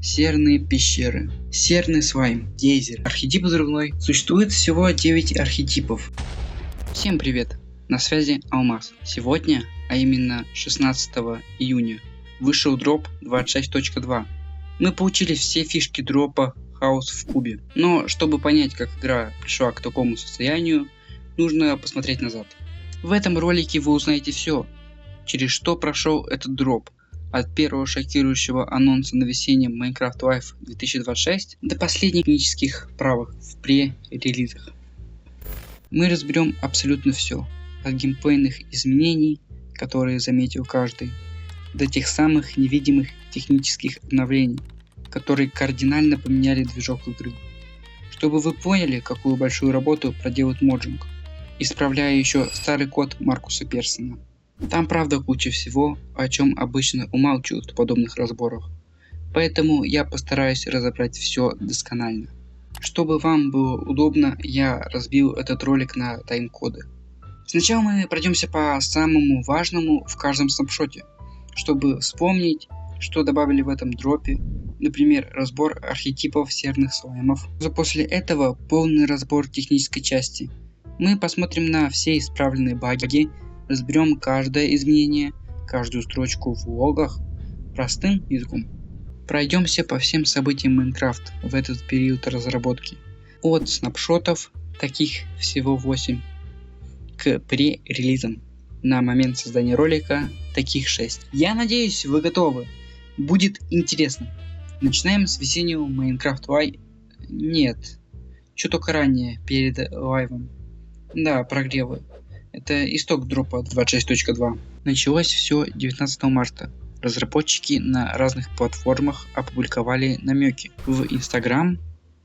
Серные пещеры, серный слайм, гейзер, архетип взрывной. Существует всего 9 архетипов. Всем привет, на связи Алмаз. Сегодня, а именно 16 июня, вышел дроп 26.2. Мы получили все фишки дропа Хаос в кубе. Но чтобы понять, как игра пришла к такому состоянию, нужно посмотреть назад. В этом ролике вы узнаете все, через что прошел этот дроп. От первого шокирующего анонса на весеннем Minecraft Live 2026 до последних технических правок в пре-релизах. Мы разберем абсолютно все, от геймплейных изменений, которые заметил каждый, до тех самых невидимых технических обновлений, которые кардинально поменяли движок игры. Чтобы вы поняли, какую большую работу проделает Mojang, исправляя еще старый код Маркуса Персона. Там правда куча всего, о чем обычно умалчивают в подобных разборах, поэтому я постараюсь разобрать все досконально. Чтобы вам было удобно, я разбил этот ролик на тайм-коды. Сначала мы пройдемся по самому важному в каждом снапшоте, чтобы вспомнить, что добавили в этом дропе, например, разбор архетипов серных слаймов. После этого полный разбор технической части. Мы посмотрим на все исправленные баги, разберем каждое изменение, каждую строчку в логах простым языком. Пройдемся по всем событиям Minecraft в этот период разработки. От снапшотов, таких всего 8, к пре-релизам. На момент создания ролика таких 6. Я надеюсь, вы готовы. Будет интересно. Начинаем с весеннего Minecraft Live. Нет, чуток ранее, перед лайвом. Да, прогревы. Это исток дропа 26.2. Началось все 19 марта. Разработчики на разных платформах опубликовали намеки. В Instagram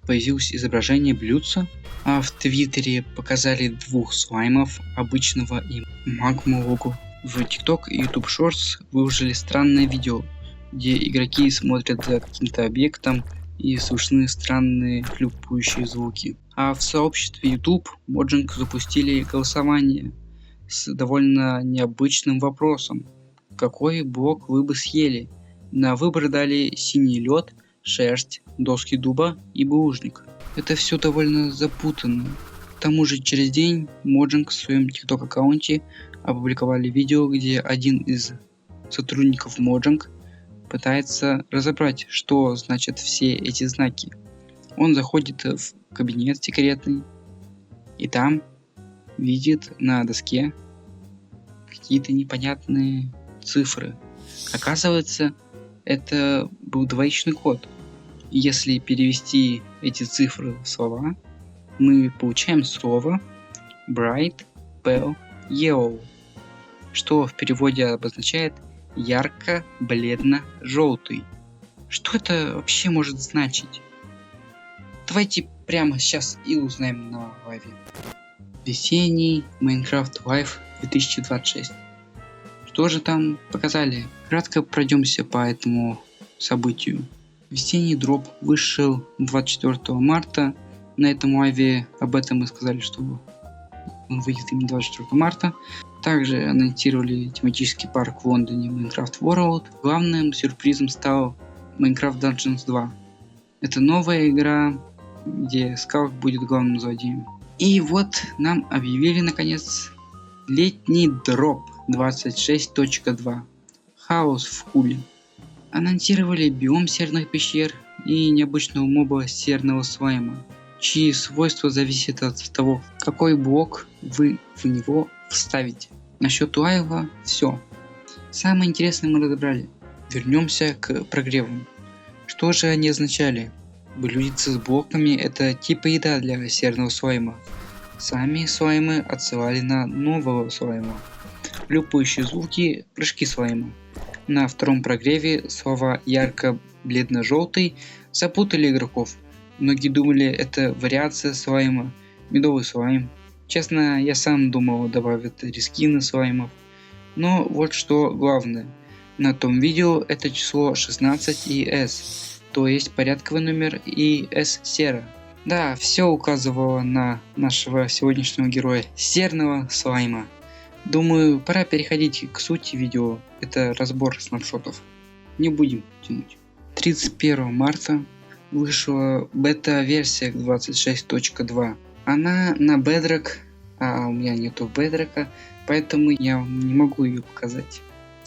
появилось изображение блюдца, а в Твиттере показали двух слаймов, обычного и магму-логу. В TikTok и YouTube Shorts выложили странное видео, где игроки смотрят за каким-то объектом и слышны странные хлюпающие звуки. А в сообществе YouTube Mojang запустили голосование с довольно необычным вопросом: какой блок вы бы съели? На выбор дали синий лед, шерсть, доски дуба и булыжник. Это все довольно запутанно. К тому же через день Mojang в своем TikTok аккаунте опубликовали видео, где один из сотрудников Mojang пытается разобрать, что значат все эти знаки. Он заходит в кабинет секретный и там видит на доске какие-то непонятные цифры. Оказывается, это был двоичный код. И если перевести эти цифры в слова, мы получаем слово bright, pale, yellow, что в переводе обозначает ярко, бледно, желтый. Что это вообще может значить? Давайте прямо сейчас и узнаем на лайве. Весенний Minecraft Live 2026. Что же там показали? Кратко пройдемся по этому событию. Весенний дроп вышел 24 марта. На этом лайве об этом мы сказали, что он выйдет именно 24 марта. Также анонсировали тематический парк в Лондоне Minecraft World. Главным сюрпризом стал Minecraft Dungeons 2. Это новая игра, где Скалк будет главным злодеем. И вот нам объявили наконец летний дроп 26.2. Хаос в кубе. Анонсировали биом серных пещер и необычного моба серного слайма, чьи свойства зависят от того, какой блок вы в него вставите. Насчет лайва все. Самое интересное мы разобрали. Вернемся к прогревам. Что же они означали? Блюдца с блоками — это типа еда для серного слайма. Сами слаймы отсылали на нового слайма. Хлюпающие звуки — прыжки слайма. На втором прогреве слова ярко-бледно-желтый запутали игроков. Многие думали, это вариация слайма, медовый слайм. Честно, я сам думал, добавят рескины слаймов. Но вот что главное. На том видео это число 16 и S, то есть порядковый номер и S сера. Да, все указывало на нашего сегодняшнего героя, серного слайма. Думаю, пора переходить к сути видео. Это разбор снапшотов. Не будем тянуть. 31 марта вышла бета-версия 26.2. Она на Bedrock, а у меня нету Bedrock, поэтому я не могу ее показать.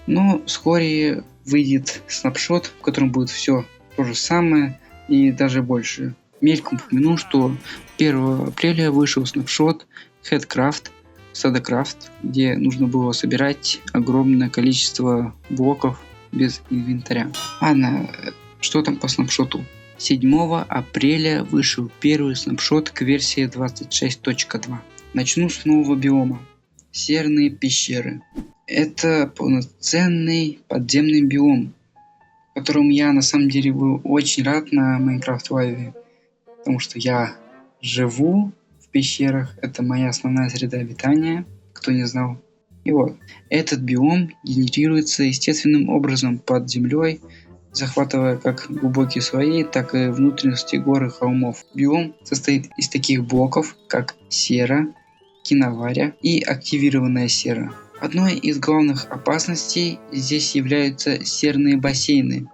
Но вскоре выйдет снапшот, в котором будет все то же самое и даже больше. Мельком упомяну, что 1 апреля вышел снапшот Headcraft, SadaCraft, где нужно было собирать огромное количество блоков без инвентаря. Ладно, что там по снапшоту? 7 апреля вышел первый снапшот к версии 26.2. Начну с нового биома. Серные пещеры. Это полноценный подземный биом, которому я на самом деле был очень рад на Minecraft Live, потому что я живу в пещерах, это моя основная среда обитания, кто не знал. И вот, этот биом генерируется естественным образом под землей, захватывая как глубокие слои, так и внутренности гор и холмов. Биом состоит из таких блоков, как сера, киноваря и активированная сера. Одной из главных опасностей здесь являются серные бассейны.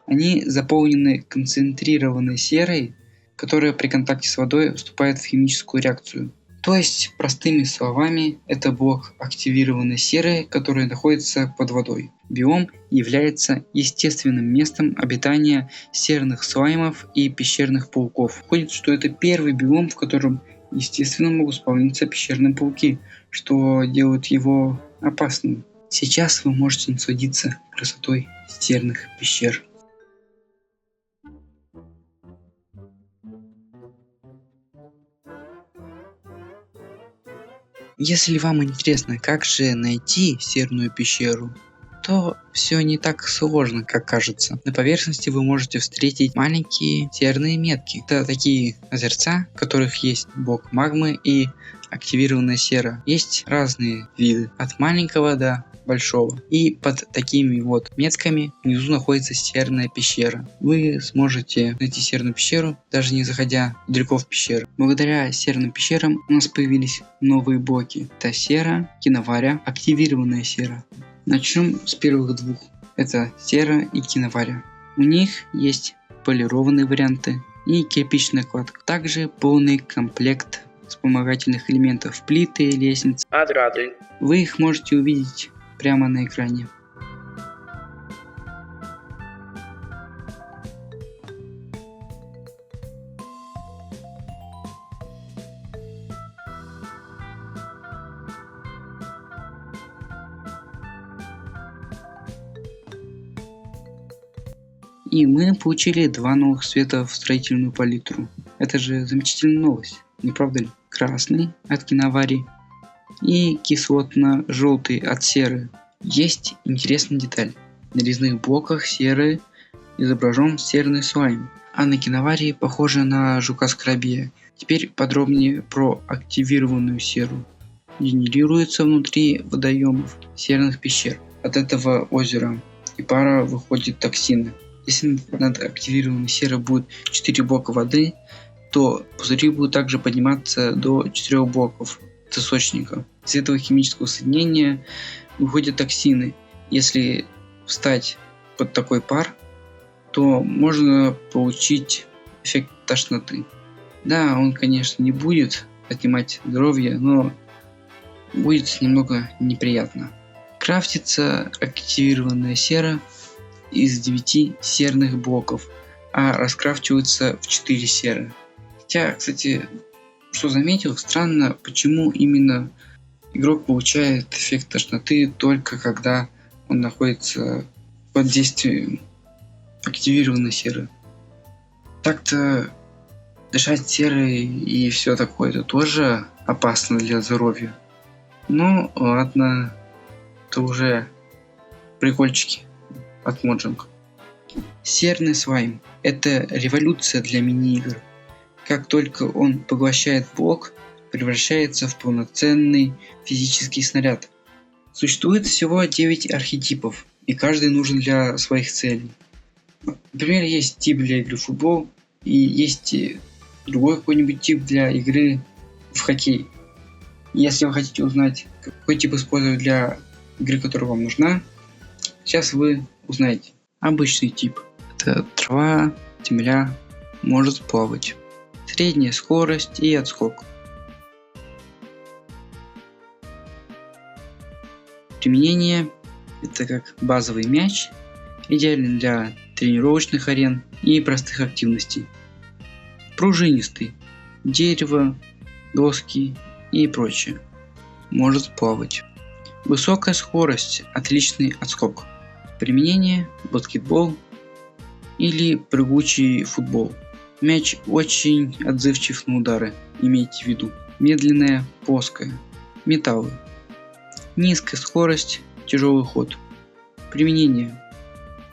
Они заполнены концентрированной серой, которая при контакте с водой вступает в химическую реакцию. То есть, простыми словами, это блок активированной серы, который находится под водой. Биом является естественным местом обитания серных слаймов и пещерных пауков. Выходит, что это первый биом, в котором естественно могут спавниться пещерные пауки, что делает его опасным. Сейчас вы можете насладиться красотой серных пещер. Если вам интересно, как же найти серную пещеру, то все не так сложно, как кажется. На поверхности вы можете встретить маленькие серные метки. Это такие озерца, в которых есть блок магмы и активированная сера. Есть разные виды, от маленького до большого. И под такими вот метками внизу находится серная пещера. Вы сможете найти серную пещеру, даже не заходя далеко в пещеру. Благодаря серным пещерам у нас появились новые блоки. Это сера, киноваря, активированная сера. Начнем с первых двух. Это сера и киноваря. У них есть полированные варианты и кирпичная кладка. Также полный комплект вспомогательных элементов: плиты, лестницы, ограды. Вы их можете увидеть прямо на экране. И мы получили 2 новых цвета в строительную палитру. Это же замечательная новость, не правда ли? Красный от киновари и кислотно-желтый от серы. Есть интересная деталь. На резных блоках серы изображен серный слайм, а на киноварии похоже на жука-скоробея. Теперь подробнее про активированную серу. Генерируется внутри водоемов серных пещер. От этого озера и пара выходит токсины. Если над активированной серой будет 4 блока воды, то пузыри будут также подниматься до 4 блоков от источника. Из этого химического соединения выходят токсины. Если встать под такой пар, то можно получить эффект тошноты. Да, он, конечно, не будет отнимать здоровье, но будет немного неприятно. Крафтится активированная сера из 9 серных блоков, а раскрафчивается в 4 серы. Хотя, кстати, что заметил, странно, почему именно игрок получает эффект тошноты только когда он находится под действием активированной серы. Так-то дышать серой и все такое, это тоже опасно для здоровья. Ну ладно, это уже прикольчики от Mojang. Серный слайм – это революция для мини-игр. Как только он поглощает блок, превращается в полноценный физический снаряд. Существует всего 9 архетипов, и каждый нужен для своих целей. Например, есть тип для игры в футбол, и есть другой какой-нибудь тип для игры в хоккей. Если вы хотите узнать, какой тип использовать для игры, которая вам нужна, сейчас вы узнаете. Обычный тип – это Это трава, земля, может плавать. Средняя скорость и отскок. Применение: это как базовый мяч, идеален для тренировочных арен и простых активностей. Пружинистый, дерево, доски и прочее. Может плавать. Высокая скорость, отличный отскок. Применение: баскетбол или прыгучий футбол. Мяч очень отзывчив на удары, имейте в виду. Медленная, плоская. Металлы. Низкая скорость, тяжелый ход. Применение: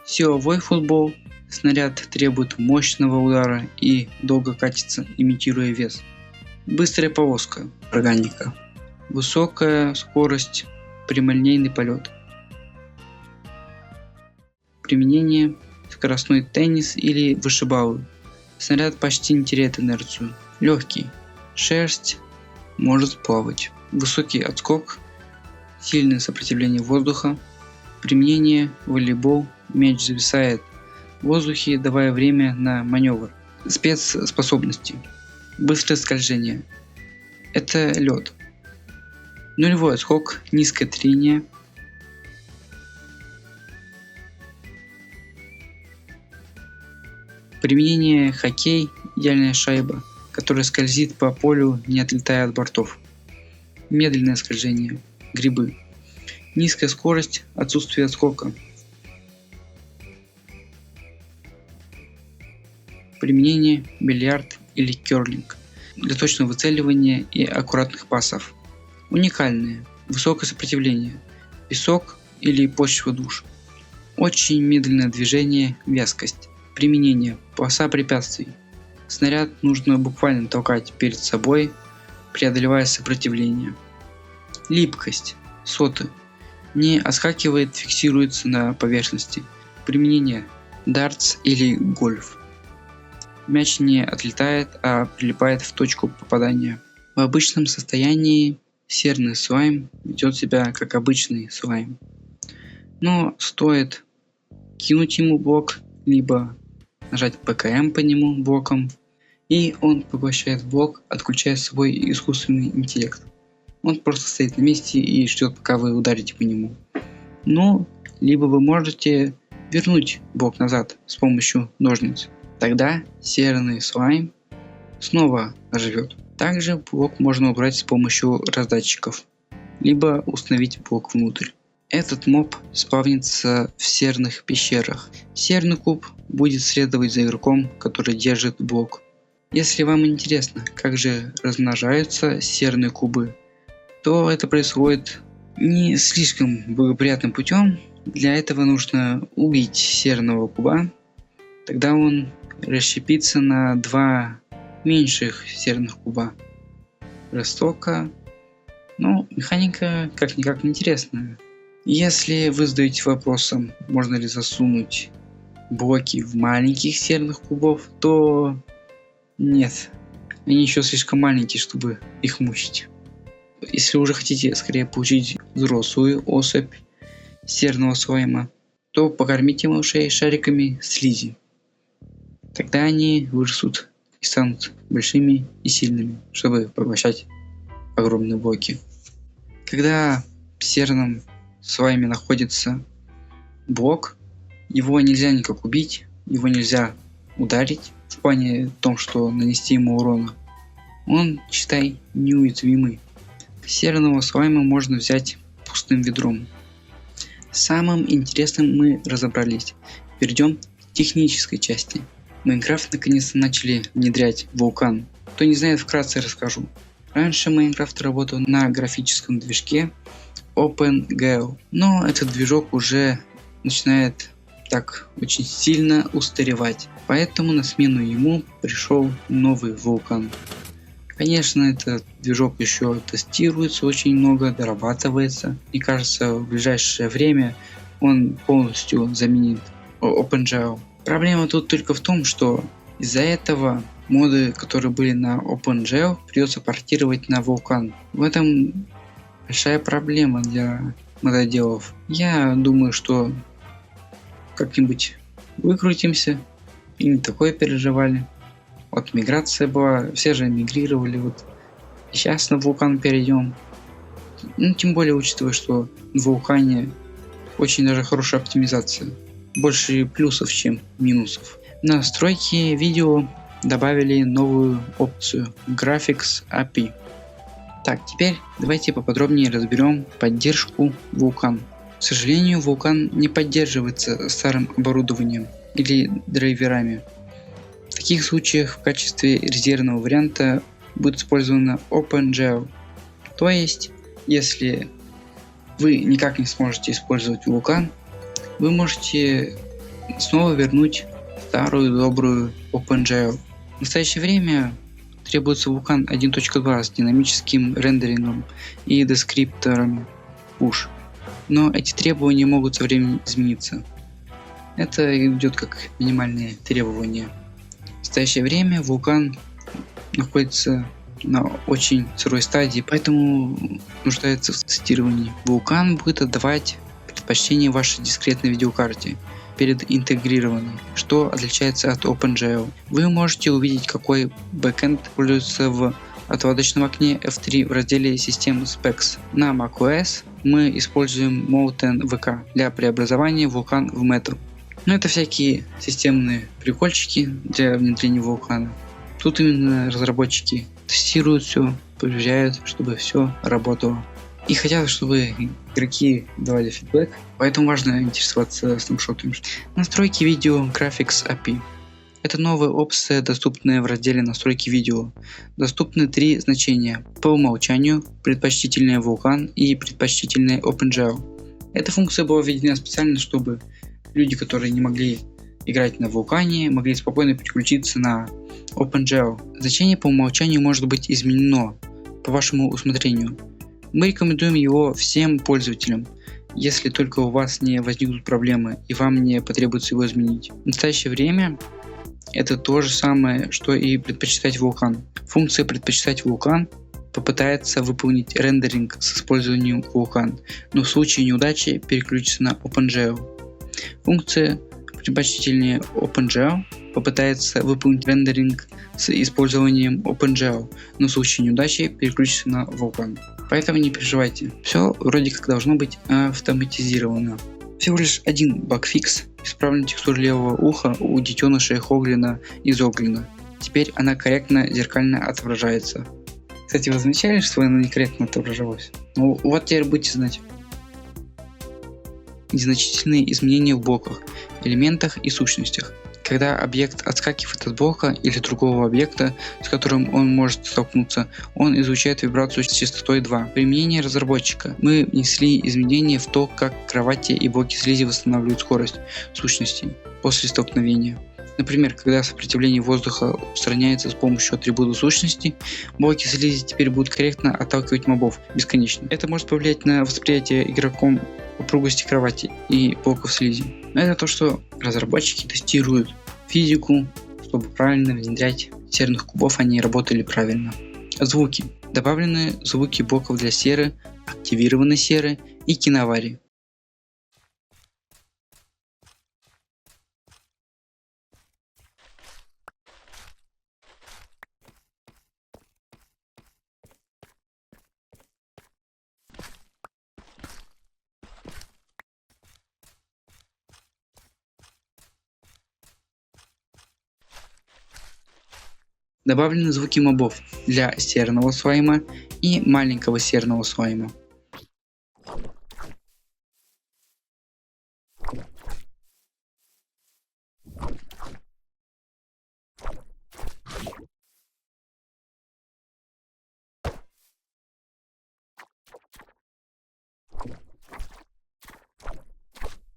силовой футбол. Снаряд требует мощного удара и долго катится, имитируя вес. Быстрая повозка. Органика. Высокая скорость, прямолинейный полет. Применение: скоростной теннис или вышибалы. Снаряд почти не теряет инерцию. Легкий. Шерсть, может плавать. Высокий отскок, сильное сопротивление воздуха. Применение: волейбол. Мяч зависает в воздухе, давая время на маневр. Спецспособности: быстрое скольжение. Это лед. Нулевой отскок, низкое трение. Применение: хоккей, идеальная шайба, которая скользит по полю, не отлетая от бортов. Медленное скольжение. Грибы. Низкая скорость, отсутствие отскока. Применение: бильярд или керлинг, для точного выцеливания и аккуратных пасов. Уникальные. Высокое сопротивление. Песок или почва душ. Очень медленное движение, вязкость. Применение: полоса препятствий. Снаряд нужно буквально толкать перед собой, преодолевая сопротивление. Липкость. Соты. Не отскакивает, фиксируется на поверхности. Применение: дартс или гольф. Мяч не отлетает, а прилипает в точку попадания. В обычном состоянии серный слайм ведет себя как обычный слайм. Но стоит кинуть ему блок, либо нажать ПКМ по нему блоком, и он поглощает блок, отключая свой искусственный интеллект. Он просто стоит на месте и ждет, пока вы ударите по нему. Ну, либо вы можете вернуть блок назад с помощью ножниц. Тогда серный слайм снова оживет. Также блок можно убрать с помощью раздатчиков, либо установить блок внутрь. Этот моб спавнится в серных пещерах. Серный куб будет следовать за игроком, который держит блок. Если вам интересно, как же размножаются серные кубы, то это происходит не слишком благоприятным путем. Для этого нужно убить серного куба, тогда он расщепится на два меньших серных куба. Жестоко, но механика как-никак интересная. Если вы задаете вопросом, можно ли засунуть блоки в маленьких серных кубов, то нет, они еще слишком маленькие, чтобы их мучить. Если уже хотите скорее получить взрослую особь серного слайма, то покормите малышей шариками слизи. Тогда они вырастут и станут большими и сильными, чтобы поглощать огромные блоки. Когда в серном слайме находится блок, его нельзя никак убить, его нельзя ударить, в плане том, что нанести ему урона. Он, считай, неуязвимый. Серного слайма можно взять пустым ведром. Самым интересным мы разобрались. Перейдем к технической части. В Майнкрафт наконец-то начали внедрять вулкан. Кто не знает, вкратце расскажу. Раньше Майнкрафт работал на графическом движке OpenGL, но этот движок уже начинает так очень сильно устаревать. Поэтому на смену ему пришел новый вулкан. Конечно, этот движок еще тестируется очень много, дорабатывается. Мне кажется, в ближайшее время он полностью заменит OpenGL. Проблема тут только в том, что из-за этого моды, которые были на OpenGL, придется портировать на вулкан. В этом большая проблема для мододелов. Я думаю, что как-нибудь выкрутимся и не такое переживали. Вот миграция была, все же мигрировали, вот сейчас на вулкан перейдем. Ну, тем более учитывая, что в вулкане очень даже хорошая оптимизация. Больше плюсов, чем минусов. В настройки видео добавили новую опцию Graphics API. Так, теперь давайте поподробнее разберем поддержку вулкан. К сожалению, вулкан не поддерживается старым оборудованием или драйверами. В таких случаях в качестве резервного варианта будет использована OpenGL. То есть, если вы никак не сможете использовать вулкан, вы можете снова вернуть старую добрую OpenGL. В настоящее время требуется вулкан 1.2 с динамическим рендерингом и дескрипторами push. Но эти требования могут со временем измениться. Это идет как минимальные требования. В настоящее время вулкан находится на очень сырой стадии, поэтому нуждается в тестировании. Вулкан будет отдавать предпочтение вашей дискретной видеокарте перед интегрированной, что отличается от OpenGL. Вы можете увидеть, какой бэкэнд используется в отладочном окне F3 в разделе System Specs. На macOS мы используем Molten VK для преобразования вулкан в Metal. Но это всякие системные прикольчики для внедрения вулкана. Тут именно разработчики тестируют все, проверяют, чтобы все работало. И хотят, чтобы игроки давали фидбэк, поэтому важно интересоваться снапшотами. Настройки видео Graphics API. Это новая опция, доступная в разделе настройки видео. Доступны три значения: по умолчанию, предпочтительный вулкан и предпочтительный OpenGL. Эта функция была введена специально, чтобы люди, которые не могли играть на вулкане, могли спокойно переключиться на OpenGL. Значение по умолчанию может быть изменено по вашему усмотрению. Мы рекомендуем его всем пользователям, если только у вас не возникнут проблемы и вам не потребуется его изменить. В настоящее время это то же самое, что и предпочитать вулкан. Функция предпочитать вулкан попытается выполнить рендеринг с использованием вулкан, но в случае неудачи переключится на OpenGL. Функция предпочтительнее OpenGL попытается выполнить рендеринг с использованием OpenGL, но в случае неудачи переключится на вулкан. Поэтому не переживайте, все вроде как должно быть автоматизировано. Всего лишь один багфикс: исправлена текстура левого уха у детенышей Хоглина и Зоглина. Теперь она корректно зеркально отображается. Кстати, вы замечали, что она некорректно отображалась? Ну вот теперь будете знать. Незначительные изменения в блоках, элементах и сущностях. Когда объект отскакивает от блока или другого объекта, с которым он может столкнуться, он излучает вибрацию с частотой 2. Применение разработчика. Мы внесли изменения в то, как кровати и блоки слизи восстанавливают скорость сущностей после столкновения. Например, когда сопротивление воздуха устраняется с помощью атрибута сущности, блоки слизи теперь будут корректно отталкивать мобов бесконечно. Это может повлиять на восприятие игроком упругости кровати и блоков слизи. Но это то, что разработчики тестируют физику, чтобы правильно внедрять серных кубов, они работали правильно. Звуки. Добавлены звуки блоков для серы, активированы серы и киновари. Добавлены звуки мобов для серного слайма и маленького серного слайма.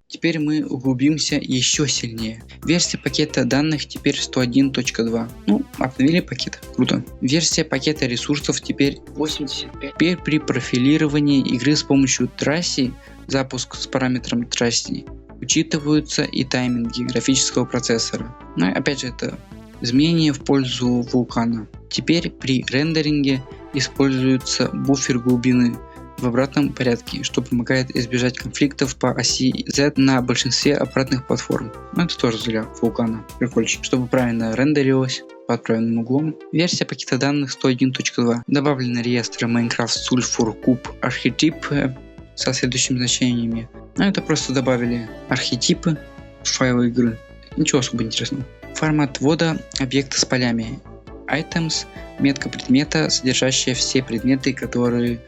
Теперь мы углубимся еще сильнее. Версия пакета данных теперь 101.2. Ну, обновили пакет. Круто. Версия пакета ресурсов теперь 85. Теперь при профилировании игры с помощью трасси, запуск с параметром трасси, учитываются и тайминги графического процессора. Но опять же, это изменение в пользу вулкана. Теперь при рендеринге используется буфер глубины в обратном порядке, что помогает избежать конфликтов по оси Z на большинстве аппаратных платформ. Но это тоже для Vulkan. Прикольчик. Чтобы правильно рендерилось под правильным углом. Версия пакета данных 101.2. Добавлены реестры Minecraft Sulfur Cube архетипы со следующими значениями. Это просто добавили архетипы в файлы игры. Ничего особо интересного. Формат ввода объекта с полями. Items – метка предмета, содержащая все предметы, которые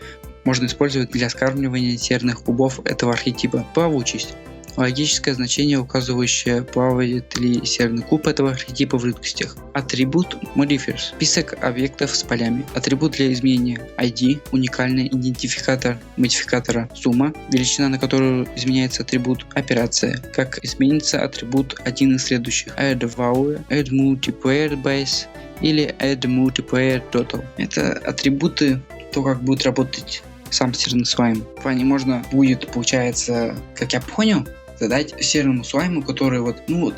можно использовать для скармливания серных кубов этого архетипа. Плавучесть – логическое значение, указывающее, плавает ли серный куб этого архетипа в жидкостях. Атрибут Modifiers – список объектов с полями. Атрибут для изменения ID – уникальный идентификатор модификатора сумма, величина, на которую изменяется атрибут. Операция – как изменится атрибут один из следующих. Add value, add multiplayer base или add multiplayer total. Это атрибуты, то как будет работать сам серный слайм. В плане можно будет, получается, как я понял, задать серному слайму, который у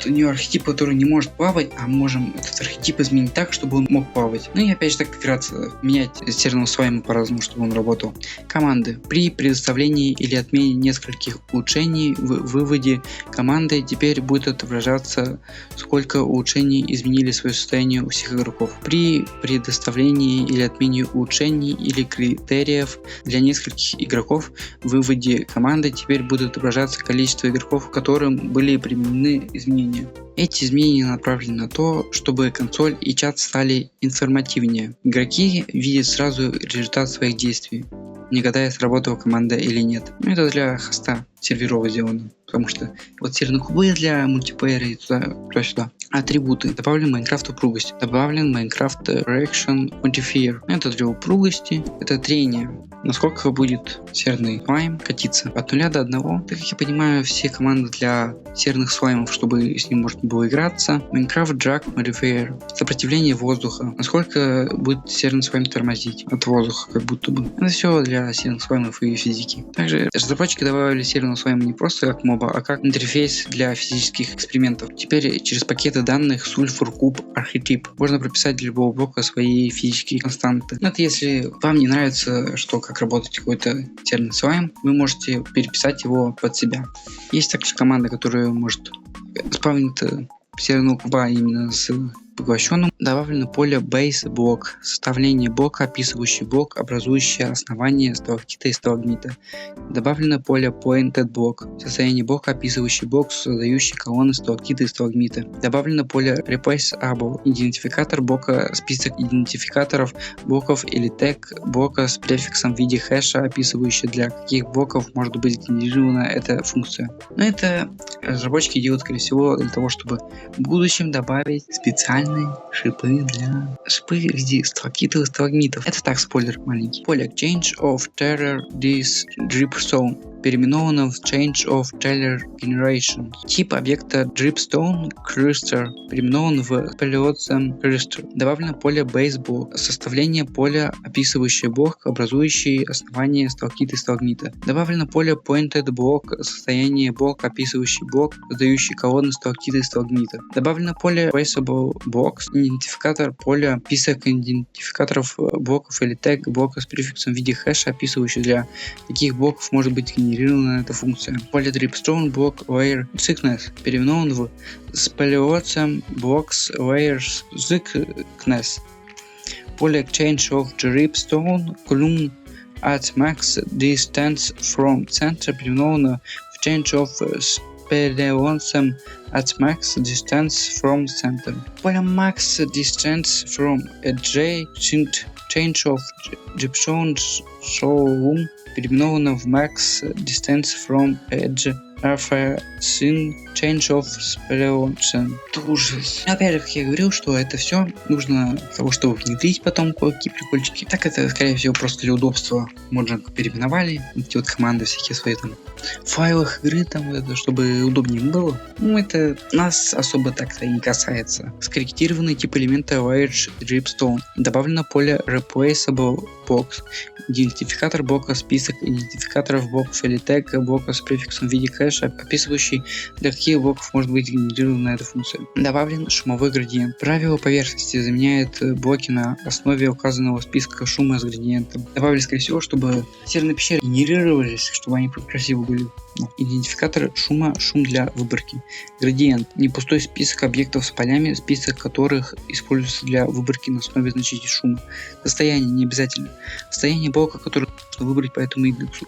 него архетип, который не может плавать, а можем этот архетип изменить так, чтобы он мог плавать. Ну и опять же так вкратце менять серному слайму по-разному, чтобы он работал. Команды. При предоставлении или отмене нескольких улучшений в выводе команды теперь будет отображаться, сколько улучшений изменили свое состояние у всех игроков. При предоставлении или отмене улучшений или критериев для нескольких игроков в выводе команды теперь будет отображаться количество игроков, которым были применены изменения. Эти изменения направлены на то, чтобы консоль и чат стали информативнее. Игроки видят сразу результат своих действий, не гадая, сработала команда или нет. Это для хоста серверов сделано, потому что серные кубы для мультиплеера и туда-сюда. Атрибуты. Добавлен Minecraft упругость. Добавлен Minecraft Reaction Modifier. Это для упругости. Это трение. Насколько будет серный слайм катиться от 0 до 1. Так как я понимаю, все команды для серных слаймов, чтобы с ним можно было играться. Minecraft Drag Modifier. Сопротивление воздуха. Насколько будет серный слайм тормозить от воздуха, как будто бы. Это все для серных слаймов и физики. Также разработчики добавили серного слайма не просто как моба, а как интерфейс для физических экспериментов. Теперь через пакеты данных Sulfur Cube архетип можно прописать для любого блока свои физические константы. Это если вам не нравится, как работает какой-то серный слайм, вы можете переписать его под себя. Есть также команда, которая может спавнить серного куба именно с поглощенным. Добавлено поле Base Block, составление блока, описывающий блок, образующее основание сталактита и сталагмита. Добавлено поле Pointed Block, состояние блока, описывающий блок, создающий колонны сталактита и сталагмита. Добавлено поле Replaceable, идентификатор блока, список идентификаторов блоков или тег блока с префиксом в виде хэша, описывающий, для каких блоков может быть генерирована эта функция. Но это разработчики делают, скорее всего, для того, чтобы в будущем добавить специальные шипы в виде сталактитов и сталагмитов. Это так, спойлер маленький. Поле Change of Terror This Dripstone переименовано в Change of Teller Generation. Тип объекта Dripstone Crystal переименован в Paleocene Crystal. Добавлено поле Base Block, составление поля, описывающее блок, образующий основание сталактита и сталагмита. Добавлено поле Pointed Block, состояние блока, описывающий блок, создающий колонны сталактита и сталагмита. Добавлено поле Traceable Blocks, идентификатор поля, список идентификаторов блоков или тег блока с префиксом в виде хэша, описывающий, для каких блоков может быть генерирована эта функция. Поле Dripstone Block Layer Thickness переименован в Paleocene Blocks Layers Thickness. Поле Change of Dripstone Column at Max Distance from Center переименовано в Change of Paleocene at Max Distance from Center. Поле Max Distance from Edge Change of Dripstone Showroom переименовано в Max Distance from Edge Alpha Sin Change of Paleocene. Это ужас. Опять же, как я говорил, что это все нужно для того, чтобы внедрить потом кое-какие прикольчики. Так это, скорее всего, просто для удобства. Можно переименовали эти команды всякие свои там. В файлах игры там это, чтобы удобнее было. Ну, это нас особо так-то не касается. Скорректированный тип элемента Voyage Dripstone. Добавлено поле Replaceable Box. Идентификатор блока, список идентификаторов блоков или тег блока с префиксом в виде кэша, описывающий, для каких блоков может быть генерирована эта функция. Добавлен шумовой градиент. Правило поверхности заменяет блоки на основе указанного списка шума с градиентом. Добавили, скорее всего, чтобы серные пещеры генерировались, чтобы они красиво были. Идентификатор шума, шум для выборки. Градиент. Не пустой список объектов с полями, список которых используется для выборки на основе значений шума. Состояние не обязательно. Состояние блока, который нужно выбрать по этому индексу.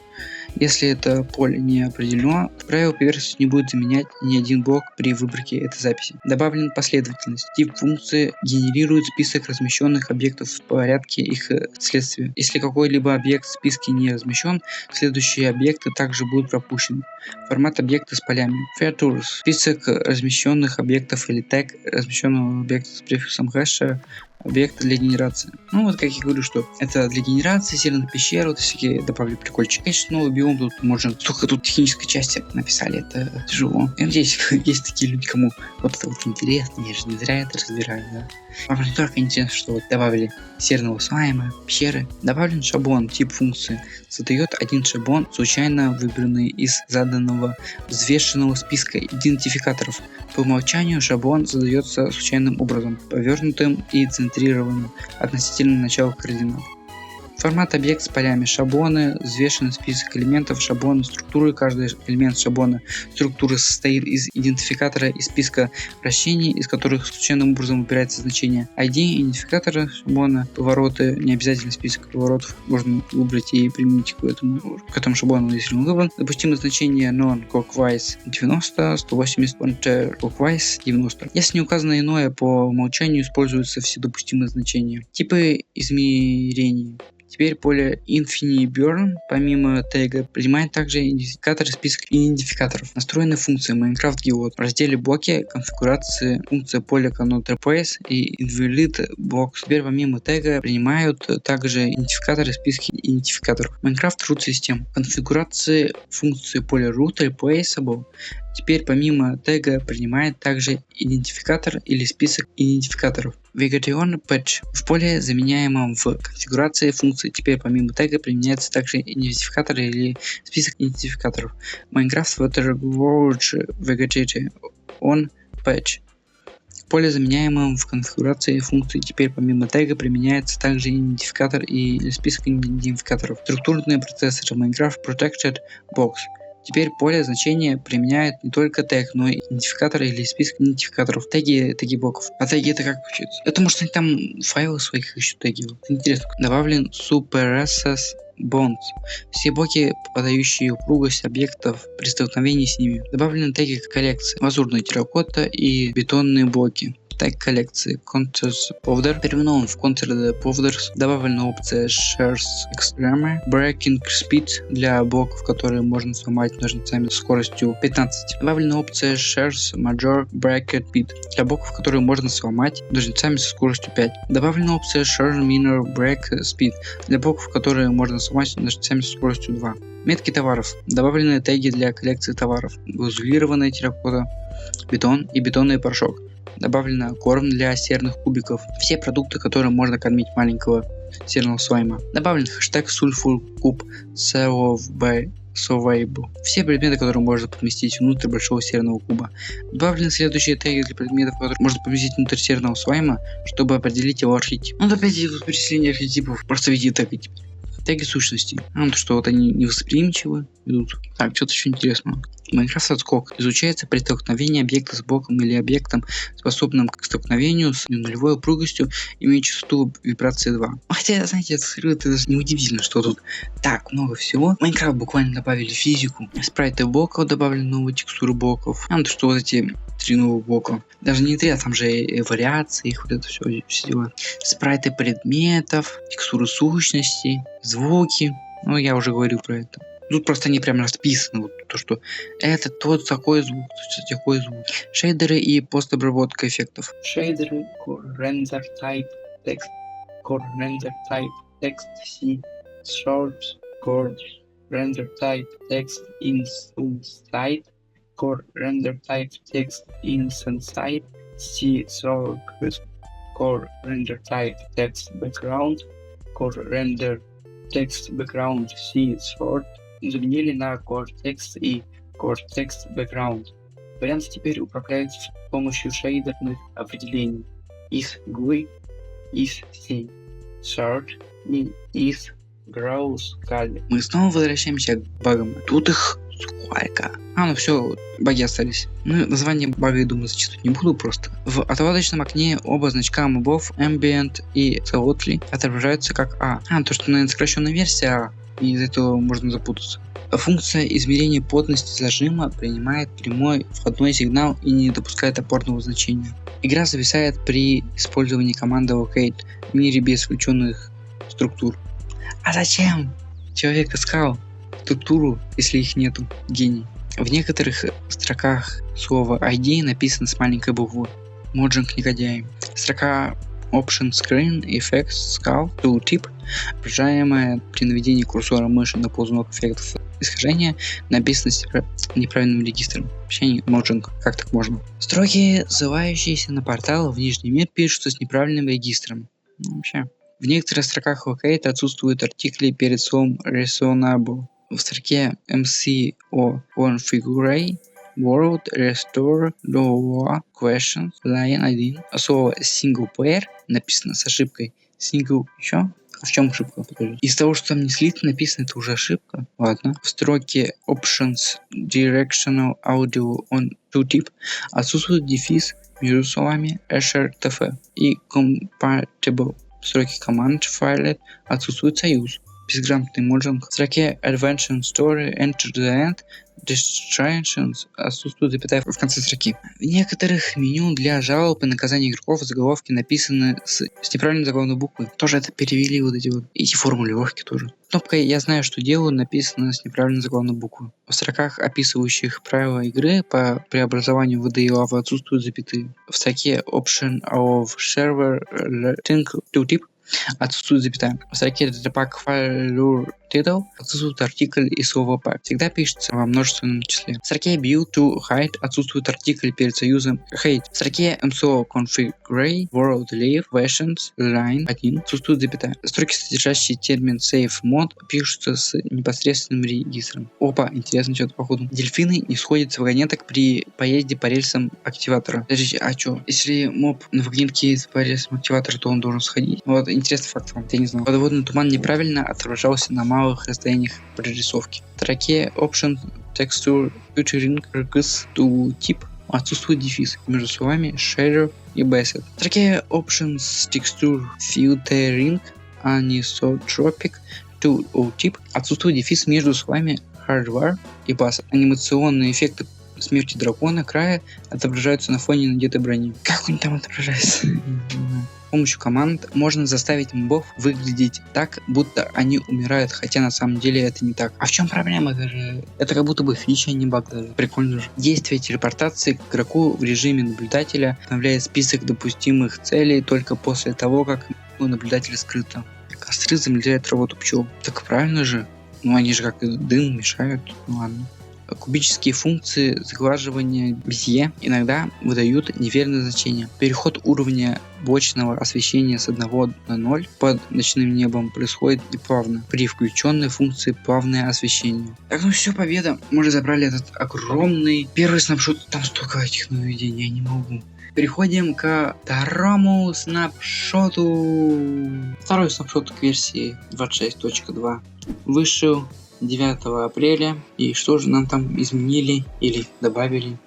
Если это поле не определено, правило поверхности не будет заменять ни один блок при выборке этой записи. Добавлен последовательность. Тип функции генерирует список размещенных объектов в порядке их следствия. Если какой-либо объект в списке не размещен, следующие объекты также будут пропущены. Формат объекта с полями. Features. Список размещенных объектов или тег размещенного объекта с префиксом хэша. Объект для генерации. Ну вот как я говорю, что это для генерации, серной пещеры, вот всякие добавлю прикольчики. Конечно, новый биом тут можно, столько тут технической части написали, это тяжело. Я надеюсь, есть такие люди, кому вот это вот интересно, я же не зря это разбираю, да. Вам не только интересно, что вот добавили серного слайма, пещеры. Добавлен шаблон, тип функции. Задает один шаблон, случайно выбранный из заданного взвешенного списка идентификаторов. По умолчанию шаблон задается случайным образом, повернутым и центрированным относительно начала координат. Формат объект с полями. Шаблоны, взвешенный список элементов, шаблоны, структуры. Каждый элемент шаблона структуры состоит из идентификатора и списка вращений, из которых случайным образом выбирается значение. ID идентификатора шаблона, повороты, не обязательно список поворотов, можно выбрать и применить к этому шаблону, если он выбран. Допустимое значение non-clockwise 90, 180 counter-clockwise 90. Если не указано иное, по умолчанию используются все допустимые значения. Типы измерений. Теперь поле InfiniBurn, помимо тега, принимает также идентификатор и список идентификаторов. Настроены функции Minecraft Geode. В разделе блоки конфигурации функция поля Cannot Replace и Invalid Box. Теперь помимо тега принимают также идентификаторы и списки идентификаторов. Minecraft Root System. Конфигурации функции поля Root Replaceable. Теперь помимо тега принимает также идентификатор или список идентификаторов. Vegetation Patch. В поле, заменяемом в конфигурации функции, теперь помимо тега применяется также идентификатор или список идентификаторов. Minecraft Waterworld Vegetation Patch. В поле, заменяемом в конфигурации функции, теперь помимо тега применяется также идентификатор и список идентификаторов. Структурные процессоры Minecraft Protected Box. Теперь поле значения применяет не только тег, но и идентификатор или список идентификаторов. Теги блоков. А теги это как получается? Это может они там файлы своих ищут теги. Вот интересно. Добавлен SuperSS Bonds. Все блоки, подающие упругость объектов при столкновении с ними. Добавлены теги коллекции. Лазурная терракота и бетонные блоки. Тег коллекции Contours Powder переименован в Contour Powders. Добавлена опция Shares Extreme Breaking Speed для блоков, которые можно сломать ножницами с скоростью 15. Добавлена опция Shares Major Bracket Speed для блоков, которые можно сломать ножницами со скоростью 5. Добавлена опция Share Minor Break Speed для блоков, которые можно сломать ножницами со скоростью 2. Метки товаров. Добавлены теги для коллекции товаров. Глазурированная терракота, бетон и бетонный порошок. Добавлено корм для серных кубиков. Все продукты, которые можно кормить маленького серного слайма. Добавлен хэштег Sulfur Cube Survivable. Все предметы, которые можно поместить внутрь большого серного куба. Добавлены следующие теги для предметов, которые можно поместить внутрь серного слайма, чтобы определить его архетип. Ну, опять идут перечисления архетипов. Просто видите теги теперь. Теги сущностей. Ну, то, что вот они невосприимчивы идут. Так, что-то еще интересного. Minecraft отскок. Изучается при столкновении объекта с блоком или объектом, способным к столкновению с нулевой упругостью, имеющей частоту вибрации 2. Хотя, знаете, это даже не удивительно, что тут так много всего. В Minecraft буквально добавили физику. Спрайты блоков добавили новые текстуры блоков. А то, что вот эти 3 новых блока. Даже не 3, а там же и вариации, их вот это все дела. Спрайты предметов, текстуры сущностей, звуки. Ну, я уже говорил про это. Тут просто они прям расписаны, вот то, что это тот такой звук, такой звук. Шейдеры и постобработка эффектов. Шейдеры, Core Render Type, Text, Core Render Type, Text, C, Shorts, Core render type text inside, core render type text inside, C source core render type text background, core render text background C sort, заменили на core text и core text background. Вариант теперь управляется с помощью шейдерных определений is GUI, is scene, sort и is grows color. Мы снова возвращаемся к багам. Тут их сколько? Ну все, баги остались. Ну, название бага, я думаю, зачитывать не буду просто. В отводочном окне оба значка мобов Ambient и Totally отображаются как то, что, наверное, сокращенная версия и из-за этого можно запутаться. Функция измерения плотности зажима принимает прямой входной сигнал и не допускает опорного значения. Игра зависает при использовании команды locate в мире без включенных структур. А зачем человек искал структуру, если их нету? Гений. В некоторых строках слово ID написано с маленькой буквы. Моджинг негодяй. Строка Option Screen Effects Skull Tooltip, отображаемая при наведении курсора мыши на ползунок эффектов искажения, написано с неправильным регистром. Вообще моджинг, как так можно? Строки, ссылающиеся на портал в нижний мир, пишутся с неправильным регистром. Вообще. В некоторых строках locate отсутствуют артикли перед словом reasonable. В строке MCO configure World Restore Door Questions Line 1 слово Single Player написано с ошибкой Single еще? В чем ошибка? Покажи. Из того, что там не слито написано, это уже ошибка. Ладно. В строке Options Directional Audio on Tooltip отсутствует дефис между словами HRTF и Compatible. В строке Command File отсутствует союз. Безграмотный моджинг. В строке Adventure Story Enter the End Distractions отсутствует запятая в конце строки. В некоторых меню для жалоб и наказания игроков заголовки написаны с неправильной заглавной буквы. Тоже это перевели вот эти формулировки тоже. Кнопкой «Я знаю, что делаю» написано с неправильной заглавной буквы. В строках, описывающих правила игры по преобразованию воды и лавы, отсутствуют запятые. В строке Option of Server Think Tooltip отсутствует запятая. В строке Pack File Title отсутствует артикль и слово pack. Всегда пишется во множественном числе. В строке Build to Hide отсутствует артикль перед союзом hate. В строке MCO Configure World Live Versions Line 1 отсутствует запятая. Строки, содержащие термин Safe Mode, пишутся с непосредственным регистром. Опа, интересно что-то походу. Дельфины не сходят с вагонеток при поезде по рельсам активатора. Подождите, а что? Если моб на вагонетке по рельсам активатора, то он должен сходить? Вот интересный факт вам, я не знал. Водоводный туман неправильно отображался на малых расстояниях прорисовки. В строке Option Texture Featuring Request to Tip отсутствует дефис между словами Shader и Basset. В строке Options Texture Filtering Anisotropic to Tip отсутствует дефис между словами Hardware и Basset. Анимационные эффекты смерти дракона края отображаются на фоне надетой брони. Как он там отображается? С помощью команд можно заставить мобов выглядеть так, будто они умирают, хотя на самом деле это не так. А в чем проблема? Это как будто бы фича, не баг даже. Прикольно же. Действие телепортации к игроку в режиме наблюдателя обновляет список допустимых целей только после того, как у наблюдателя скрыто. Костры замедляют работу пчел. Так правильно же? Ну они же как дым мешают. Ну ладно. Кубические функции заглаживания Безье иногда выдают неверное значение. Переход уровня блочного освещения с 1 на 0 под ночным небом происходит неплавно при включенной функции плавное освещение. Так, ну все, победа. Мы уже забрали этот огромный первый снапшот. Там столько этих нововведений, я не могу. Переходим ко второму снапшоту. Второй снапшот к версии 26.2 вышел 9 апреля. И что же нам там изменили или добавили?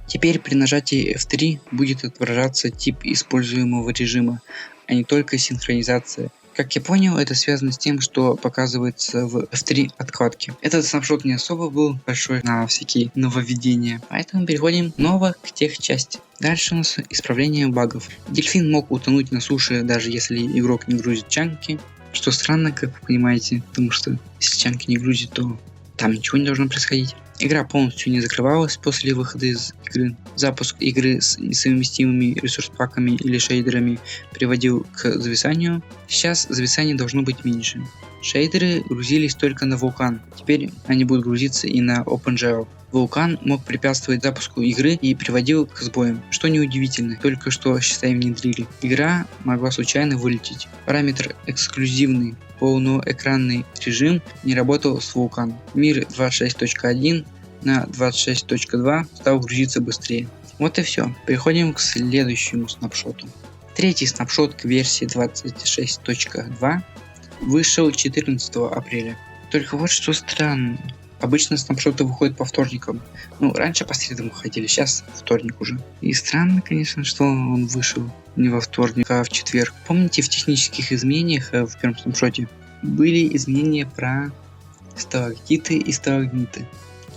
Теперь при нажатии F3 будет отображаться тип используемого режима, а не только синхронизация. Как я понял, это связано с тем, что показывается в F3 откладке. Этот снапшот не особо был большой на всякие нововведения, поэтому переходим снова к техчасти. Дальше у нас исправление багов. Дельфин мог утонуть на суше, даже если игрок не грузит чанки. Что странно, как вы понимаете, потому что если чанки не грузит, то там ничего не должно происходить. Игра полностью не закрывалась после выхода из игры. Запуск игры с несовместимыми ресурс-паками или шейдерами приводил к зависанию. Сейчас зависание должно быть меньше. Шейдеры грузились только на Vulkan, теперь они будут грузиться и на OpenGL. Vulkan мог препятствовать запуску игры и приводил к сбоям, что неудивительно, только что считай внедрили. Игра могла случайно вылететь. Параметр эксклюзивный полноэкранный режим не работал с Vulkan. Мир 26.1 на 26.2 стал грузиться быстрее. Вот и все. Переходим к следующему снапшоту. Третий снапшот к версии 26.2 вышел 14 апреля. Только вот что странно. Обычно снапшоты выходят по вторникам. Раньше по средам выходили, сейчас вторник уже. И странно, конечно, что он вышел не во вторник, а в четверг. Помните, в технических изменениях в первом снапшоте были изменения про сталактиты и сталагмиты.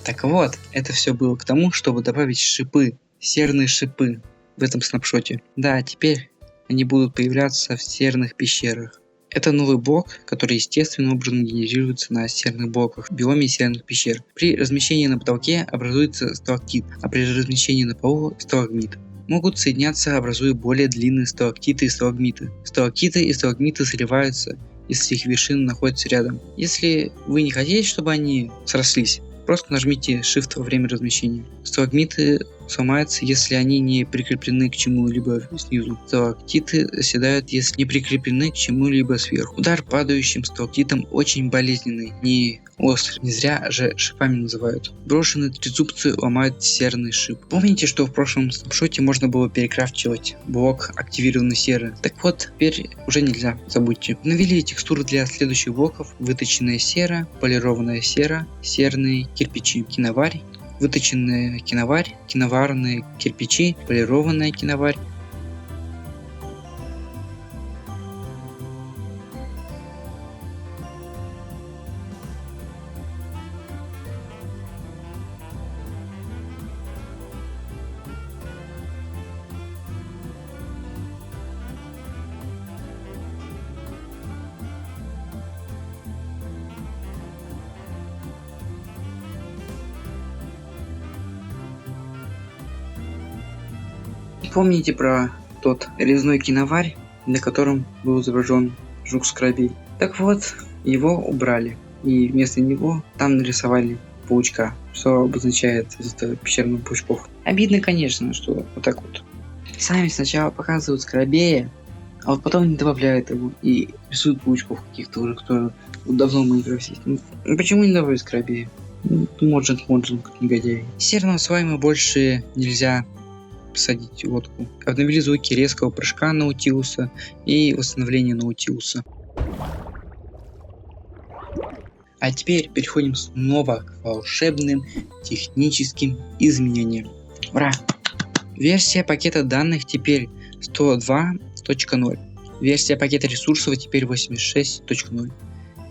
Так вот, это все было к тому, чтобы добавить шипы, серные шипы в этом снапшоте. Да, теперь они будут появляться в серных пещерах. Это новый блок, который естественным образом генерируется на серных блоках в биоме серных пещер. При размещении на потолке образуется сталактит, а при размещении на полу сталагмит. Могут соединяться, образуя более длинные сталактиты и сталагмиты. Сталактиты и сталагмиты сливаются, если их вершины находятся рядом. Если вы не хотите, чтобы они срослись, просто нажмите Shift во время размещения. Сталагмиты сломаются, если они не прикреплены к чему-либо снизу. Сталактиты оседают, если не прикреплены к чему-либо сверху. Удар падающим сталактитом очень болезненный, не острый. Не зря же шипами называют. Брошенные трезубцы ломают серный шип. Помните, что в прошлом снапшоте можно было перекрафчивать блок активированной серы? Так вот, теперь уже нельзя, забудьте. Навели текстуры для следующих блоков: выточенная сера, полированная сера, серные кирпичи, киноварь, выточенная киноварь, киноварные кирпичи, полированная киноварь. Помните про тот резной киноварь, на котором был изображен жук-скоробей? Так вот, его убрали, и вместо него там нарисовали паучка, что обозначает пещерных паучков. Обидно, конечно, что вот так вот. Сами сначала показывают скоробея, а вот потом не добавляют его и рисуют паучков каких-то уже, кто давно в Майнкрафте есть. Почему не добавили скоробея? Моджинг, как негодяй. Серного слайма больше нельзя посадить в лодку. Обновили звуки резкого прыжка Наутилуса и восстановления Наутилуса. А теперь переходим снова к волшебным техническим изменениям. Ура! Версия пакета данных теперь 102.0. Версия пакета ресурсов теперь 86.0.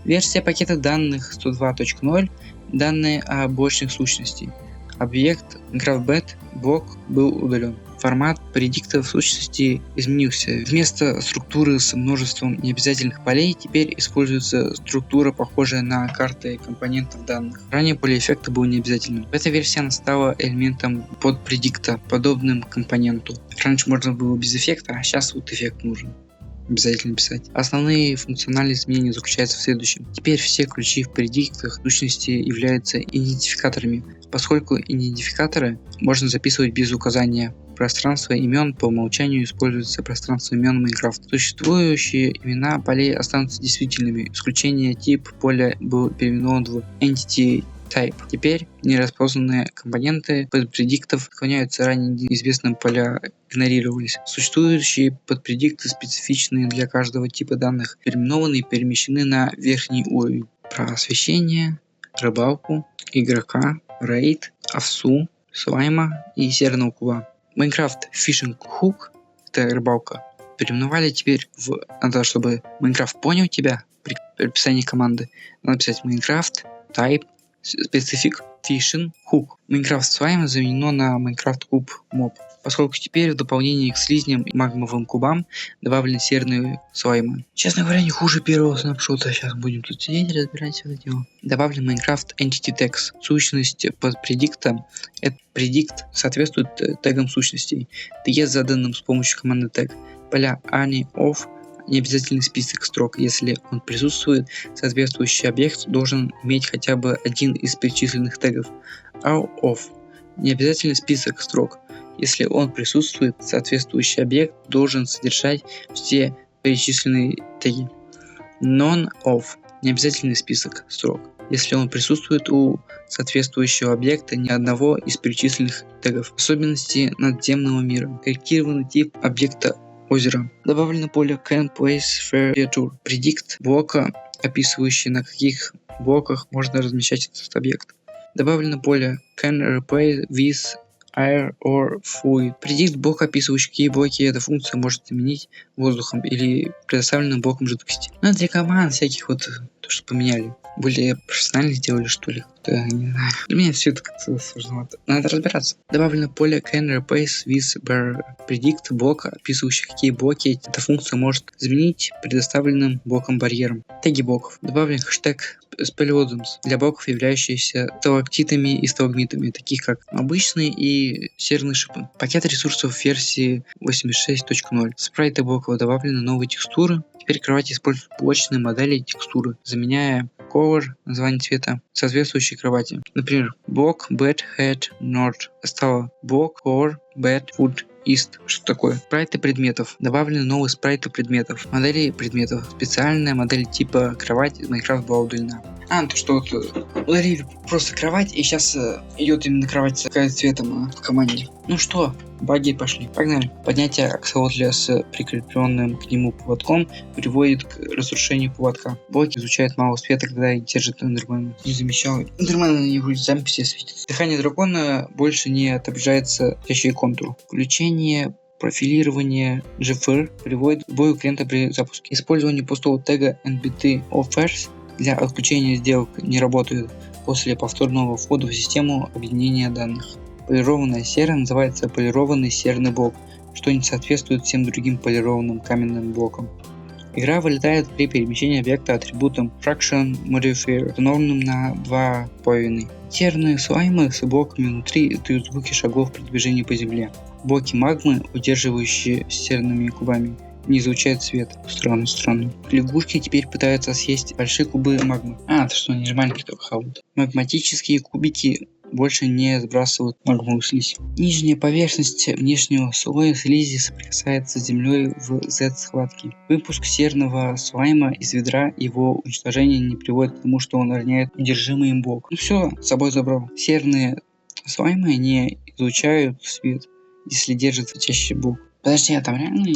Версия пакета данных 102.0. Данные о блочных сущностей. Объект GraphBet блок был удален. Формат предиктов сущности изменился. Вместо структуры с множеством необязательных полей теперь используется структура, похожая на карты компонентов данных. Ранее поле эффекта был необязательным. Эта версия она стала элементом подпредикта, подобным компоненту. Раньше можно было без эффекта, а сейчас вот эффект нужен. Обязательно писать. Основные функциональные изменения заключаются в следующем. Теперь все ключи в предиктах сущности являются идентификаторами, поскольку идентификаторы можно записывать без указания пространства имен. По умолчанию используется пространство имен Minecraft. Существующие имена полей останутся действительными. Исключение тип поля был переименован в Entity Type. Теперь нераспознанные компоненты подпредиктов склоняются ранее известным поля игнорировались. Существующие подпредикты, специфичные для каждого типа данных, переименованы и перемещены на верхний уровень. Про освещение, рыбалку, игрока, рейд, овсу, слайма и серного куба. Minecraft Fishing Hook, это рыбалка, переименовали теперь в... Надо, чтобы Minecraft понял тебя при описании команды. Надо написать Minecraft Type Specific Fishing Hook. Minecraft Slime заменено на Minecraft Cube Mob. поскольку теперь в дополнение к слизням и магмовым кубам добавлены серные слаймы. Честно говоря, не хуже первого снапшота. Сейчас будем тут сидеть и разбирать все это дело. Добавлен Minecraft Entity Tags. Сущность под предиктом. Этот предикт соответствует тегам сущностей. Тег заданным с помощью команды tag. Поля any, off, необязательный список строк. Если он присутствует, соответствующий объект должен иметь хотя бы один из перечисленных тегов. Off. Необязательный список строк. Если он присутствует, соответствующий объект должен содержать все перечисленные теги. None-of. Необязательный список строк. Если он присутствует у соответствующего объекта ни одного из перечисленных тегов. Особенности надземного мира. Корректированный тип объекта озера. Добавлено поле Can Place Feature. Предикт блока, описывающий, на каких блоках можно размещать этот объект. Добавлено поле Can Replace with Air or Fluid. Предикт блока, описывающий, какие блоки эта функция может заменить воздухом или предоставленным блоком жидкости. Ну, для команд всяких вот, то, что поменяли. Более профессионально сделали, что ли? Да, не знаю. Для меня все это как-то сложновато. Надо разбираться. Добавлено поле Can Replace with Bar. Предикт блока, описывающий, какие блоки эта функция может заменить предоставленным блоком барьером. Теги блоков. Добавлен хэштег Speleothems для блоков, являющихся сталактитами и сталагмитами, таких как обычные и серные шипы. Пакет ресурсов версии 86.0. Спрайты блоков добавлены новые текстуры. Теперь кровать использует блочные модели текстуры, заменяя color, название цвета, соответствующей кровати. Например, блок Bed Head North стало блок Color Bed Food East. Что такое? Спрайты предметов. Добавлены новые спрайты предметов. Модели предметов. Специальная модель типа кровать из Minecraft была удалена. То что вот удалили просто кровать, и сейчас идет именно кровать с цветом в команде. Ну что, баги пошли. Погнали. Поднятие аксолотля с прикрепленным к нему поводком приводит к разрушению поводка. Блоки изучают мало света, когда их держит Эндерман. Не замечал. Эндерман на него записи светится. Дыхание дракона больше не отображается чаще контур. Включение профилирование GFR приводит к бою клиента при запуске. Использование пустого тега NBT offers для отключения сделок не работает после повторного входа в систему объединения данных. Полированная сера называется полированный серный блок, что не соответствует всем другим полированным каменным блокам. Игра вылетает при перемещении объекта атрибутом Fraction Modifier, установленным на 2,5. Серные слаймы с блоками внутри издают звуки шагов при движении по земле. Блоки магмы, удерживающие серными кубами, не излучают свет. Странно. Лягушки теперь пытаются съесть большие кубы магмы. Это что, они же маленькие только хавают. Магматические кубики больше не сбрасывают магмовую слизь. Нижняя поверхность внешнего слоя слизи соприкасается с землей в Z-схватке. Выпуск серного слайма из ведра и его уничтожение не приводит к тому, что он роняет удержимый им блок. Все, с собой забрал. Серные слаймы не излучают свет, если держит светящий блок. Подожди, там реально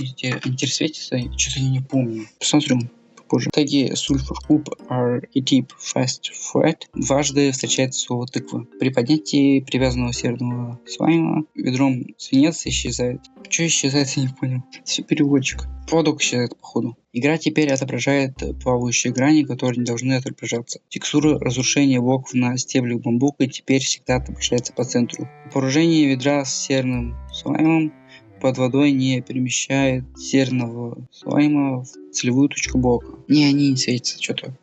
интерсветится? Что-то я не помню. Посмотрю попозже. Теги Sulfur Cube Archetype Fast Flat дважды встречается слово тыква. При поднятии привязанного серного слайма ведром свинец исчезает. Что исчезает, я не понял. Все переводчик. Поводок исчезает, походу. Игра теперь отображает плавающие грани, которые не должны отображаться. Текстура разрушения блоков на стеблях бамбука теперь всегда отображается по центру. Погружение ведра с серным слаймом под водой не перемещает серного слайма в целевую точку блока. Они не светятся, что-то.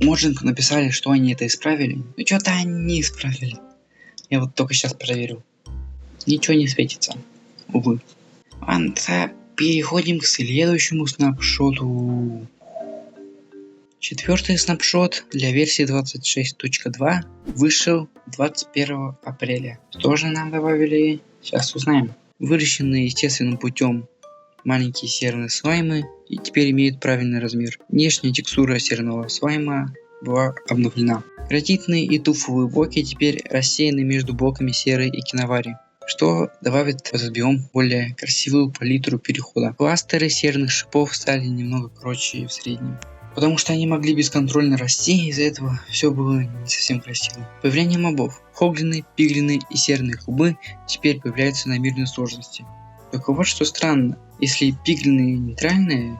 Моджинг написали, что они это исправили. Что-то они не исправили. Я вот только сейчас проверил. Ничего не светится. Увы. Ладно, переходим к следующему снапшоту. 4-й снапшот для версии 26.2 вышел 21 апреля. Что же нам добавили? Сейчас узнаем. Выращенные естественным путем маленькие серные слаймы и теперь имеют правильный размер. Внешняя текстура серного слайма была обновлена. Гранитные и туфовые блоки теперь рассеяны между блоками серы и киновари, что добавит в этот биом более красивую палитру перехода. Кластеры серных шипов стали немного короче в среднем, потому что они могли бесконтрольно расти, из-за этого все было не совсем красиво. Появление мобов. Хоглины, пиглины и серные кубы теперь появляются на мирной сложности. Только вот что странно, если пиглины нейтральные,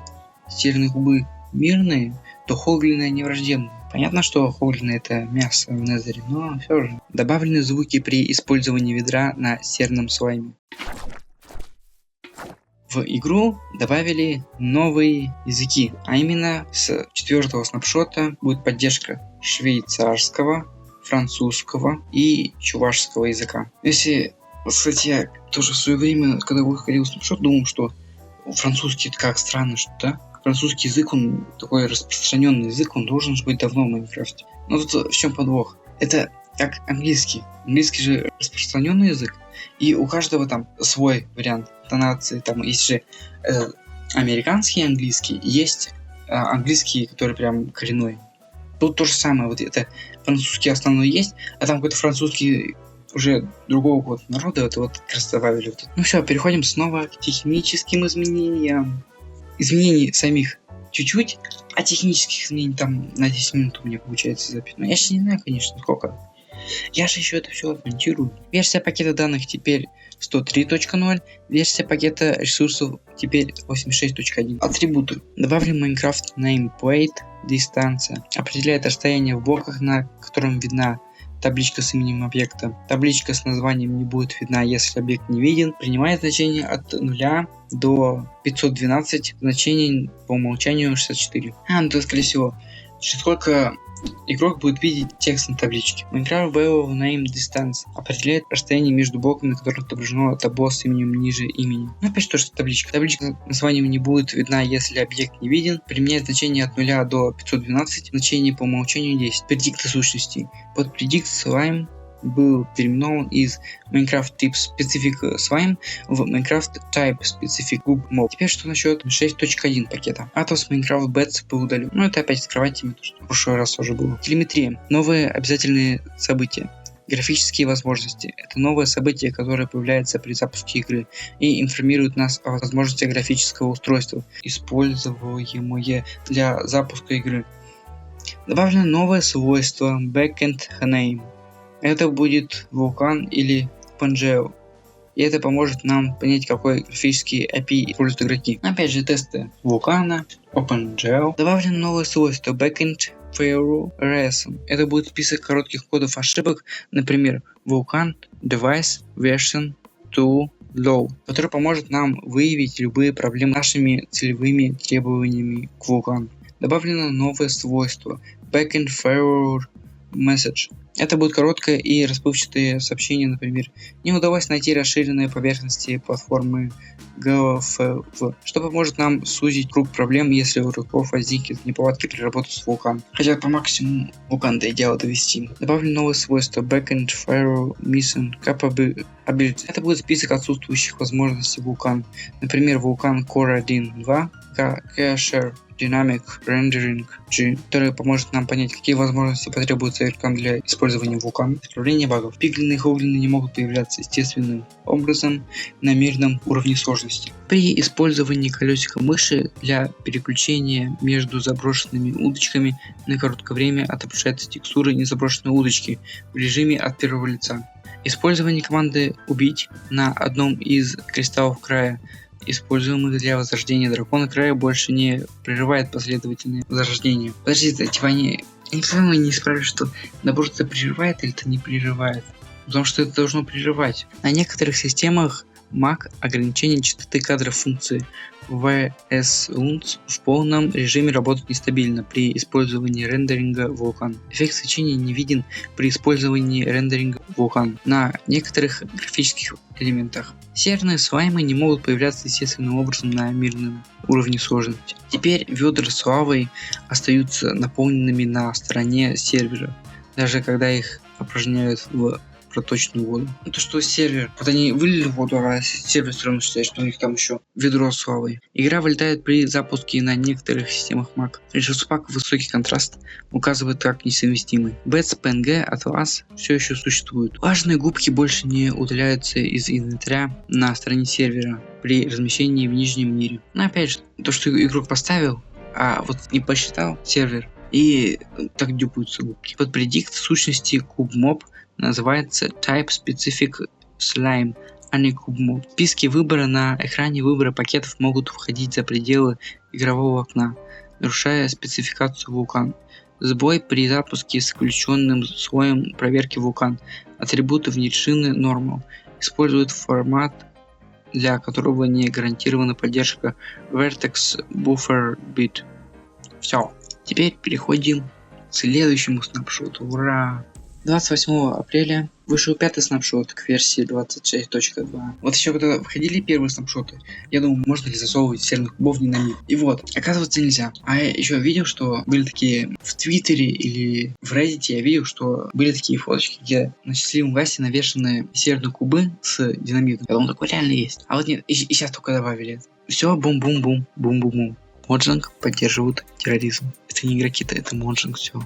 серные кубы мирные, то хоглины не враждебные. Понятно, что хоглины это мясо в незере, но все же. Добавлены звуки при использовании ведра на серном слайме. В игру добавили новые языки, а именно с 4-го снапшота будет поддержка швейцарского, французского и чувашского языка. Если, кстати, я тоже в свое время, когда выходил снапшот, думал, что французский это как странно, что да? Французский язык, он такой распространенный язык, он должен быть давно в Майнкрафте. Но тут в чем подвох? Это как английский. Английский же распространенный язык, и у каждого там свой вариант тонации. Там есть же американский английский, есть английский, который прям коренной. Тут то же самое, вот это французский основной есть, а там какой-то французский уже другого какого-то народа, это вот как раз добавили. Вот. Ну все, переходим снова к техническим изменениям. Изменений самих чуть-чуть, а технических изменений там на 10 минут у меня получается запись. Но я же не знаю, конечно, сколько. Я же еще это все отмонтирую. Версия пакета данных теперь 103.0, версия пакета ресурсов теперь 86.1. Атрибуты. Добавлен Minecraft Nameplate, дистанция. Определяет расстояние в блоках, на котором видна табличка с именем объекта. Табличка с названием не будет видна, если объект не виден. Принимает значение от 0 до 512, значение по умолчанию 64. Ну то скорее всего, через сколько игрок будет видеть текст на табличке. Minecraft Value Name Distance определяет расстояние между блоками, на которых отображено табло с именем ниже имени. Ну опять то, что табличка. Табличка с названием не будет видна, если объект не виден. Применяет значение от 0 до 512, значение по умолчанию 10. Предикты сущностей. Под Predict Slime был переименован из Minecraft Type Specific Slime в Minecraft Type Specific Cube Mob. Теперь что насчет 6.1 пакета. Atos Minecraft Bets был удален. Ну это опять с кроватями, то что в прошлый раз тоже было. Телеметрия. Новые обязательные события. Графические возможности. Это новое событие, которое появляется при запуске игры и информирует нас о возможностях графического устройства, используемое для запуска игры. Добавлено новое свойство Backend Name. Это будет вулкан или OpenGL. И это поможет нам понять, какой графический API используют игроки. Опять же, тесты вулкана, OpenGL. Добавлено новое свойство Backend Failure Reason. Это будет список коротких кодов ошибок, например, вулкан, device, version, tool, low, который поможет нам выявить любые проблемы нашими целевыми требованиями к вулкану. Добавлено новое свойство Backend Failure Message. Это будет короткое и расплывчатое сообщение, например, не удалось найти расширенные поверхности платформы GFV, что поможет нам сузить круг проблем, если у игроков возникнет неполадки при работе с вулканом. Хотят по максимуму вулкан до идеала довести. Добавлено новое свойство Backend Firewall Missing Capability. Это будет список отсутствующих возможностей вулкан. Например, вулкан Core 1.2, Cache Dynamic Rendering G, который поможет нам понять, какие возможности потребуются игрокам для использования вулкана. Исправление багов. Пиглины и хоглины не могут появляться естественным образом на мирном уровне сложности. При использовании колесика мыши для переключения между заброшенными удочками на короткое время отображаются текстуры незаброшенной удочки в режиме от первого лица. Использование команды «Убить» на одном из кристаллов края, используемых для возрождения дракона края, больше не прерывает последовательное возрождение. Подождите, типа они никогда не спрашивают, что наоборот это прерывает или это не прерывает. Потому что это должно прерывать. На некоторых системах Mac ограничение частоты кадров функции VSUNS в полном режиме работает нестабильно при использовании рендеринга вулкан. Эффект свечения не виден при использовании рендеринга вулкан на некоторых графических элементах. Серверные слаймы не могут появляться естественным образом на мирном уровне сложности. Теперь ведра с лавой остаются наполненными на стороне сервера, даже когда их опорожняют в проточную воду. То, что сервер, вот они вылили воду, а сервер все равно считает, что у них там еще ведро с лавой. Игра вылетает при запуске на некоторых системах Mac. Ресурс пак высокий контраст указывает как несовместимый. Bets, PNG, Atlas все еще существуют. Важные губки больше не удаляются из инвентаря на стороне сервера при размещении в нижнем мире. Но опять же, то, что игрок поставил, а вот не посчитал сервер, и так дюпаются губки. Под предикт сущности CubeMob называется Type Specific Slime, а не CubeMob. Списки выбора на экране выбора пакетов могут входить за пределы игрового окна, нарушая спецификацию вулкан. Сбой при запуске с включенным слоем проверки вулкан. Атрибуты внешины Normal. Используют формат для которого не гарантирована поддержка Vertex Buffer Bit. Все. Теперь переходим к следующему снапшоту. Ура! 28 апреля вышел 5-й снапшот к версии 26.2. Вот еще когда входили первые снапшоты, я думал, можно ли засовывать серных кубов в динамит. И вот, оказывается, нельзя. А я еще видел, что были такие в Твиттере или в Reddit, я видел, что были такие фоточки, где на счастливом гасе навешаны серные кубы с динамитом. Я думал, такое реально есть. А вот нет, и сейчас только добавили. Все, бум-бум-бум, бум-бум-бум. Моджанг поддерживают терроризм. Это не игроки-то, это Моджанг, все.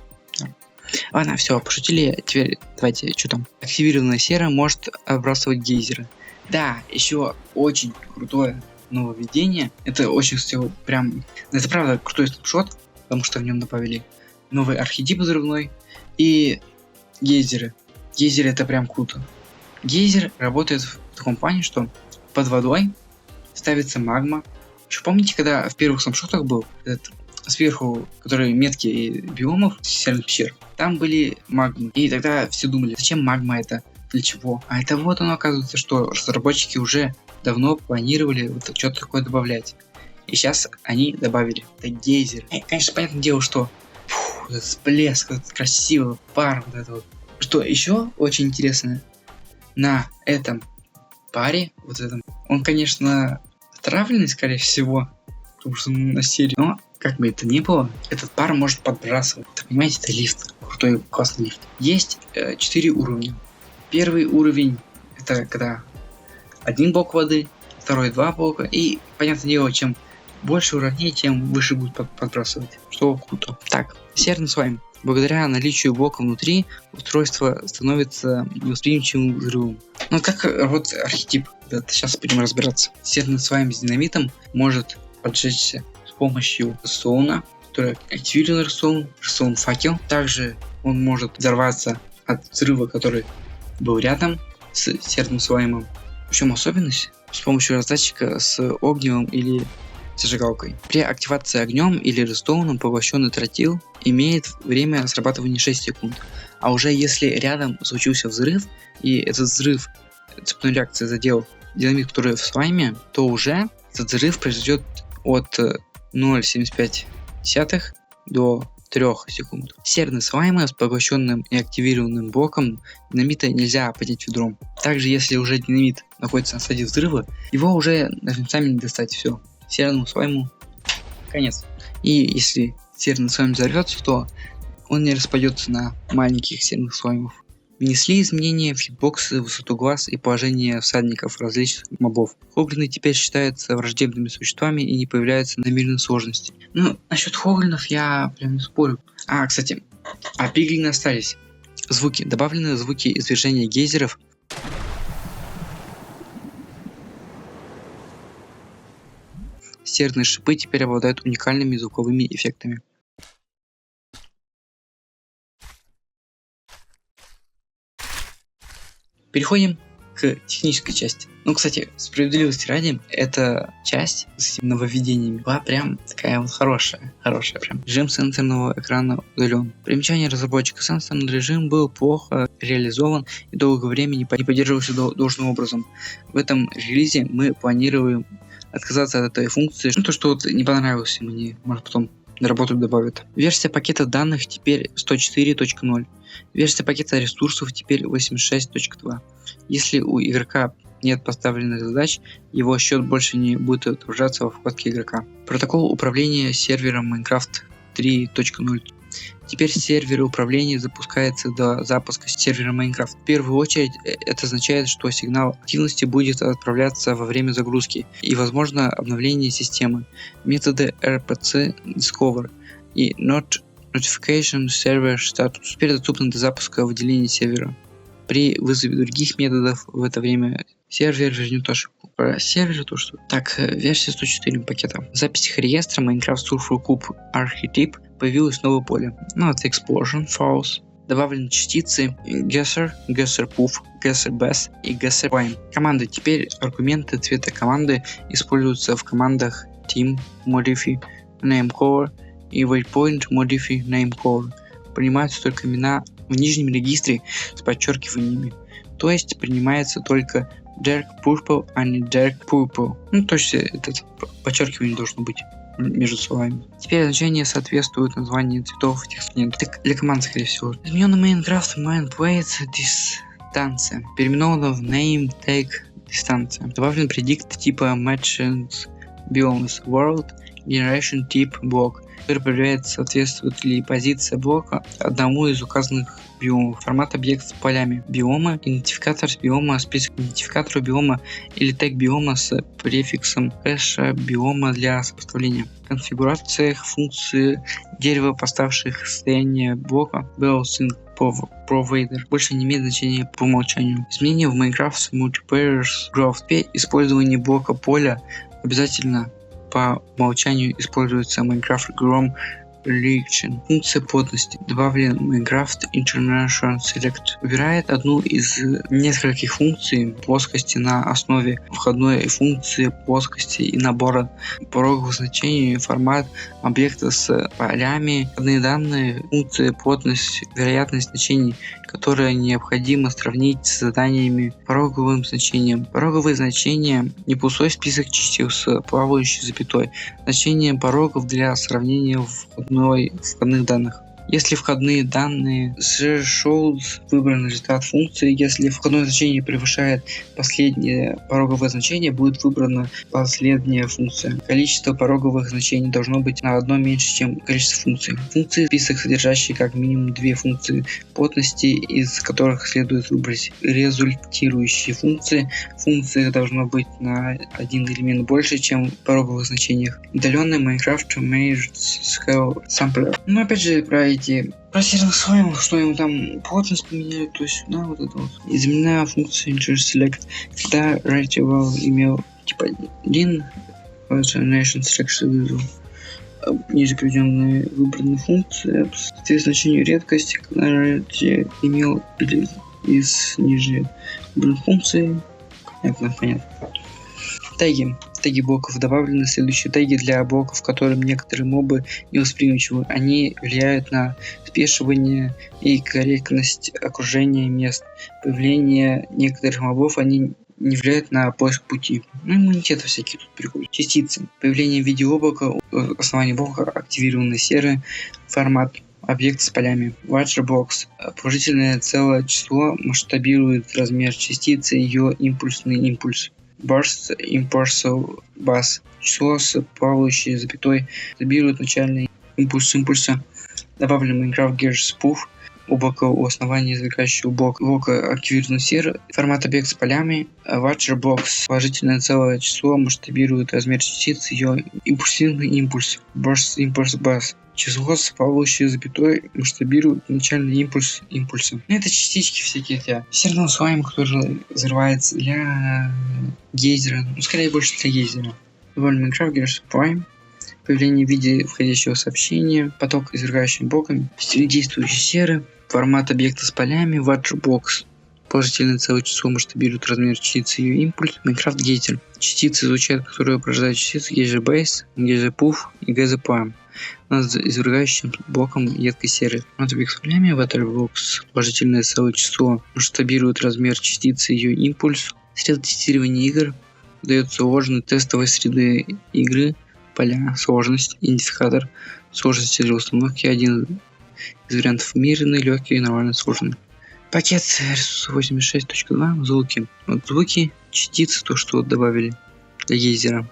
Ладно, все, пошутили. Теперь давайте, что там? Активированная сера может отбрасывать гейзеры. Да, еще очень крутое нововведение. Это очень, кстати, прям... Это правда крутой снапшот, потому что в нем добавили новый архетип взрывной и гейзеры. Гейзеры это прям круто. Гейзер работает в таком плане, что под водой ставится магма. Еще помните, когда в первых снапшотах был этот сверху, которые метки биомов серных пещер, там были магмы. И тогда все думали, зачем магма это, для чего? А это вот оно, оказывается, что разработчики уже давно планировали вот что-то такое добавлять. И сейчас они добавили. Это гейзер. И, конечно, понятное дело, что этот всплеск, этот красивый пар, вот это вот. Что еще очень интересно, на этом паре, вот этом, он, конечно, отравленный, скорее всего, потому что на серии, но как бы это ни было, этот пар может подбрасывать. Понимаете, это лифт. Крутой, классный лифт. Есть 4 уровня. Первый уровень это когда один блок воды, второй 2 блока. И, понятное дело, чем больше уровней, тем выше будет подбрасывать. Что круто. Так, серный слайм. Благодаря наличию блока внутри, устройство становится невосприимчивым к взрывам. Ну как вот архетип. Это сейчас будем разбираться. Серный слайм с динамитом может поджечься с помощью redstone'а, который активирован redstone факел. Также он может взорваться от взрыва, который был рядом с серным слаймом. В чем особенность? С помощью раздатчика с огневым или зажигалкой. При активации огнем или redstone'ом поглощенный тротил имеет время срабатывания 6 секунд. А уже если рядом случился взрыв, и этот взрыв цепной реакции задел динамит, который в слайме, то уже этот взрыв произойдет от 0,75 до 3 секунд. Серные слаймы с поглощенным и активированным блоком динамита нельзя поднять ведром. Также, если уже динамит находится на стадии взрыва, его уже сами не достать. Все. Серному слайму конец. И если серный слайм взорвется, то он не распадется на маленьких серных слаймов. Внесли изменения в хитбоксы, высоту глаз и положение всадников различных мобов. Хоглины теперь считаются враждебными существами и не появляются на мирной сложности. Ну, насчет хоглинов я прям не спорю. Кстати, пиглины остались. Звуки. Добавлены звуки извержения гейзеров. Серные шипы теперь обладают уникальными звуковыми эффектами. Переходим к технической части. Ну, кстати, справедливости ради, эта часть с этими нововведениями была прям такая вот хорошая прям. Режим сенсорного экрана удален. Примечание разработчика: сенсорный режим был плохо реализован и долгое время не поддерживался должным образом. В этом релизе мы планируем отказаться от этой функции. То, что вот не понравилось мне, может потом на работу добавят. Версия пакета данных теперь 104.0. Версия пакета ресурсов теперь 86.2. Если у игрока нет поставленных задач, его счет больше не будет отображаться во вкладке игрока. Протокол управления сервером Minecraft 3.0. Теперь сервер управления запускается до запуска сервера Minecraft. В первую очередь это означает, что сигнал активности будет отправляться во время загрузки и возможно обновление системы. Методы RPC Discover и Notification Server Status теперь доступны до запуска выделения сервера. При вызове других методов в это время сервер вернет ошибку. Про сервер то что. Так, версия 104 пакета. В записях реестра Minecraft Sulfur Cube Archetype появилось новое поле. Это Explosion, False. Добавлены частицы Guesser, Guesser Puff, Guesser Bass и Guesser Prime. Команды. Теперь аргументы цвета команды используются в командах Team, Modify, Namecolor и Waypoint, Modify, Namecolor. Принимаются только имена в нижнем регистре с подчеркиваниями. То есть принимается только dark purple, а не dark purple. Ну, то есть этот подчеркивание должно быть между словами. Теперь значение соответствует названию цветов этих слов. Так для команд, скорее всего. Измененный Minecraft main plate дистанция. Переименовано в name tag дистанция. Добавлен предикт типа matches biomes world generation type блок, который проверяет, соответствует ли позиция блока одному из указанных биомов. Формат объекта с полями биома, идентификатор биома, список идентификаторов биома или тег биома с префиксом хэша биома для сопоставления. В конфигурациях функции дерева, поставших состояние блока built-in Provider больше не имеет значения по умолчанию. Изменения в Minecraft Multiplayer Growth. Теперь использование блока поля обязательно по умолчанию используется Minecraft Grom Religion. Функция плотности. Добавлен Minecraft International Select. Выбирает одну из нескольких функций плоскости на основе входной функции плоскости и набора пороговых значений, формат объекта с полями, входные данные, функции плотность, вероятность значений, которые необходимо сравнить с заданиями пороговым значением. Пороговые значения – не пустой список чисел с плавающей запятой. Значение порогов для сравнения входных данных. Если входные данные threshold выбран результат функции, если входное значение превышает последнее пороговое значение, будет выбрана последняя функция. Количество пороговых значений должно быть на одно меньше, чем количество функций. Функции список, содержащий как минимум две функции плотности, из которых следует выбрать результирующие функции. Функции должно быть на один элемент больше, чем в пороговых значениях. Удаленный Minecraft Merged Scale Sampler. Но опять же про серверных слоем, что ему там плотность поменяли, то есть сюда вот это вот. Изменена функция Interest Select, когда Writable имел типа 1, Nation Select вызов. Ниже приведенные выбранные функции, соответственно значению редкости, когда имел или из ниже выбранных функций. Понятно. Теги блоков добавлены следующие теги для блоков, которым некоторые мобы невосприимчивы. Они влияют на спешивание и корректность окружения мест. Появление некоторых мобов они не влияют на поиск пути. Иммунитеты всякие тут прикольные. Частицы. Появление в виде облака, основание блока, активированный серый формат. Объект с полями. Larger Box. Положительное целое число масштабирует размер частицы и ее импульсный импульс. Burst Impulsal Bus. Число с плавающей запятой масштабирует начальный импульс импульса. Добавлен Minecraft Gears Spoof. Облако у основания извлекающего блока активирован серый. Формат объект с полями. Larger Box. Положительное целое число масштабирует размер частицы и ее импульсивный импульс. Burst Impulse Bus. Число с плавающей запятой масштабирует начальный импульс импульса. Это частички всякие для серверного слайма, который взрывается для гейзера. Скорее больше для гейзера. Добавлен Minecraft Gears Prime. Появление в виде входящего сообщения. Поток извергающим блоком. Действующий серый. Формат объекта с полями. Larger Box. Положительное целое число масштабирует размер частицы и ее импульс. Minecraft Geyser. Частицы излучают, которые порождают частицы Geyser Base, Geyser Puff и Geyser Prime. Над извергающим блоком едкой серы. Над объект с полями. Waterbox. Положительное целое число масштабирует размер частицы и ее импульс. Среда тестирования игр. Дает сложные тестовые среды игры. Поля. Сложность. Идентификатор. Сложности для установки. Один из вариантов мирный, легкий, нормально, сложный. Пакет ресурса 86.2. Звуки. Вот звуки, частицы, то, что добавили для гейзера.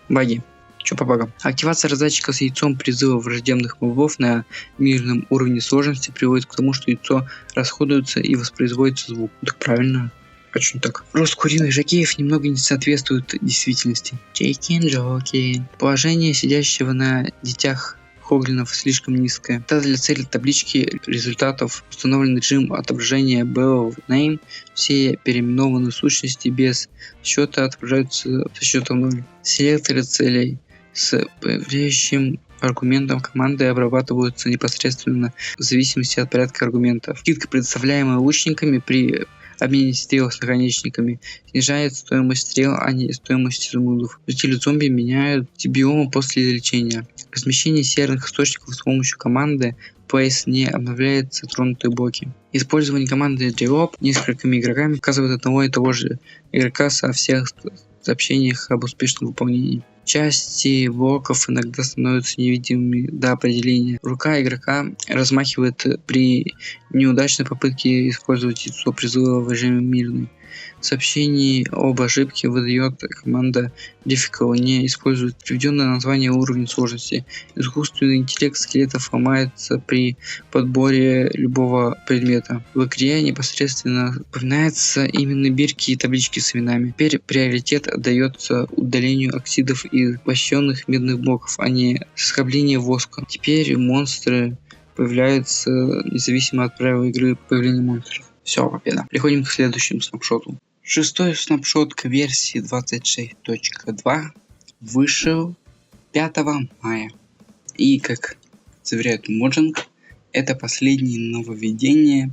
Баги. Что по багам? Активация раздатчика с яйцом призыва враждебных мобов на мирном уровне сложности приводит к тому, что яйцо расходуется и воспроизводится звук. Так правильно. А что не так? Рост куриных жокеев немного не соответствует действительности. Джоки. Положение сидящего на детях хоглинов слишком низкое. Тогда для цели таблички результатов установлен режим отображения Bell Name. Все переименованные сущности без счета отображаются со счетом 0. Селекторы целей с появляющим аргументом команды обрабатываются непосредственно в зависимости от порядка аргументов. Скидка, предоставляемая лучниками при обмене стрел с наконечниками, снижает стоимость стрел, а не стоимость изумрудов. Жители зомби меняют биомы после лечения. Размещение серверных источников с помощью команды place не обновляет затронутые блоки. Использование команды drop несколькими игроками указывает одного и того же игрока со всех сообщениях об успешном выполнении. Части блоков иногда становятся невидимыми до определения. Рука игрока размахивает при неудачной попытке использовать яйцо призыва в режиме мирный. Сообщение об ошибке выдает команда Difficult, не использует приведенное название уровня сложности. Искусственный интеллект скелетов ломается при подборе любого предмета. В игре непосредственно упоминаются именно бирки и таблички с именами. Теперь приоритет отдается удалению оксидов и вощенных медных блоков, а не скобления воска. Теперь монстры появляются независимо от правил игры появления монстров. Все, победа. Переходим к следующему снапшоту. Шестой снапшот к версии 26.2 вышел 5 мая. И, как заверяет Mojang, это последнее нововведение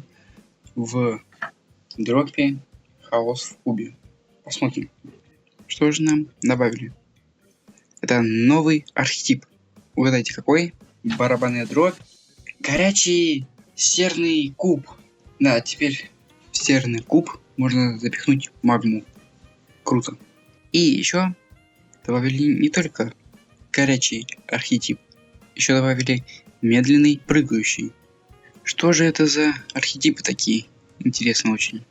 в дропе Хаос в кубе. Посмотрим, что же нам добавили. Это новый архетип. Угадайте какой? Барабанная дробь. Горячий серный куб. Да, теперь в серный куб можно запихнуть магму. Круто. И еще добавили не только горячий архетип, еще добавили медленный прыгающий. Что же это за архетипы такие? Интересно очень.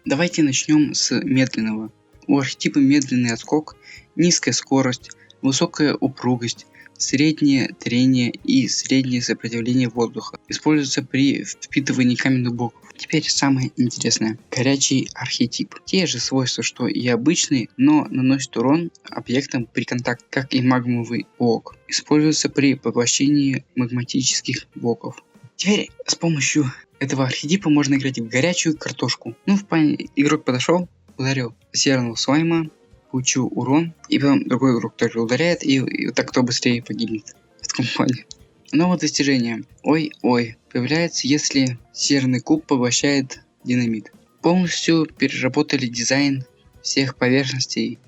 Давайте начнем с медленного. У архетипа медленный отскок, низкая скорость, высокая упругость, среднее трение и среднее сопротивление воздуха. Используется при впитывании каменных блоков. Теперь самое интересное. Горячий архетип. Те же свойства, что и обычный, но наносит урон объектам при контакте, как и магмовый блок. Используется при поглощении магматических блоков. Теперь с помощью этого архетипа можно играть в горячую картошку. В плане игрок подошел, ударил серного слайма, получил урон, и потом другой игрок также ударяет, и вот так кто быстрее погибнет в таком плане. Новое достижение. Ой-ой. Появляется, если серный куб поглощает динамит. Полностью переработали дизайн всех поверхностей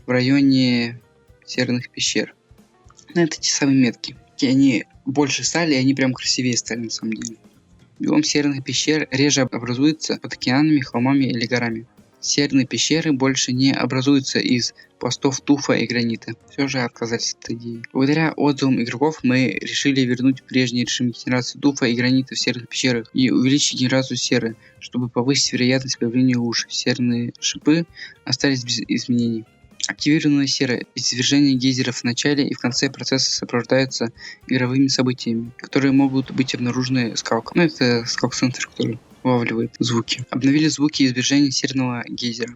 в районе серных пещер. Это те самые метки. Они больше стали, и они прям красивее стали на самом деле. Биом серных пещер реже образуется под океанами, холмами или горами. Серные пещеры больше не образуются из пластов туфа и гранита. Все же отказались от идеи. Благодаря отзывам игроков мы решили вернуть прежний режим генерации туфа и гранита в серных пещерах и увеличить генерацию серы, чтобы повысить вероятность появления луж. Серные шипы остались без изменений. Активированная сера. Извержение гейзеров в начале и в конце процесса сопровождаются игровыми событиями, которые могут быть обнаружены скалком. Это скалк-сенсор, который улавливает звуки. Обновили звуки извержения серного гейзера.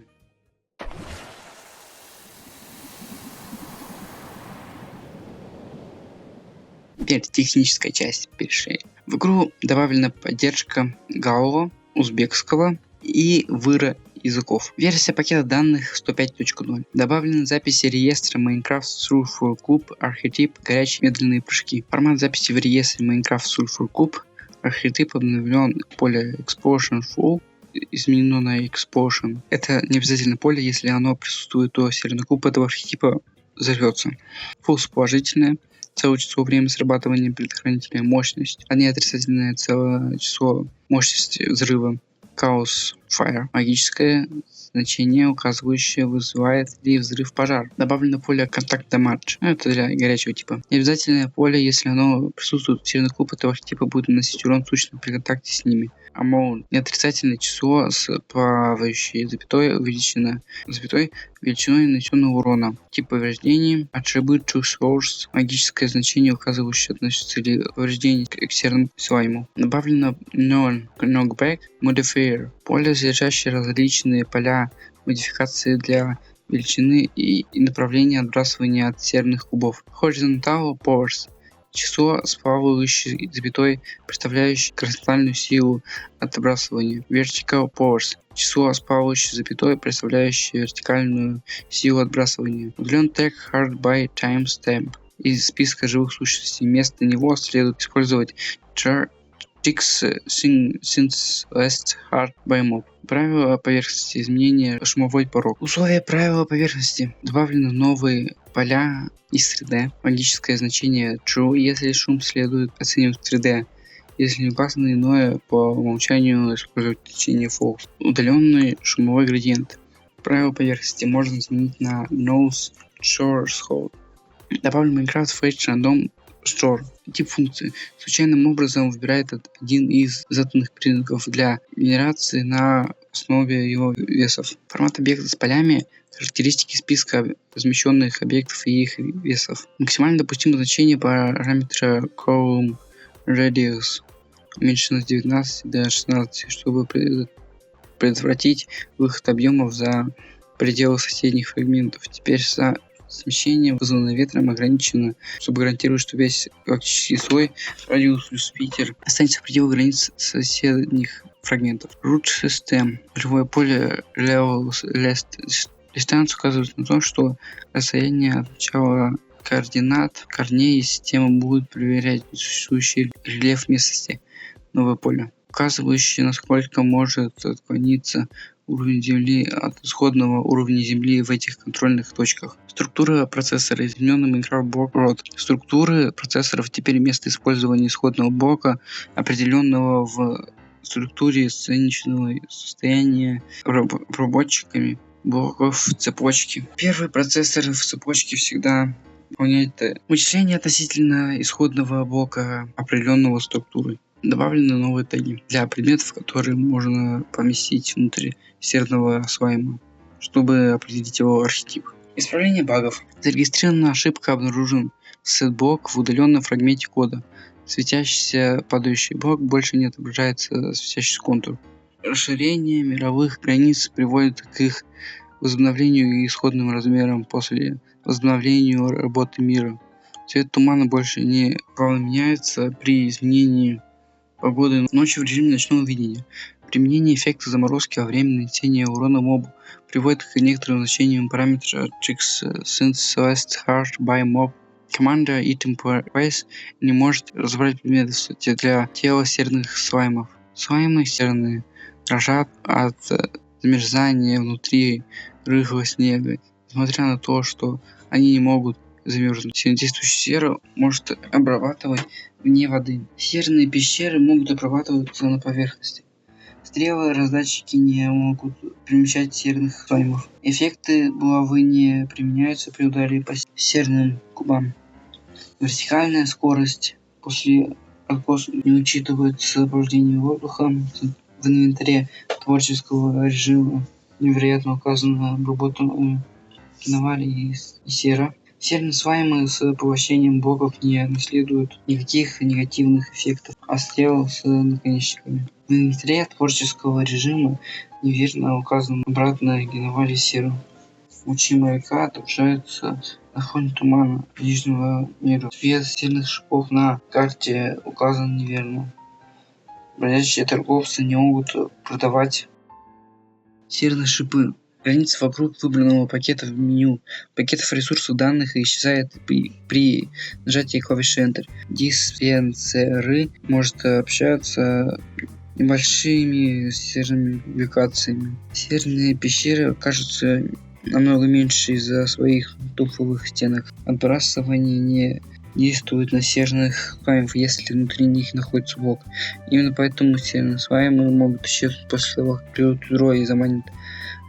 Теперь техническая часть перешли. В игру добавлена поддержка галло, узбекского и выра языков. Версия пакета данных 105.0. Добавлены записи реестра Minecraft Sulfur Cube Archetype горячие медленные прыжки. Формат записи в реестре Minecraft Sulfur Cube архетип обновлен, поле Explosion Full изменено на Explosion. Это не обязательно поле, если оно присутствует, то серный куб этого архетипа взорвется. False положительное, целое число время срабатывания предохранителя, мощность, а не отрицательное целое число мощности взрыва. Chaos Fire. Магическое значение, указывающее, вызывает ли взрыв пожар. Добавлено поле Contact Damage. Это для горячего типа. Необязательное поле, если оно присутствует в серных куб этого архетипа, будет наносить урон существенно при контакте с ними. Amount. Неотрицательное число с плавающей запятой увеличено запятой величиной нанесенного урона. Тип повреждений. Attribute to source. Магическое значение, указывающее, относится ли повреждение к серному слайму. Добавлено Knockback Modifier. Поле, содержащее различные поля модификации для величины и направления отбрасывания от серных кубов. Horizontal Powers. Число с плавающей запятой, представляющей горизонтальную силу отбрасывания. Vertical Powers. Число с плавающей запятой, представляющее вертикальную силу отбрасывания. Удален тег Hard by Timestamp из списка живых сущностей. Вместо него следует использовать Since Last Hard by Mob. Правила поверхности. Изменение шумовой порог. Условия правила поверхности. Добавлены новые поля из 3D. Магическое значение true, если шум следует оценивать 3D. Если не указано иное, по умолчанию использовать значение false. Удаленный шумовой градиент. Правило поверхности можно изменить на nose shore hold. Добавлен Minecraft Fetch Random Store. Тип функции. Случайным образом выбирает один из заданных признаков для генерации на основе его весов. Формат объекта с полями. Характеристики списка размещенных объектов и их весов. Максимально допустимое значение параметра column radius уменьшено с 19 до 16, чтобы предотвратить выход объемов за пределы соседних фрагментов. Теперь смещение, вызванное ветром, ограничено, чтобы гарантировать, что весь галактический слой радиус плюс Питер останется в пределах границ соседних фрагментов. Root System. Нулевое поле Level Distance указывает на то, что расстояние от начала координат корней системы будет проверять существующий рельеф местности. Новое поле, указывающее, насколько может отклониться уровень Земли от исходного уровня Земли в этих контрольных точках. Структура процессора. Измененный Minecraft блок род. Структуры процессоров теперь место использования исходного блока, определенного в структуре сценичного состояния обработчиками блоков цепочки. Первый процессор в цепочке всегда выполняет вычисление относительно исходного блока, определенного структурой. Добавлены новые теги для предметов, которые можно поместить внутрь серверного слайма, чтобы определить его архетип. Исправление багов. Зарегистрирована ошибка, обнаружен сетблок в удаленном фрагменте кода. Светящийся падающий блок больше не отображается светящийся контур. Расширение мировых границ приводит к их возобновлению и исходным размерам после возобновления работы мира. Цвет тумана больше не меняется при изменении погоды ночью в режиме ночного видения. Применение эффекта заморозки во время нанесения урона мобу приводит к некоторым значениям параметра Tricks since Celeste Hard by Mob. Команда Item Price не может разобрать предметы для тела серных слаймов. Слаймы серные дрожат от замерзания внутри рыхлого снега. Несмотря на то, что они не могут замерзнуть, сильнодействующая сера может обрабатывать вне воды. Серные пещеры могут обрабатываться на поверхности. Стрелы раздатчики не могут перемещать серных слаймов. Эффекты булавы не применяются при ударе по серным кубам. Вертикальная скорость после откоса не учитывает сопровождение воздухом в инвентаре творческого режима. Невероятно указано обработанную киновали и сера. Серные слаймы с поглощением блоков не наследуют никаких негативных эффектов, а стрел с наконечниками. В инвентаре творческого режима неверно указано обратно геновали серу. Лучи маяка отображаются на фоне тумана ближнего мира. Цвет серных шипов на карте указан неверно. Бродячие торговцы не могут продавать серные шипы. Граница вокруг выбранного пакета в меню пакетов ресурсов данных исчезает при нажатии клавиши Enter. Диспенсеры может общаться небольшими серными публикациями. Серные пещеры кажутся намного меньше из-за своих туфовых стенок. Отбрасывание не действует на серных слаймов, если внутри них находится блок. Именно поэтому серные слаймы могут исчезнуть после того, как придут дро и заманит.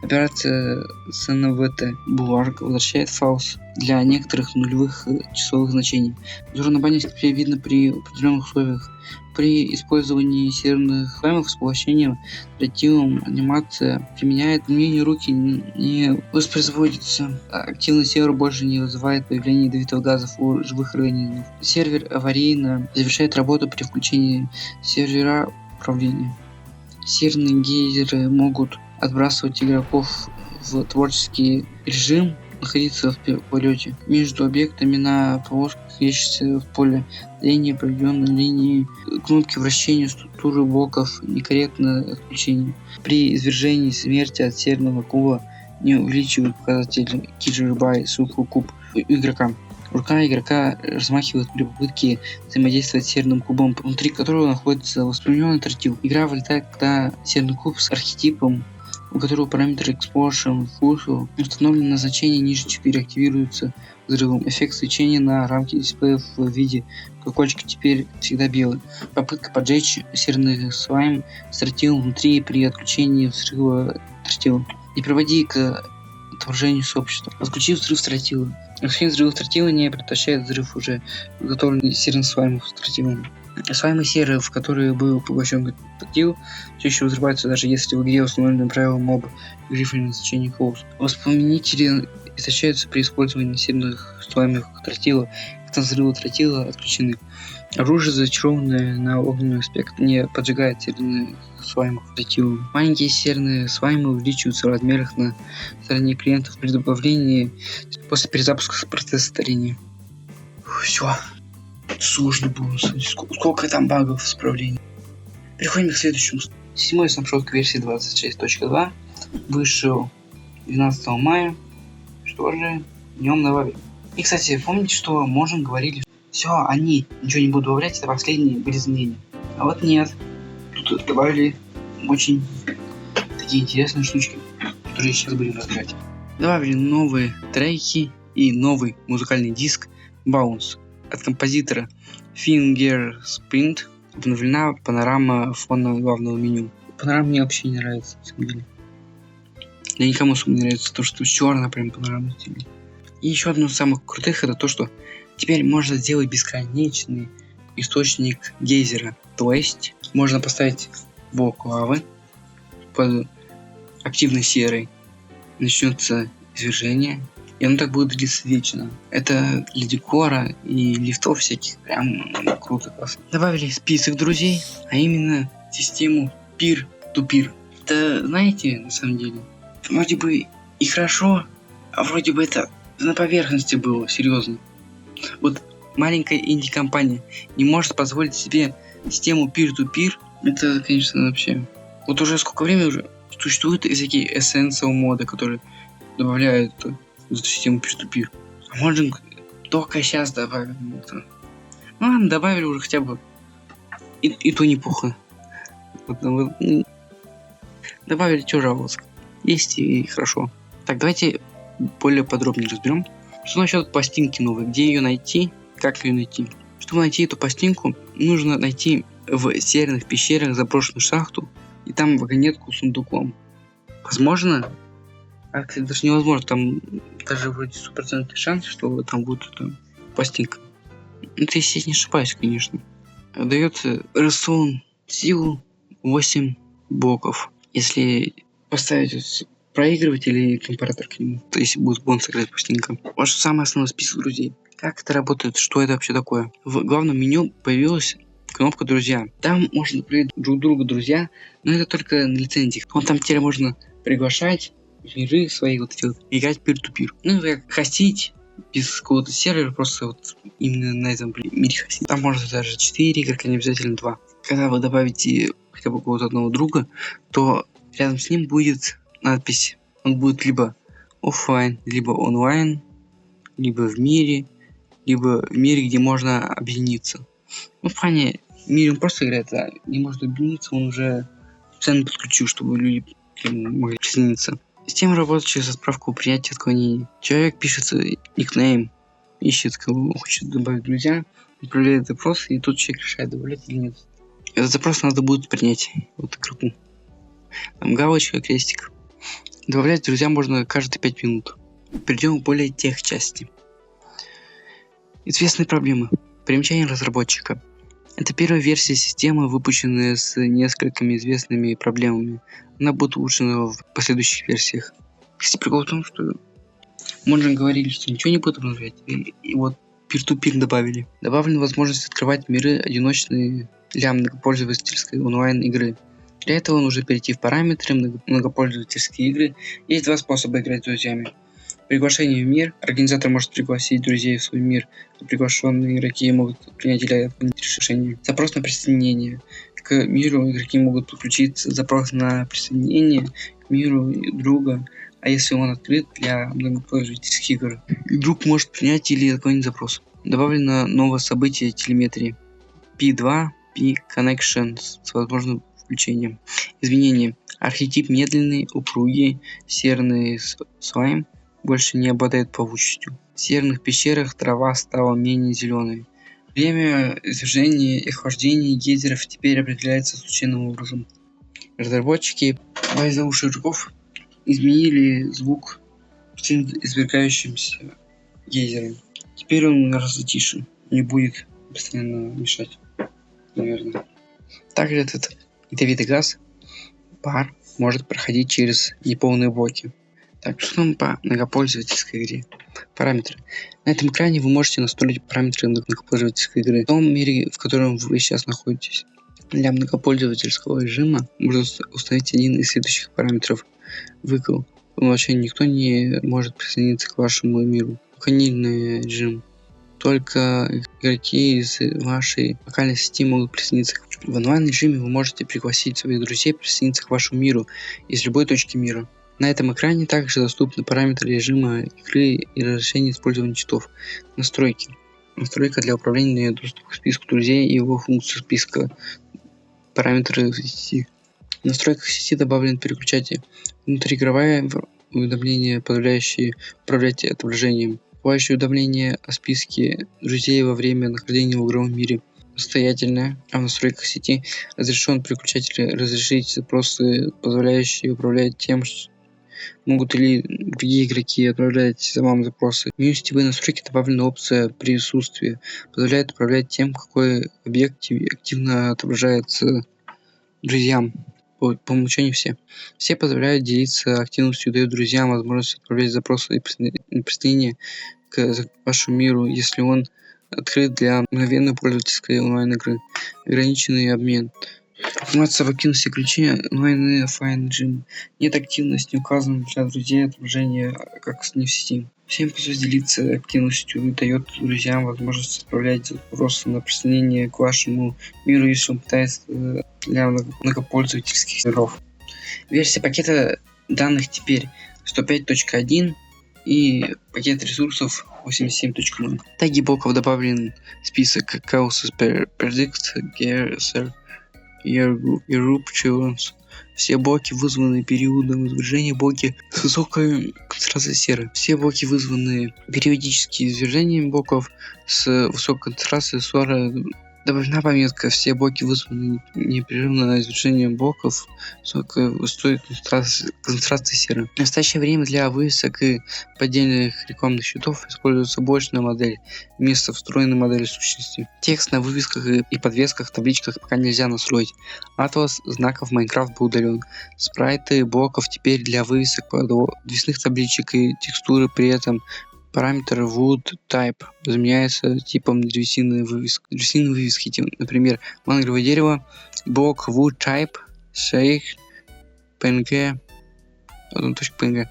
Операция СНВТ Буларк возвращает фаус для некоторых нулевых часовых значений. Узор на баннере видно при определенных условиях. При использовании серных слаймов с поглощением ретивом анимация применяет мнение руки не воспроизводится. Активный сервер больше не вызывает появление ядовитых газов у живых организмов. Сервер аварийно завершает работу при включении сервера управления. Серные гейзеры могут отбрасывать игроков в творческий режим, находиться в полете. Между объектами на полосках ищется в поле зрения проведенной линии кнопки вращения структуры блоков некорректное отключение. При извержении смерти от серного куба не увеличивают показатель Killer by сухой куб игрока. Рука игрока размахивает при попытке взаимодействовать с серным кубом, внутри которого находится воспламененный тротил. Игра вылетает, когда серный куб с архетипом у которого параметр Explosion Fulfill установлено на значение ниже 4, активируется взрывом. Эффект свечения на рамке дисплея в виде колокольчика теперь всегда белый. Попытка поджечь серный слайм с тротилом внутри при отключении взрыва тротила. Не приводи к отторжению сообщества. Отключив взрыв тротила. Отключение взрыва тротила не предотвращает взрыв уже подготовленных серных слаймов с тротилом. Слаймы серы, в которые был поглощен тротил, все еще взрываются, даже если в игре установлено правило моба грифельное назначение close. Воспламенители истощаются при использовании серных слаймов тротила, когда взрывы тротила отключены. Оружие, зачарованное на огненный аспект, не поджигает серных слаймов тротила. Маленькие серные слаймы увеличиваются в размерах на стороне клиентов при добавлении после перезапуска процесса старения. Все. Сложно было. Сколько там багов в исправлении. Переходим к следующему. 7-й снапшот к версии 26.2 вышел 12 мая. Что же, днем добавили. И, кстати, помните, что можем говорили, все, они ничего не будут добавлять, это последние были изменения. А вот нет. Тут добавили очень такие интересные штучки, которые сейчас будем разбирать. Добавили новые треки и новый музыкальный диск Bounce. От композитора Fingersprint обновлена панорама фона главного меню. Панорама мне вообще не нравится, на самом деле. Для никому особо не нравится то, что черная прям панорама стиля. И еще одно из самых крутых это то, что теперь можно сделать бесконечный источник гейзера. То есть можно поставить блок лавы под активной серой. Начнется извержение. И оно так будет длиться вечно. Это для декора и лифтов всяких. Прям круто, классно. Добавили список друзей, а именно систему peer-to-peer. Это, знаете, на самом деле, вроде бы и хорошо, а вроде бы это на поверхности было, серьезно. Вот маленькая инди-компания не может позволить себе систему peer-to-peer. Это, конечно, вообще... Вот уже сколько времени уже существуют всякие essential моды, которые добавляют эту систему peer-to-peer. А можно только сейчас добавить это. Ну ладно, добавили уже хотя бы. И то неплохо. Добавили, что жаловаться. Есть и хорошо. Так, давайте более подробнее разберем. Что насчет пластинки новой? Где ее найти? Как ее найти? Чтобы найти эту пластинку, нужно найти в северных пещерах заброшенную шахту и там вагонетку с сундуком. Возможно, а кстати, даже невозможно, там даже вроде 100% шанс, что там будет эта пластинка. Это если я не ошибаюсь, конечно. Дается ресурс силу 8 блоков. Если поставить проигрыватель и компаратор к нему, то есть будет бонус играть пластинка. Вот что самый основной список друзей. Как это работает? Что это вообще такое? В главном меню появилась кнопка «Друзья». Там можно добавить друг друга друзья, но это только на лицензиях. Вот там теперь можно приглашать миры свои вот эти вот, играть peer-to-peer. Ну, как хостить без какого-то сервера, просто вот именно на этом мире хостить. Там можно даже 4 игрока, не обязательно 2. Когда вы добавите хотя бы какого-то одного друга, то рядом с ним будет надпись. Он будет либо офлайн, либо онлайн, либо в мире, где можно объединиться. Ну, в плане, в мире он просто играет, а не может объединиться, он уже специально подключил, чтобы люди могли присоединиться. Система работает через отправку принятия отклонений. Человек пишет никнейм, ищет, кого хочет добавить в друзья, отправляет запрос, и тут человек решает, добавлять или нет. Этот запрос надо будет принять вот игроку. Там галочка, крестик. Добавлять в друзья можно каждые 5 минут. Перейдем к более тех части. Известные проблемы. Примечание разработчика. Это первая версия системы, выпущенная с несколькими известными проблемами. Она будет улучшена в последующих версиях. Кстати, прикол в том, что мы же говорили, что ничего не будет обновлять. И вот peer-to-peer добавили. Добавлена возможность открывать миры одиночные для многопользовательской онлайн игры. Для этого нужно перейти в параметры многопользовательские игры. Есть два способа играть с друзьями. Приглашение в мир. Организатор может пригласить друзей в свой мир, а приглашенные игроки могут принять или отклонить решение. Запрос на присоединение. К миру игроки могут подключить запрос на присоединение к миру друга, а если он открыт для многопользовательских игр, друг может принять или отклонить запрос. Добавлено новое событие телеметрии P2 P Connection с возможным включением. Изменения. Архетип медленный, упругий, серный слайм больше не обладает плавучестью. В серных пещерах трава стала менее зеленой. Время извержения и охлаждения гейзеров теперь определяется случайным образом. Разработчики Байзауши жуков изменили звук извергающимся гейзером. Теперь он гораздо тише, не будет постоянно мешать, наверное. Также этот ядовитый газ, пар, может проходить через неполные блоки. Так, что там по многопользовательской игре? Параметры. На этом экране вы можете настроить параметры многопользовательской игры в том мире, в котором вы сейчас находитесь. Для многопользовательского режима можно установить один из следующих параметров. Выкл. По умолчанию никто не может присоединиться к вашему миру. Локальный режим. Только игроки из вашей локальной сети могут присоединиться. В онлайн-режиме вы можете пригласить своих друзей присоединиться к вашему миру из любой точки мира. На этом экране также доступны параметры режима игры и разрешение использования читов. Настройки. Настройка для управления доступом к списку друзей и его функцию списка. Параметры сети. В настройках сети добавлен переключатель. Внутриигровое уведомление, позволяющее управлять отображением. Бывающее уведомление о списке друзей во время нахождения в игровом мире. Самостоятельное. А в настройках сети разрешен переключатель разрешить запросы, позволяющие управлять тем, что могут ли другие игроки отправлять вам запросы. В меню сетевые настройки добавлена опция присутствия, позволяет управлять тем, какой объект активно отображается друзьям. По умолчанию все. Все позволяют делиться активностью, дают друзьям возможность отправлять запросы и присоединения к вашему миру, если он открыт для мгновенной пользовательской онлайн-игры. Ограниченный обмен. Информация об активности ключи онлайн и оффлайн режим. Нет активности указана для друзей отображения, как не в сети. Всем позволит делиться активностью и дает друзьям возможность отправлять запросы на присоединение к вашему миру, если он пытается для многопользовательских игров. Версия пакета данных теперь 105.1 и пакет ресурсов 87.0. Таги блоков добавлен список Causes Predict, Gear, Group Challenge. Все блоки, вызванные периодом извержения, блоки с высокой концентрацией серы. Все блоки, вызванные периодическими извержениями блоков с высокой концентрацией серы. Добавлена пометка: все блоки, вызванные непрерывным извержением блоков с высокой концентрацией серы. В настоящее время для вывесок и поддельных рекламных счетов используется блочная модель вместо встроенной модели сущности. Текст на вывесках и подвесках, табличках пока нельзя настроить. Атлас знаков Minecraft был удален. Спрайты блоков теперь для вывесок, подвесных табличек и текстуры. При этом параметр Wood Type заменяется типом древесины вывески. Например, мангровое дерево, блок Wood Type, Shake, PNG, .png.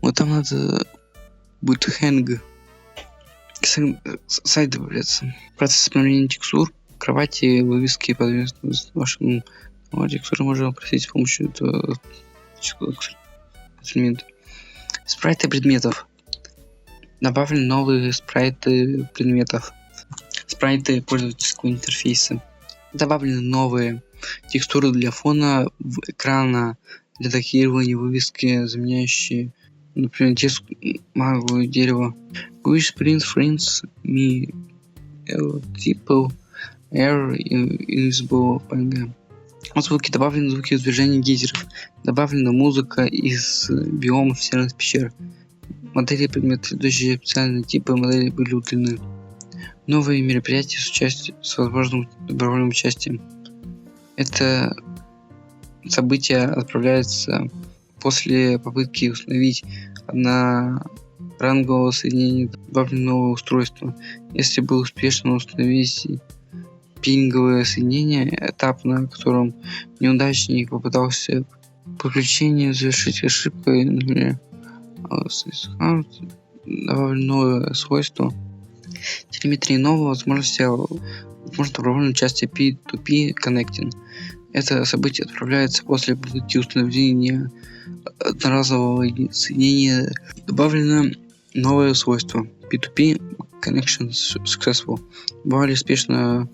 Вот там надо будет hang. Сайт добавляется. Процесс обновления текстур, кровати, вывески, подвесные вашему текстуры можно просить с помощью этого инструмента. Спрайты предметов. Добавлены новые спрайты предметов. Спрайты пользовательского интерфейса. Добавлены новые текстуры для фона экрана, для тагирования вывески, заменяющие, например, мангровое дерево. Wish Print Friends Me Tipo Air Invisible PNG. Звуки. Добавлены звуки извержения гейзеров. Добавлена музыка из биомов серных пещер. Модели предметов, следующие специальные типы моделей были удалены. Новые мероприятия с возможным добровольным участием. Это событие отправляется после попытки установить однорангового соединения добавленного устройства. Если было успешно установить пинговое соединение, этап, на котором неудачник попытался подключение завершить ошибкой, например, добавлено свойство телеметрии нового возможность добровольного участия P2P Connecting. Это событие отправляется после попытки установления одноразового соединения. Добавлено новое свойство P2P Connection Successful. Бывали успешно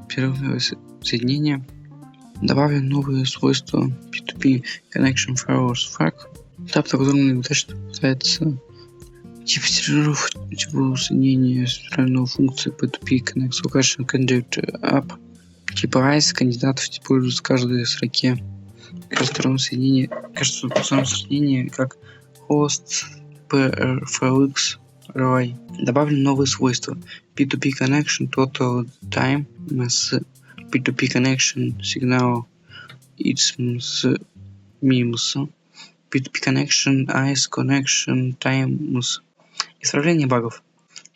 первое соединение. Добавлен новые свойства P2P Connection Firewalls Flag, этап, на котором удачно пытается тип серверов, типа соединения специального функции P2P Connect Location Conject App. Типа ICE кандидатов используются в каждой строке каждое соединение как host PRFLX RY. Добавлены новые свойства P2P Connection Total Time с P2P Connection Signal ICE MIMS, P2P Connection ICE Connection Time. Исправление багов.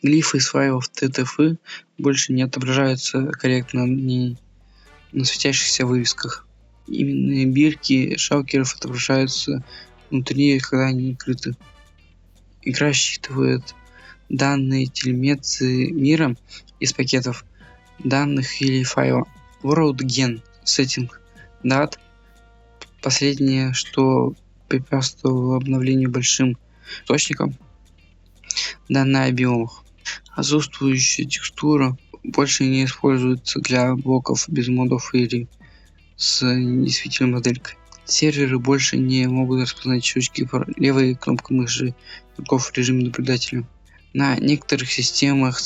Глифы из файлов TTF больше не отображаются корректно на светящихся вывесках. Именные бирки шалкеров отображаются внутри, когда они открыты. Игра считывает данные телеметрии мира из пакетов данных или файла. WorldGen Setting Dat. Последнее, что препятствовало обновлению большим источником. Данные о биомах. Отсутствующая текстура больше не используется для блоков без модов или с недействительной моделькой. Серверы больше не могут распознать щелчки левой кнопкой мыши игроков в режиме наблюдателя. На некоторых системах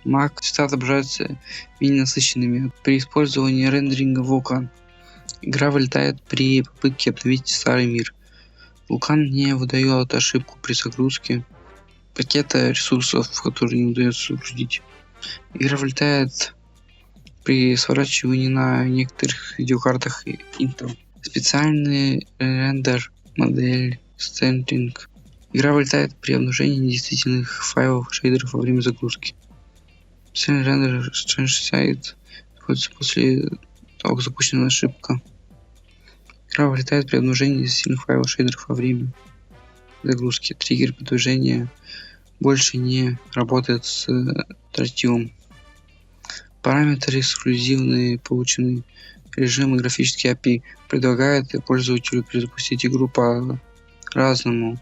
Mac цвета отображаются менее насыщенными при использовании рендеринга Vulkan. Игра вылетает при попытке обновить старый мир. Vulkan не выдает ошибку при загрузке пакета ресурсов, которые не удается загрузить. Игра вылетает при сворачивании на некоторых видеокартах Intel. Специальный рендер модель стендинг. Игра вылетает при обнаружении недействительных файлов шейдеров во время загрузки. Специальный рендер сайт используется после того, как запущена ошибка. Игра вылетает при обнаружении недействительных файлов шейдеров во время загрузки. Триггер продвижения больше не работает с тративом. Параметры эксклюзивные, полученные режим и графический API предлагает пользователю перезапустить игру по-разному.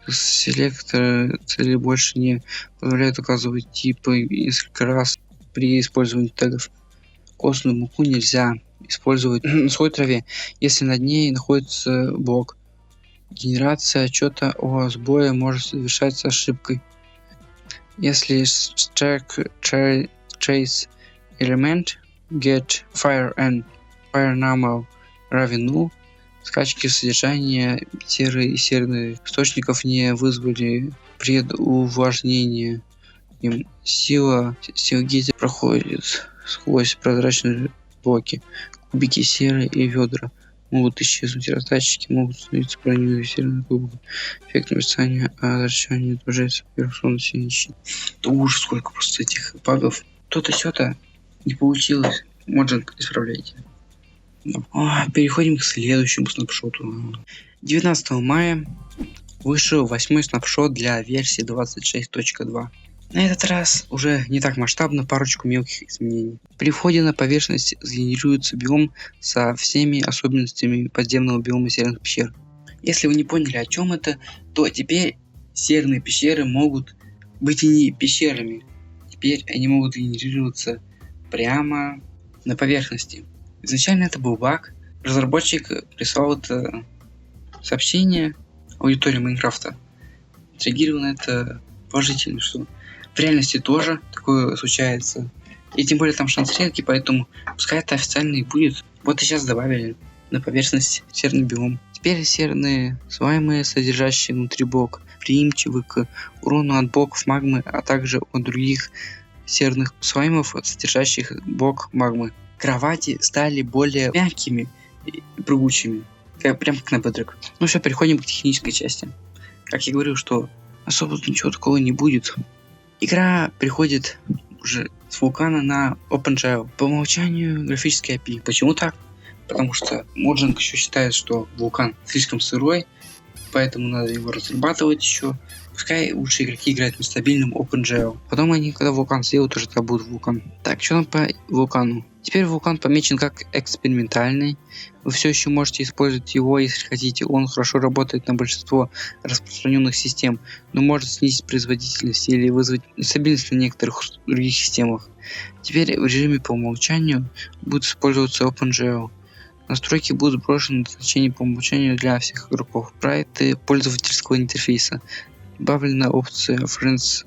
Селектор цели больше не позволяет указывать типы несколько раз при использовании тегов. Костную муку нельзя использовать на сухой траве, если над ней находится блок. Генерация отчета о сбое может совершаться ошибкой. Если stack trace element get fire and fire normal равен null, скачки содержания серы и серных источников не вызвали предувлажнения. Сила гейзера проходит сквозь прозрачные блоки. Кубики серы и ведра могут исчезнуть, раздатчики могут становиться броней серной кубка. Эффект мерцания, а вращение отражается вверх солнечный щит. Это ужас, сколько просто этих багов. То-то сё-то не получилось. Моджинг исправляйте. Переходим к следующему снапшоту. 19 мая вышел 8-й снапшот для версии 26.2. На этот раз уже не так масштабно, парочку мелких изменений. При входе на поверхность сгенерируется биом со всеми особенностями подземного биома серных пещер. Если вы не поняли, о чем это, то теперь серные пещеры могут быть и не пещерами. Теперь они могут генерироваться прямо на поверхности. Изначально это был баг. Разработчик прислал это сообщение аудитории Майнкрафта. Отреагировал на это положительно, что в реальности тоже такое случается. И тем более там шанс редкий, поэтому пускай это официально и будет. Вот и сейчас добавили на поверхность серный биом. Теперь серные слаймы, содержащие внутри блок, приимчивы к урону от блоков магмы, а также от других серных слаймов, содержащих блок магмы. Кровати стали более мягкими и прыгучими, прям как на Bedrock. Ну все, переходим к технической части. Как я говорил, что особо ничего такого не будет. Игра приходит уже с Vulkan на OpenGL. По умолчанию графический API. Почему так? Потому что Mojang еще считает, что Vulkan слишком сырой, поэтому надо его разрабатывать еще. Пускай лучшие игроки играют на стабильном OpenGL. Потом они, когда вулкан сделают, уже тогда будут вулкан. Так, что там по вулкану? Теперь вулкан помечен как экспериментальный. Вы все еще можете использовать его, если хотите. Он хорошо работает на большинство распространенных систем, но может снизить производительность или вызвать нестабильность на некоторых других системах. Теперь в режиме по умолчанию будет использоваться OpenGL. Настройки будут брошены на значение по умолчанию для всех игроков. Спрайты пользовательского интерфейса. Добавлена опция Friends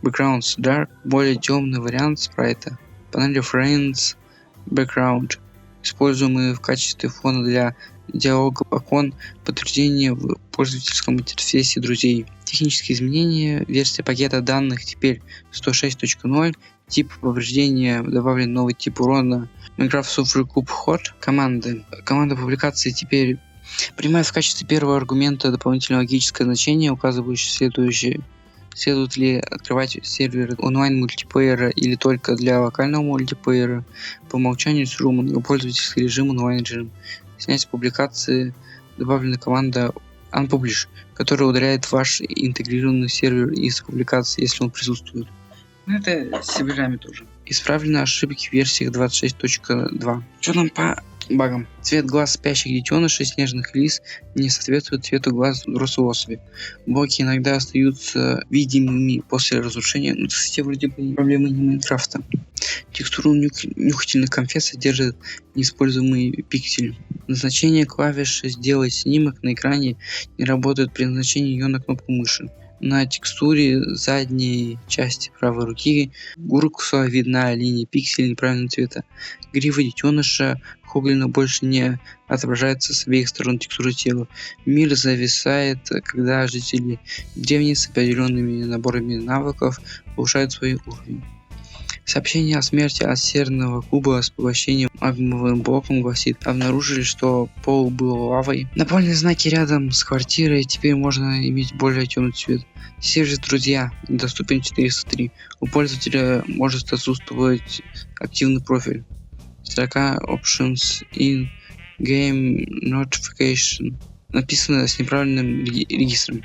Backgrounds Dark, более темный вариант спрайта. Панели Friends Background, используемые в качестве фона для диалога окон, подтверждения в пользовательском интерфейсе друзей. Технические изменения. Версия пакета данных теперь 106.0. Тип повреждения. Добавлен новый тип урона. Minecraft Software Cube Hot. Команда публикации теперь принимает в качестве первого аргумента дополнительное логическое значение, указывающее следующее. Следует ли открывать сервер онлайн мультиплеера или только для локального мультиплеера. По умолчанию сужу многопользовательский режим онлайн режим. Снять с публикации добавлена команда Unpublish, которая удаляет ваш интегрированный сервер из публикации, если он присутствует. Это с серверами тоже. Исправлены ошибки в версиях 26.2. Что там по багам? Цвет глаз спящих детенышей снежных лис не соответствует цвету глаз взрослой особи. Блоки иногда остаются видимыми после разрушения, но кстати, вроде бы проблемы не Майнкрафта. Текстуру нюхательных конфет содержит неиспользуемый пиксель. Назначение клавиши «Сделать снимок» на экране не работает при назначении ее на кнопку мыши. На текстуре задней части правой руки Гуркуса видна линия пикселей неправильного цвета. Грива детеныша Хоглина больше не отображается с обеих сторон текстуры тела. Мир зависает, когда жители деревни с определенными наборами навыков повышают свои уровни. Сообщение о смерти от серного куба с поглощением магмовым блоком гласит: обнаружили, что пол был лавой. Напольные знаки рядом с квартирой теперь можно иметь более темный цвет. Сервис «Друзья» доступен 403. У пользователя может отсутствовать активный профиль. Строка Options in Game Notification написано с неправильным регистром.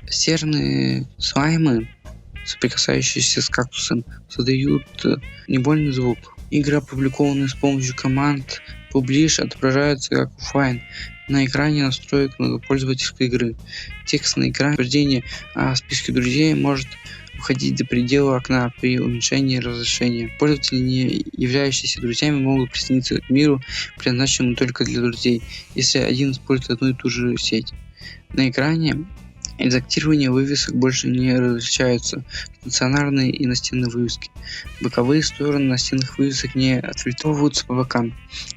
Серные слаймы, соприкасающиеся с кактусом, создают небольный звук. Игры, опубликованные с помощью команд Publish, отображаются как оффлайн на экране настроек многопользовательской игры. Текст на экране подтверждение о списке друзей может уходить до предела окна при уменьшении разрешения. Пользователи, не являющиеся друзьями, могут присоединиться к миру, предназначенному только для друзей, если один использует одну и ту же сеть. На экране редактирование вывесок больше не различаются. Стационарные и настенные вывески. Боковые стороны настенных вывесок не отфильтровываются по бокам.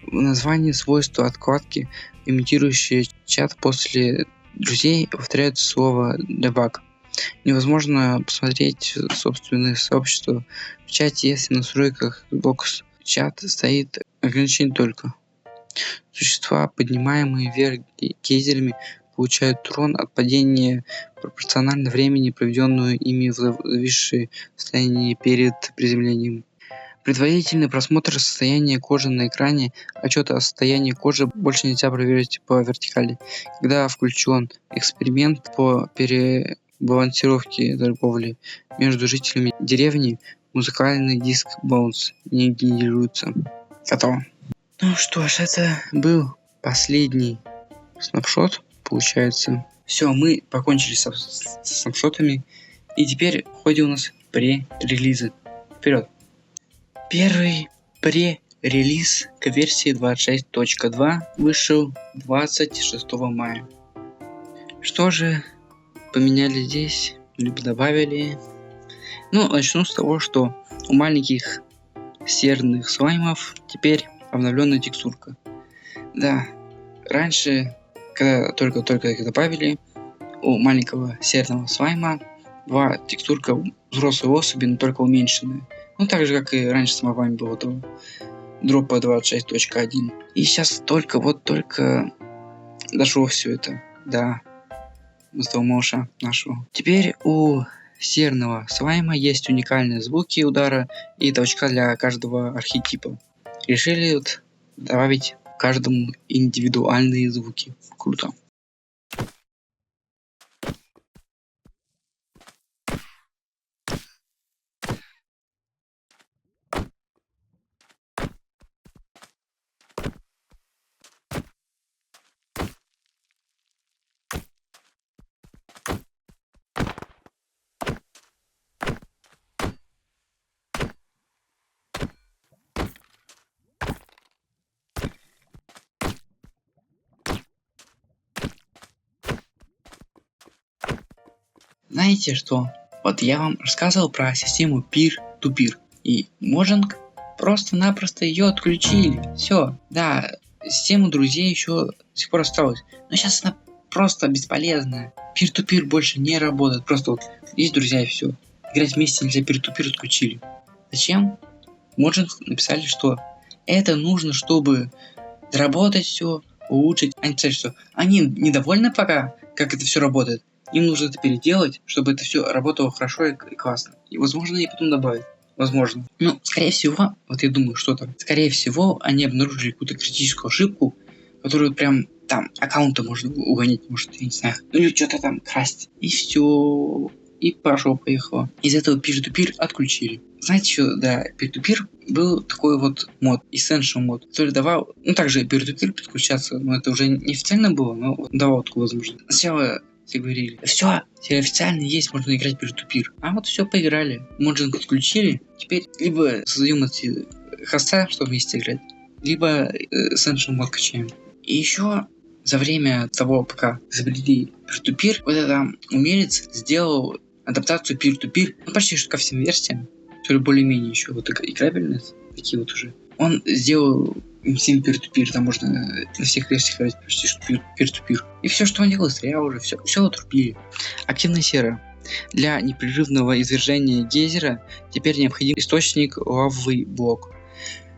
В названии свойства откладки, имитирующие чат после друзей, повторяют слово debug. Невозможно посмотреть собственное сообщество в чате, если в настройках бокс чат стоит ограничение только. Существа, поднимаемые вверх гейзерами, получают урон от падения пропорционально времени, проведенного ими в зависшем состоянии перед приземлением. Предварительный просмотр состояния кожи на экране. Отчет о состоянии кожи больше нельзя проверить по вертикали. Когда включен эксперимент по перебалансировке торговли между жителями деревни, музыкальный диск Bounce не генерируется. Готово. Ну что ж, это был последний снапшот. Получается. Все, мы покончили с снапшотами. И теперь в ходе у нас пререлизы. Вперед! Первый пререлиз к версии 26.2 вышел 26 мая. Что же поменяли здесь, либо добавили? Ну, начну с того, что у маленьких серных слаймов теперь обновленная текстурка. Да, раньше, когда только их добавили, у маленького серного слайма была текстурка взрослой особи, но только уменьшенная. Ну, так же, как и раньше с мобами было до дропа 26.1. И сейчас только дошло все это до Motion нашего. Теперь у серного слайма есть уникальные звуки удара и толчка для каждого архетипа. Решили добавить каждому индивидуальные звуки. Круто. знаете что? Вот я вам рассказывал про систему peer-to-peer. И Mojang просто-напросто ее отключили. Все, да, система друзей еще до сих пор осталась. Но сейчас она просто бесполезная. Peer-to-peer больше не работает. Просто вот есть друзья и все. Играть вместе нельзя, peer-to-peer отключили. Зачем? Mojang написали, что это нужно, чтобы заработать все, улучшить. Они писали, что они недовольны пока, как это все работает. Им нужно это переделать, чтобы это все работало хорошо и классно. И возможно, и потом добавить. Возможно. Ну, скорее всего, вот я думаю, что там. Скорее всего, они обнаружили какую-то критическую ошибку, которую прям там аккаунты можно угонять, может, я не знаю. Ну или что-то там красть. И все. И пошло-поехало. Из этого peer-to-peer отключили. Знаете, что, да, peer-to-peer был такой вот мод, Essential мод, который давал, ну также peer-to-peer подключаться, но это уже не официально было, но давал такую возможность. Сначала все говорили, все, теперь официально есть, можно играть peer-to-peer. А вот все, поиграли. Mojang отключили. Теперь либо создаем эти хоста, чтобы вместе играть, либо Essential мод качаем. И еще за время того, пока изобрели peer-to-peer, вот этот умелец сделал адаптацию peer-to-peer, ну почти что ко всем версиям, которые более-менее еще вот играбельные, такие вот уже. Он сделал всем peer-to-peer, там можно на всех версиях играть почти что peer-to-peer. И все, что он делал, стрелял уже, все отрубили. Активная сера. Для непрерывного извержения гейзера теперь необходим источник лавовый блок.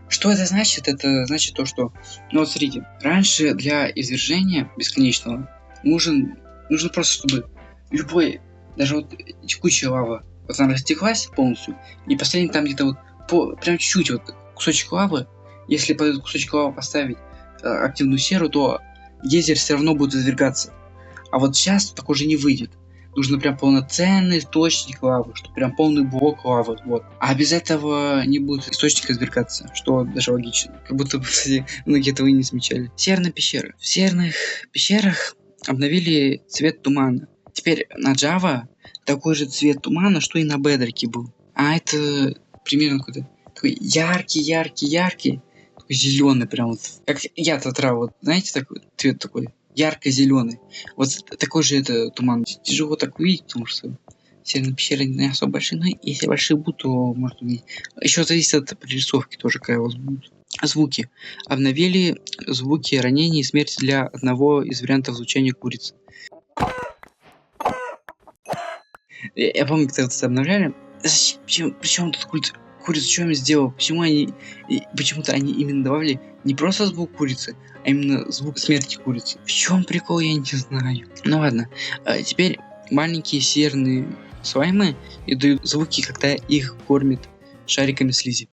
Что это значит? Это значит то, что... Ну вот смотрите, раньше для извержения бесконечного нужно просто, чтобы любой, даже вот текучая лава, вот она растеклась полностью, и последний там где-то вот прям чуть-чуть вот кусочек лавы, если под этот кусочек лавы поставить активную серу, то гейзер все равно будет извергаться. А вот сейчас такое же не выйдет. Нужно прям полноценный источник лавы, чтобы прям полный блок лавы, вот. А без этого не будет источника извергаться, что даже логично. Как будто, кстати, многие этого и не замечали. Серная пещера. В серных пещерах обновили цвет тумана. Теперь на Java такой же цвет тумана, что и на Bedrock был. А это примерно какой-то такой яркий, такой зеленый прям вот. Как я-то трава, вот, знаете, такой цвет такой. Ярко-зеленый. Вот такой же это туман. Тяжело так увидеть, потому что серные пещеры не особо большие, но если большие будут, то можно увидеть. Еще зависит от прорисовки тоже, какая у вас будет. Звуки. Обновили звуки ранений и смерти для одного из вариантов звучания курицы. Я помню, когда это обновляли. Причем тут курица что им сделал? Почему-то они именно добавили не просто звук курицы, а именно звук смерти курицы. В чем прикол, я не знаю. Ну ладно. Теперь маленькие серные слаймы издают звуки, когда их кормят шариками слизи.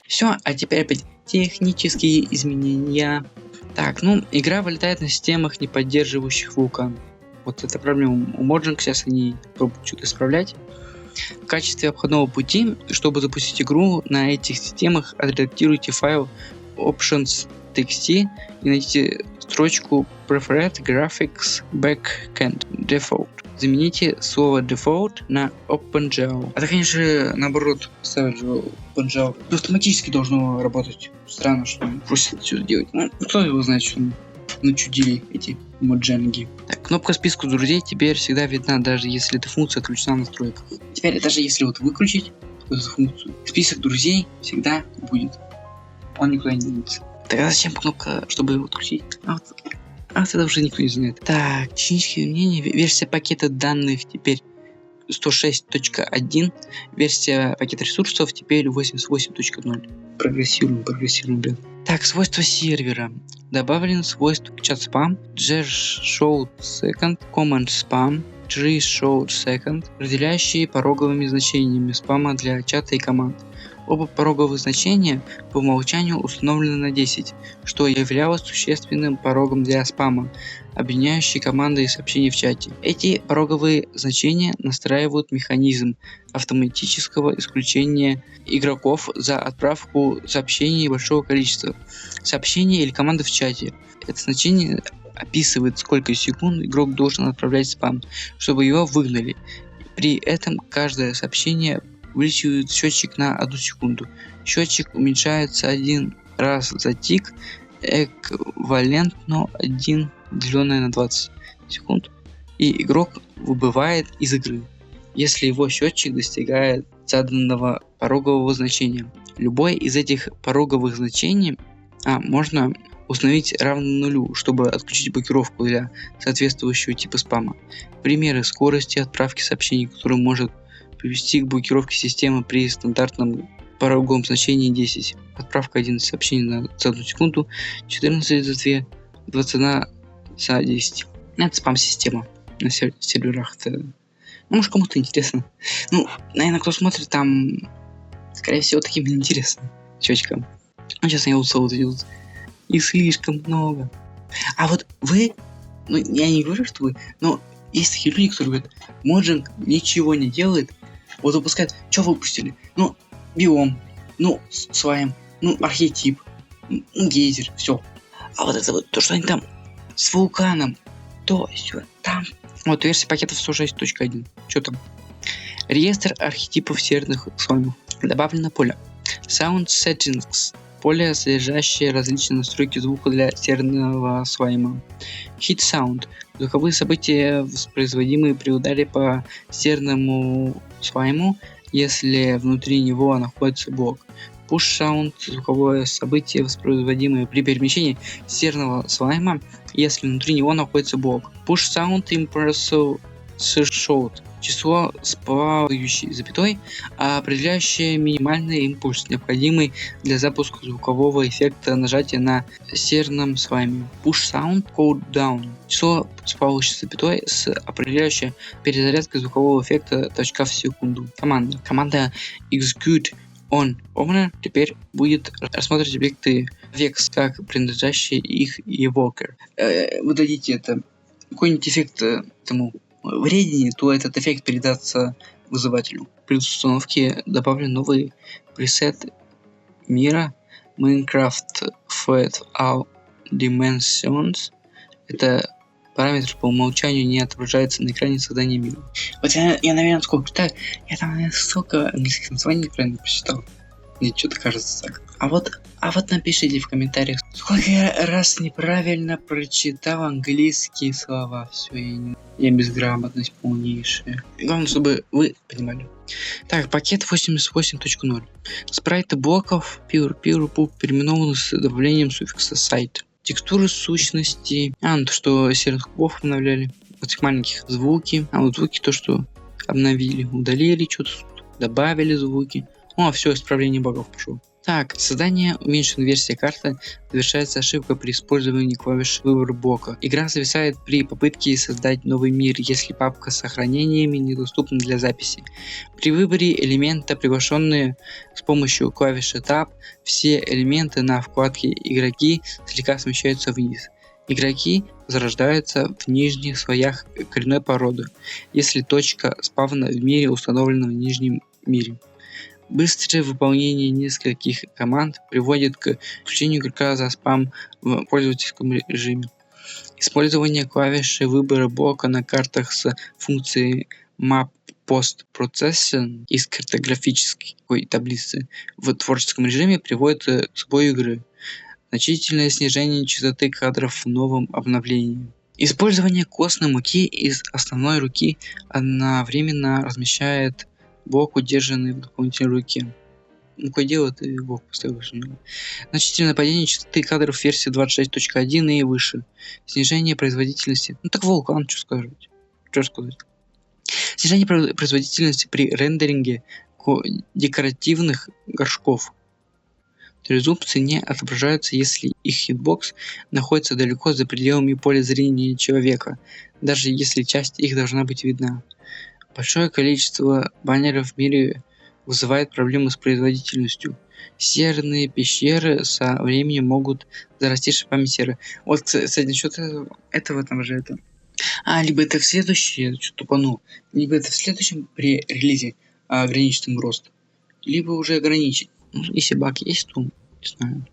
Все, а теперь опять технические изменения. Так, ну, игра вылетает на системах, не поддерживающих вулкан. Вот эта проблема у Mojang, сейчас они пробуют что-то исправлять. В качестве обходного пути, чтобы запустить игру на этих системах, отредактируйте файл options.txt и найдите строчку Preferred Graphics Backend Default. Замените слово Default на OpenGL. Это, конечно, наоборот, ставить OpenGL. Автоматически должно работать. Странно, что они просят все делать. Ну, кто его знает, что начудили эти моджанги. Так, кнопка списка друзей теперь всегда видна, даже если эта функция отключена в настройках. Теперь даже если вот выключить эту функцию, список друзей всегда будет. Он никуда не денется. Тогда зачем кнопка, чтобы его отключить? А вот это уже никто не знает. Так, технические изменения. Версия пакета данных теперь 106.1. Версия пакета ресурсов теперь 88.0. Прогрессируем, ребят. Так, свойства сервера. Добавлен свойство чат спам, JShowed second, command spam, JShowed second, разделяющие пороговыми значениями спама для чата и команд. Оба пороговых значения по умолчанию установлены на 10, что являлось существенным порогом для спама, объединяющий команды и сообщения в чате. Эти пороговые значения настраивают механизм автоматического исключения игроков за отправку сообщений большого количества сообщений или команды в чате. Это значение описывает, сколько секунд игрок должен отправлять спам, чтобы его выгнали. При этом каждое сообщение увеличивает счетчик на 1 секунду. Счетчик уменьшается 1 раз за тик, эквивалентно 1 деленное на 20 секунд, и игрок выбывает из игры, если его счетчик достигает заданного порогового значения. Любое из этих пороговых значений можно установить равно нулю, чтобы отключить блокировку для соответствующего типа спама. Примеры скорости отправки сообщений, которые может привести к блокировке системы при стандартном пороговом значении 10. Отправка 11 сообщений за 1 секунду, 14 за 2, 21 за 10. Это спам-система на серверах. Это, может, кому-то интересно. Наверное, кто смотрит, там, скорее всего, таким интересно. Счетчикам. Сейчас они вот идут. И слишком много. А вот вы, я не говорю, что вы, но есть такие люди, которые говорят, Mojang ничего не делает, вот выпускает, что выпустили? Биом, Свайм, архетип, гейзер, все. А вот это вот, то, что они там с вулканом, то все, там. Вот версия пакетов 106.1. Что там? Реестр архетипов серверных слаймов. Добавлено поле. Sound Settings. Поле, содержащее различные настройки звука для серверного слайма. Hit Sound. Звуковые события, воспроизводимые при ударе по серверному слайму, если внутри него находится блок. Push Sound. Звуковое событие, воспроизводимое при перемещении серверного слайма, если внутри него находится блок. Push Sound Impressive Threshold. Число с плавающей запятой, определяющее минимальный импульс, необходимый для запуска звукового эффекта нажатия на серверном слайме. Push Sound Countdown. Число с плавающей запятой, с определяющей перезарядкой звукового эффекта точка в секунду. Команда Execute on Owner теперь будет рассматривать объекты VEX как принадлежащие их evoker. Вы дадите это какой-нибудь эффект этому вредине, то этот эффект передастся вызывателю. При установке добавлен новый пресет мира Minecraft Flat All Dimensions. Это параметр по умолчанию не отображается на экране создания мира. Вот я наверное, сколько читаю, я там, наверное, столько английских названий правильно прочитал. Мне что-то кажется так. А вот напишите в комментариях, сколько я раз неправильно прочитал английские слова. Все, я безграмотность полнейшая. Главное, чтобы вы понимали. Так, пакет 88.0. Спрайты блоков Pure переименованы с добавлением суффикса сайт. Текстуры сущности. То, что серых кубов обновляли. Вот этих маленьких звуки. Вот звуки то, что обновили. Удалили что-то, добавили звуки. Все, исправление багов пошло. Так, создание уменьшенной версии карты завершается ошибкой при использовании клавиш выбора блока. Игра зависает при попытке создать новый мир, если папка с сохранениями недоступна для записи. При выборе элемента, приглашенные с помощью клавиши Tab, все элементы на вкладке «Игроки» слегка смещаются вниз. Игроки возрождаются в нижних слоях коренной породы, если точка спавна в мире установлена в нижнем мире. Быстрое выполнение нескольких команд приводит к включению игрока за спам в пользовательском режиме. Использование клавиши выбора блока на картах с функцией Map Post Processing из картографической таблицы в творческом режиме приводит к сбою игры. Значительное снижение частоты кадров в новом обновлении. Использование костной муки из основной руки одновременно размещает блок, удержанный в дополнительной руке. Какое дело, ты блок поставишь в него. Значительное падение частоты кадров в версии 26.1 и выше. Снижение производительности. Так вулкан, что сказать? Снижение производительности при рендеринге декоративных горшков. Трезубцы не отображаются, если их хитбокс находится далеко за пределами поля зрения человека, даже если часть их должна быть видна. Большое количество баннеров в мире вызывает проблемы с производительностью. Серные пещеры со временем могут зарасти шипами серы. Вот, кстати, насчет этого там же это. Либо это в следующем, что-то тупанул, либо это в следующем при релизе ограничить им рост, либо уже ограничить. Если баг есть, то не знаю.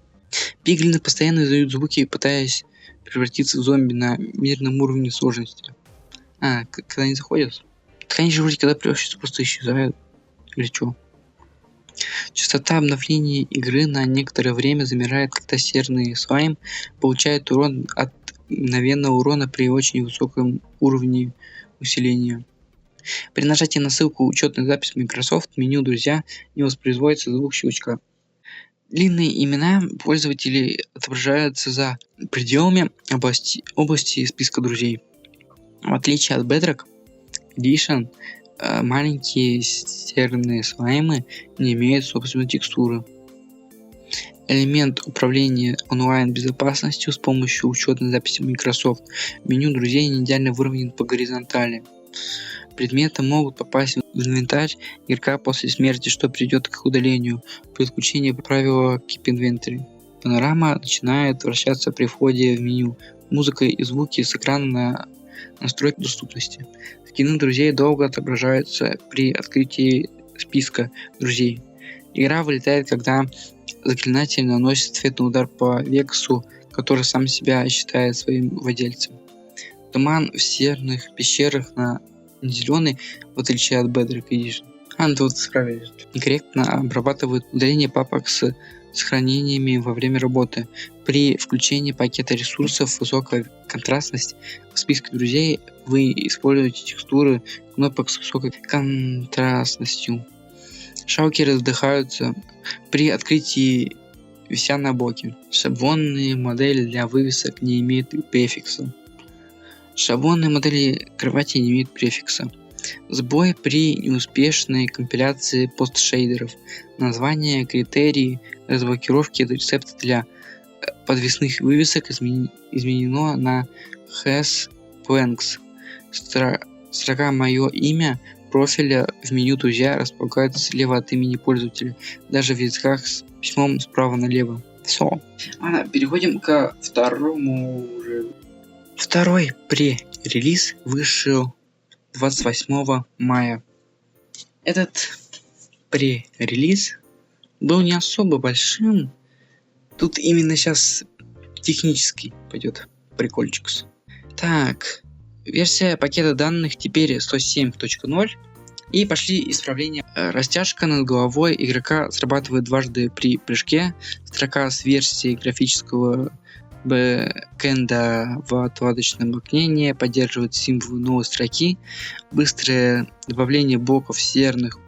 Пиглины постоянно издают звуки, пытаясь превратиться в зомби на мирном уровне сложности. Когда они заходят? Так они же вроде когда превращаются, просто исчезают. Или что? Частота обновления игры на некоторое время замирает, когда серный слайм получает урон от мгновенного урона при очень высоком уровне усиления. При нажатии на ссылку «Учетная запись Microsoft» в меню «Друзья» не воспроизводится звук щелчка. Длинные имена пользователей отображаются за пределами области списка друзей. В отличие от Bedrock Edition, маленькие серные слаймы не имеют собственной текстуры. Элемент управления онлайн-безопасностью с помощью учетной записи Microsoft в меню друзей не идеально выровнен по горизонтали. Предметы могут попасть в инвентарь игрока после смерти, что приведет к их удалению при отключении правила Keep Inventory. Панорама начинает вращаться при входе в меню. Музыка и звуки с экрана на настройки доступности. Скины друзей долго отображаются при открытии списка друзей. Игра вылетает, когда заклинатель наносит ответный удар по Вексу, который сам себя считает своим владельцем. Туман в серных пещерах не зеленый, в отличие от Bedrock Edition. Тут справились. Некорректно обрабатывают удаление папок с сохранениями во время работы. При включении пакета ресурсов высокая контрастность в списке друзей вы используете текстуры кнопок с высокой контрастностью. Шалкеры вздыхаются при открытии, вися на боке. Шаблонные модели для вывесок не имеют префикса. Шаблонные модели кровати не имеют префикса. Сбой при неуспешной компиляции постшейдеров. Название, критерии разблокировки рецепта для подвесных вывесок изменено на has blanks. Строка «Мое имя» профиля в меню «Друзья» располагается слева от имени пользователя, даже в языках с письмом справа налево. Все. Переходим ко второму уже. Второй пререлиз вышел 28 мая. Этот пререлиз был не особо большим. Тут именно сейчас технический пойдет прикольчик. Так, версия пакета данных теперь 107.0 и пошли исправления. Растяжка над головой игрока срабатывает дважды при прыжке. Строка с версией графического бэкэнда в отладочном окне не поддерживает символы новой строки. Быстрое добавление блоков серных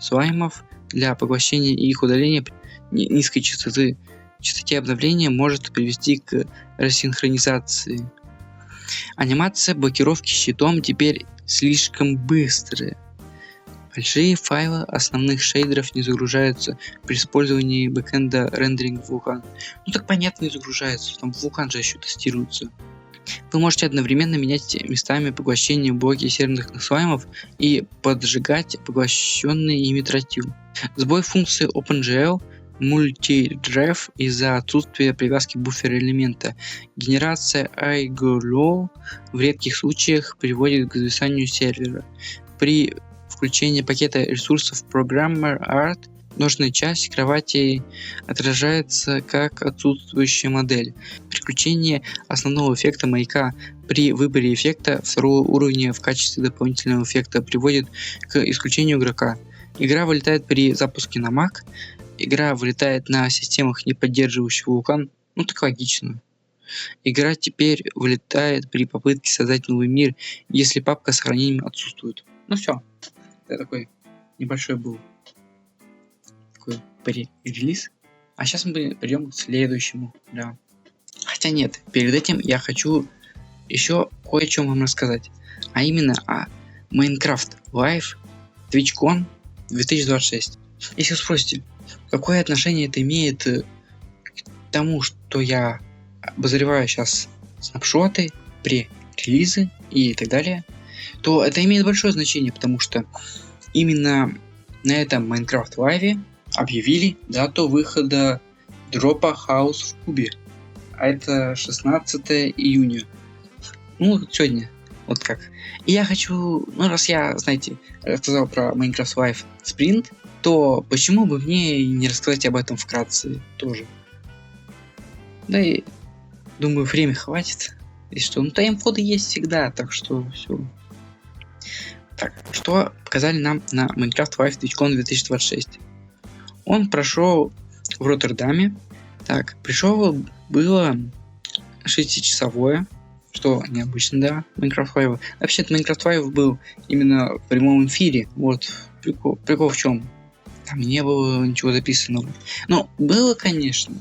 слаймов для поглощения и их удаления при низкой частоте обновления может привести к рассинхронизации. Анимация блокировки щитом теперь слишком быстрая. Большие файлы основных шейдеров не загружаются при использовании бэкэнда рендеринг Vulkan. Так понятно, не загружается, там Vulkan же еще тестируется. Вы можете одновременно менять местами поглощение блоки серных слаймов и поджигать поглощенный ими тротил. Сбой функции OpenGL Multi-Ref из-за отсутствия привязки буфера элемента. Генерация iGlow в редких случаях приводит к зависанию сервера. При включении пакета ресурсов Programmer Art нужная часть кровати отражается как отсутствующая модель. При включении основного эффекта маяка при выборе эффекта второго уровня в качестве дополнительного эффекта приводит к исключению игрока. Игра вылетает при запуске на Mac. Игра вылетает на системах, не поддерживающих Vulkan. Так логично. Игра теперь вылетает при попытке создать новый мир, если папка с хранением отсутствует. Все. Это такой небольшой был такой пререлиз. А сейчас мы перейдем к следующему. Да. Хотя нет, перед этим я хочу еще кое о чем вам рассказать. А именно о Minecraft Live TwitchCon 2026. Если вы спросите, какое отношение это имеет к тому, что я обозреваю сейчас снапшоты, пререлизы и так далее, то это имеет большое значение, потому что именно на этом Minecraft Live объявили дату выхода дропа House в кубе. А это 16 июня. Сегодня. Вот как. И я хочу, раз я, рассказал про Minecraft Live Sprint, то почему бы мне не рассказать об этом вкратце тоже. Да и думаю, время хватит. И что, тайм-коды есть всегда, так что все. Так, что показали нам на Minecraft Live TwitchCon 2026? Он прошел в Роттердаме. Так, было 6-часовое, что необычно, да, Minecraft Live. Вообще-то Minecraft Live был именно в прямом эфире. Вот прикол в чем? Там не было ничего записанного. Но было, конечно.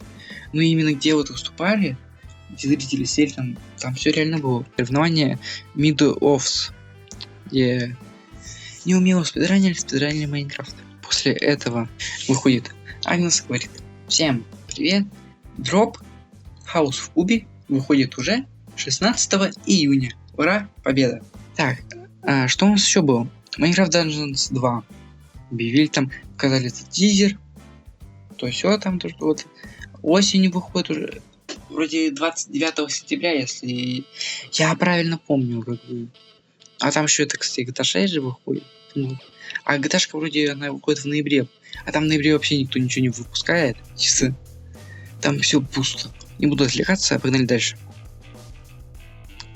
Но именно где вот выступали, где зрители сели, там все реально было. Соревнование Mid-Offs, где неумело спидранили Майнкрафт. После этого выходит Агнес, говорит: всем привет, дроп Хаус в кубе выходит уже 16 июня. Ура, победа. Так, что у нас еще было? Minecraft Dungeons 2. Объявили там, показали этот тизер. То все там, то что вот осенью выходит уже. Вроде 29 сентября, если я правильно помню, как бы. А там еще это, кстати, GTA 6 же выходит. А GTA вроде она выходит в ноябре. А там в ноябре вообще никто ничего не выпускает. Чисто. Там все пусто. Не буду отвлекаться, погнали дальше.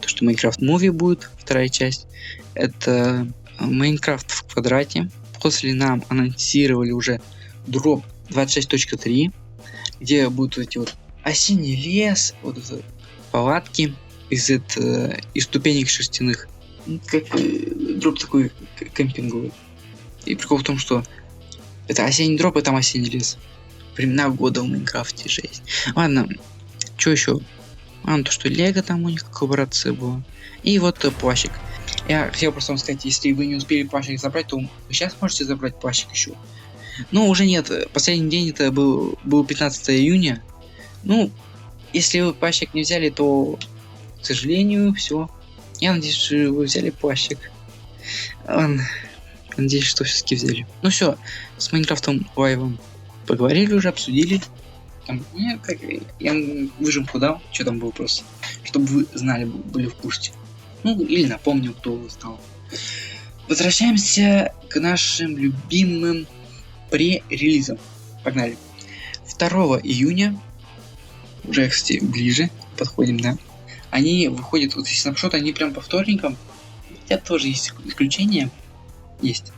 То, что Minecraft Movie будет, вторая часть. Это Minecraft в квадрате. После нам анонсировали уже дроп 26.3, где будут эти вот осенний лес, вот это палатки из ступенек шерстяных. Как дроп такой кемпинговый. И прикол в том, что это осенний дроп, и там осенний лес. Времена года в Майнкрафте 6. Ладно, что еще? То, что Лего там у них коллаборация была. И вот плащик. Я хотел просто вам сказать, если вы не успели плащик забрать, то вы сейчас можете забрать плащик еще. Но уже нет. Последний день это был 15 июня. Ну, если вы плащик не взяли, то, к сожалению, все. Я надеюсь, что вы взяли плащик. Ладно. Надеюсь, что все-таки взяли. Ну все, с Майнкрафтом лайвом поговорили уже, обсудили. Там, я выжимку дал, что там было просто. Чтобы вы знали, были в курсе. Ну, или напомнил, кто узнал. Возвращаемся к нашим любимым пререлизам. Погнали. 2 июня, уже, кстати, ближе подходим, да. Они выходят, вот эти снапшоты, они прям по вторникам. Хотя тоже есть исключения. Есть.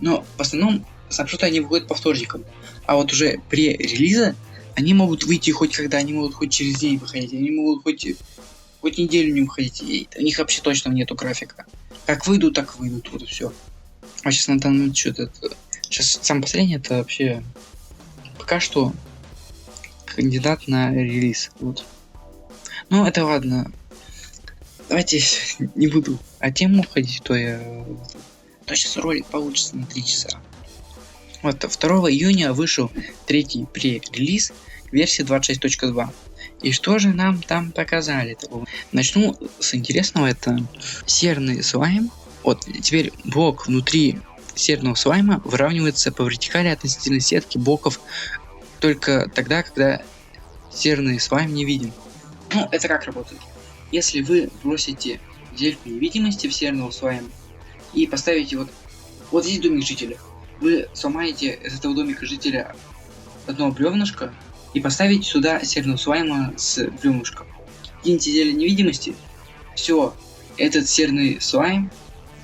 Но в основном снапшоты они выходят по вторникам. А вот уже пререлизы, они могут выйти хоть когда, они могут хоть через день выходить, они могут хоть неделю не выходить. И у них вообще точно нету графика. Как выйдут, так выйдут. Вот и все. А сейчас на данный момент что-то это. Сейчас самое последнее это вообще пока что кандидат на релиз. Вот. Ну это ладно. Давайте не буду о тему входить, то сейчас ролик получится на 3 часа. Вот 2 июня вышел третий пререлиз версии 26.2. И что же нам там показали такого? Начну с интересного, это серный слайм. Вот теперь блок внутри серного слайма выравнивается по вертикали относительно сетки блоков только тогда, когда серный слайм не виден. Ну, это как работает? Если вы бросите зельку невидимости в серного слайма и поставите вот здесь домик жителя, вы сломаете из этого домика жителя одно бревнышко и поставите сюда серного слайма с бревнышком. Киньте зелье невидимости, все, этот серный слайм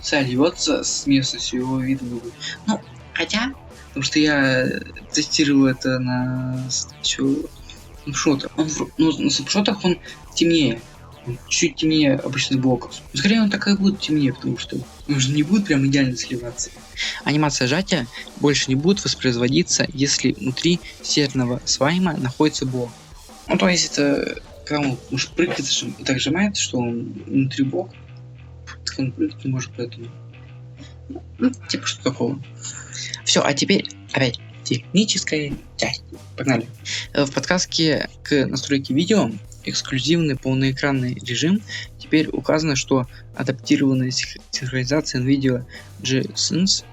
сольется с местностью, его видно будет. Ну, хотя, потому что я тестировал это на снапшотах. На снапшотах он темнее. Чуть темнее обычных блоков. Но скорее он так и будет темнее, потому что он же не будет прям идеально сливаться. Анимация сжатия больше не будет воспроизводиться, если внутри серного слайма находится блок. Ну то есть это когда он может прыгать и так сжимает, что он внутри блока. Так он прыгать не может, поэтому. Ну, типа что такого. Все, а теперь опять техническая часть. Погнали. В подсказке к настройке видео эксклюзивный полноэкранный режим. Теперь указано, что адаптированная синхронизация NVIDIA G-Sense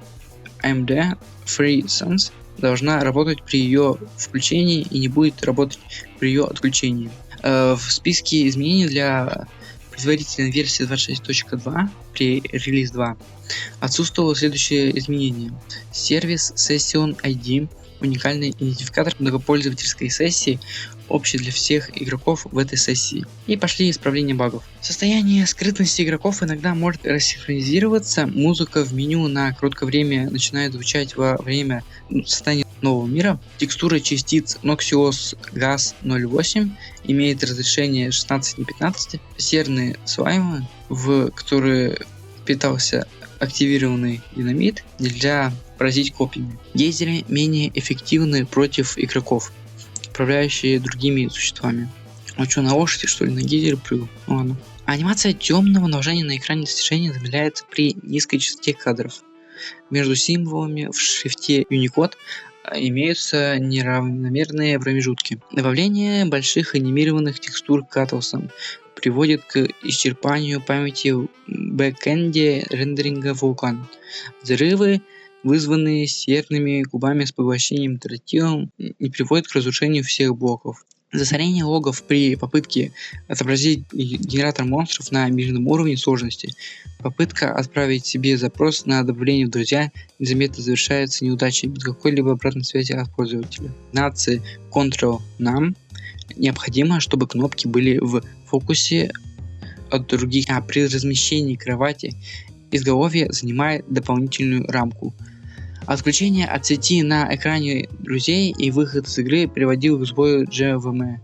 AMD FreeSense должна работать при ее включении и не будет работать при ее отключении. В списке изменений для предварительной версии 26.2 при релиз 2 отсутствовало следующее изменение. Сервис Session ID, уникальный идентификатор многопользовательской сессии, общий для всех игроков в этой сессии. И пошли исправления багов. Состояние скрытности игроков иногда может рассинхронизироваться. Музыка в меню на короткое время начинает звучать во время состояния нового мира. Текстура частиц Noxious Gas 08 имеет разрешение 16 на 15. Серные слаймы, в которые впитался активированный динамит, нельзя поразить копьями. Гейзеры менее эффективны против игроков, управляющие другими существами. Ну что, на лошади, что ли, на гейзере прыгал? Ну ладно. Анимация темного наваждения на экране достижения замедляется при низкой частоте кадров. Между символами в шрифте Unicode имеются неравномерные промежутки. Добавление больших анимированных текстур каталсом приводит к исчерпанию памяти в бэкэнде рендеринга Vulkan. Взрывы, вызванные серными кубами с поглощением тротилом, не приводят к разрушению всех блоков. Засорение логов при попытке отобразить генератор монстров на межном уровне сложности. Попытка отправить себе запрос на добавление в друзья незаметно завершается неудачей без какой-либо обратной связи от пользователя. Нации Ctrl-Nam необходимо, чтобы кнопки были в фокусе от других, а при размещении кровати изголовье занимает дополнительную рамку. Отключение от сети на экране друзей и выход из игры приводил к сбою JVM.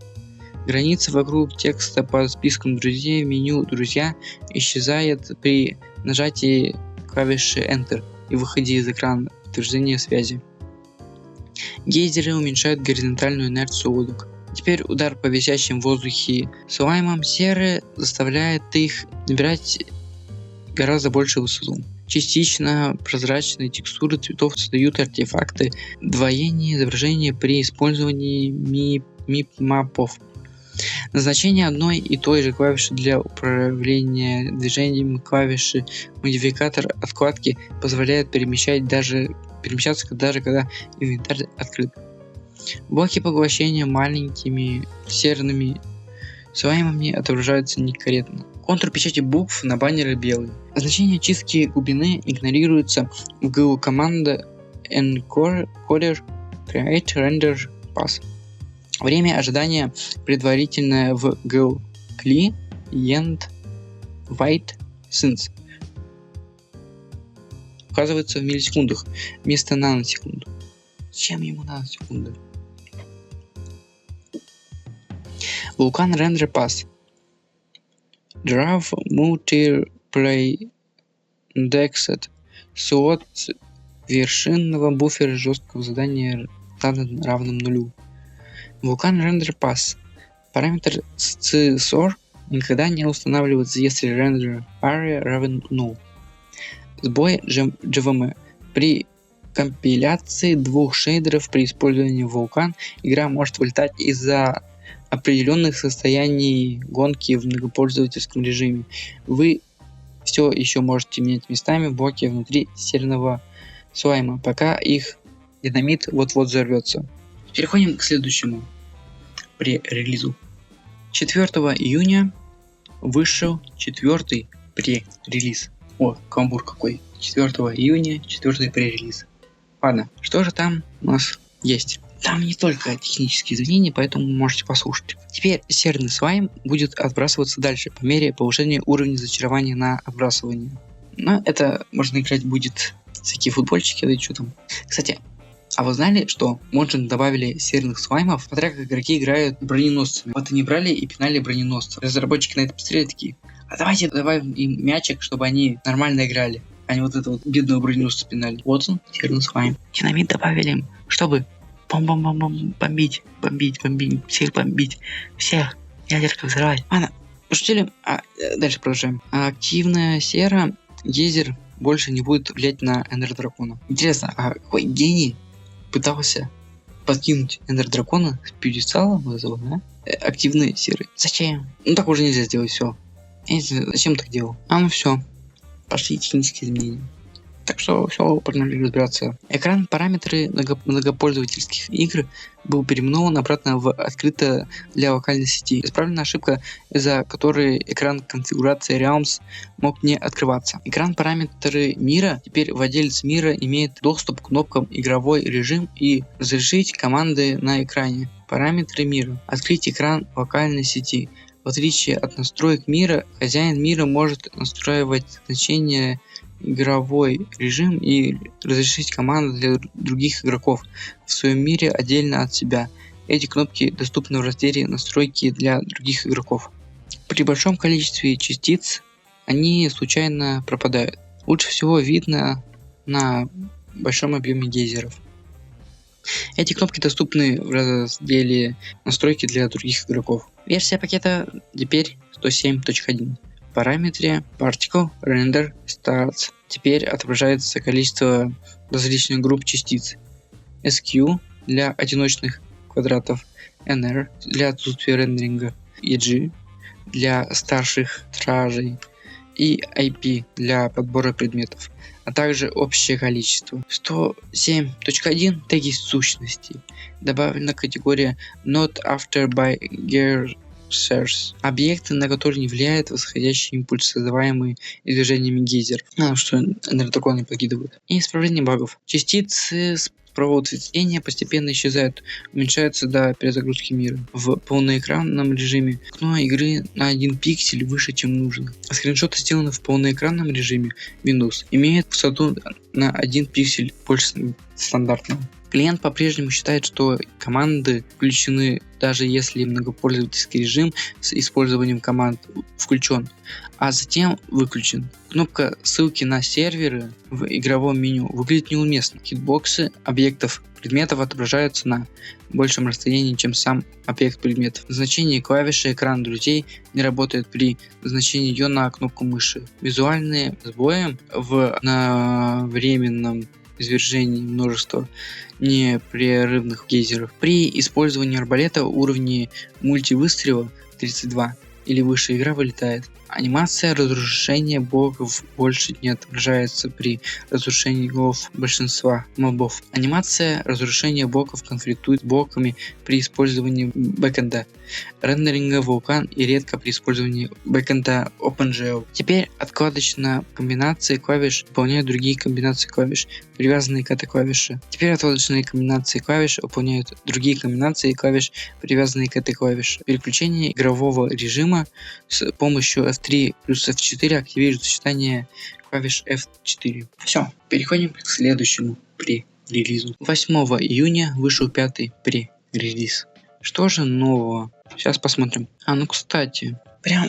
Граница вокруг текста по спискам друзей в меню «Друзья» исчезает при нажатии клавиши Enter и выходе из экрана подтверждения связи. Гейзеры уменьшают горизонтальную инерцию лодок. Теперь удар по висящим в воздухе слаймам серы заставляет их набирать гораздо большую высоту. Частично прозрачные текстуры цветов создают артефакты двоения изображения при использовании мипмапов. Назначение одной и той же клавиши для управления движением клавиши модификатор откладки позволяет перемещаться даже когда инвентарь открыт. Блоки поглощения маленькими серными слаймами отображаются некорректно. Контур печати букв на баннере белый. Значение очистки глубины игнорируется в GLU команда encoder create render pass. Время ожидания предварительное в GLU client wait since указывается в миллисекундах вместо наносекунд. Зачем ему наносекунды? Vulkan Render Pass. Draw Multiplay Indexed. Слот вершинного буфера жесткого задания равным нулю. Vulkan Render Pass. Параметр scSor никогда не устанавливается, если render area равен 0. Сбой JVM. При компиляции двух шейдеров при использовании Vulkan игра может вылетать из-за определенных состояний гонки в многопользовательском режиме. Вы все еще можете менять местами блоки внутри серного слайма, пока их динамит вот-вот взорвется. Переходим к следующему пререлизу. 4 июня вышел 4-й пререлиз. О, каламбур какой. 4 июня 4-й пререлиз. Ладно, что же там у нас есть? Там не только технические изменения, поэтому можете послушать. Теперь серный слайм будет отбрасываться дальше по мере повышения уровня зачарования на отбрасывание. Но это можно играть будет всякие футбольчики, да и что там. Кстати, а вы знали, что Mojang добавили серных слаймов, смотря как игроки играют броненосцами? Вот они брали и пинали броненосцев. Разработчики на это посмотрели такие: а давайте добавим им мячик, чтобы они нормально играли, а не вот это вот бедного броненосца пинали. Вот он, серный слайм. Динамит добавили им, чтобы бомбить, всех бомбить, всех, ядерка взрывать. Ладно, пошутили, дальше продолжаем. Активная сера, гейзер больше не будет влиять на Эндер Дракона. Интересно, а какой гений пытался подкинуть Эндер Дракона с пьедестала, вот этого, да? Активные серы. Зачем? Ну так уже нельзя сделать, все. Я не знаю, зачем так делал. Ну все, пошли технические изменения. Так что все, погнали разбираться. Экран параметры многопользовательских игр был переименован обратно в открыто для локальной сети. Исправлена ошибка, из-за которой экран конфигурации Realms мог не открываться. Экран параметры мира. Теперь владелец мира имеет доступ к кнопкам игровой режим и разрешить команды на экране. Параметры мира. Открыть экран локальной сети. В отличие от настроек мира, хозяин мира может настраивать значения игровой режим и разрешить команды для других игроков в своем мире отдельно от себя. Эти кнопки доступны в разделе «Настройки для других игроков». При большом количестве частиц они случайно пропадают. Лучше всего видно на большом объеме гейзеров. Эти кнопки доступны в разделе «Настройки для других игроков». Версия пакета теперь 107.1. В параметре Particle Render Starts теперь отображается количество различных групп частиц. SQ для одиночных квадратов, NR для отсутствия рендеринга, EG для старших стражей и IP для подбора предметов, а также общее количество. 107.1 теги сущностей. Добавлена категория Not After by Geysers. Объекты, на которые не влияет восходящий импульс, создаваемый движениями гейзеров. Что энергодраконы покидывают. И исправление багов. Частицы с провод цветения постепенно исчезают, уменьшаются до перезагрузки мира. В полноэкранном режиме окно игры на 1 пиксель выше, чем нужно. Скриншоты, сделанные в полноэкранном режиме Windows, имеют высоту на 1 пиксель больше стандартного. Клиент по-прежнему считает, что команды включены, даже если многопользовательский режим с использованием команд включен, а затем выключен. Кнопка ссылки на серверы в игровом меню выглядит неуместно. Хитбоксы объектов предметов отображаются на большем расстоянии, чем сам объект предметов. Назначение клавиши экрана друзей не работает при назначении ее на кнопку мыши. Визуальные сбои в одновременном извержении множества непрерывных гейзеров. При использовании арбалета уровня мультивыстрела 32 или выше игра вылетает. Анимация разрушения блоков больше не отображается при разрушении голов большинства мобов. Анимация разрушения блоков конфликтует с блоками при использовании бэкэнда рендеринга вулкан и редко при использовании бэкэнда OpenGL. Теперь откладочная комбинации клавиш выполняют другие комбинации клавиш, привязанные к этой клавише. Теперь откладочные комбинации клавиш выполняют другие комбинации клавиш, привязанные к этой клавише. Переключение игрового режима с помощью F3 плюс F4 активирует сочетание клавиш F4. Все, переходим к следующему пререлизу. 8 июня вышел 5-й пререлиз. Что же нового? Сейчас посмотрим. Кстати, прям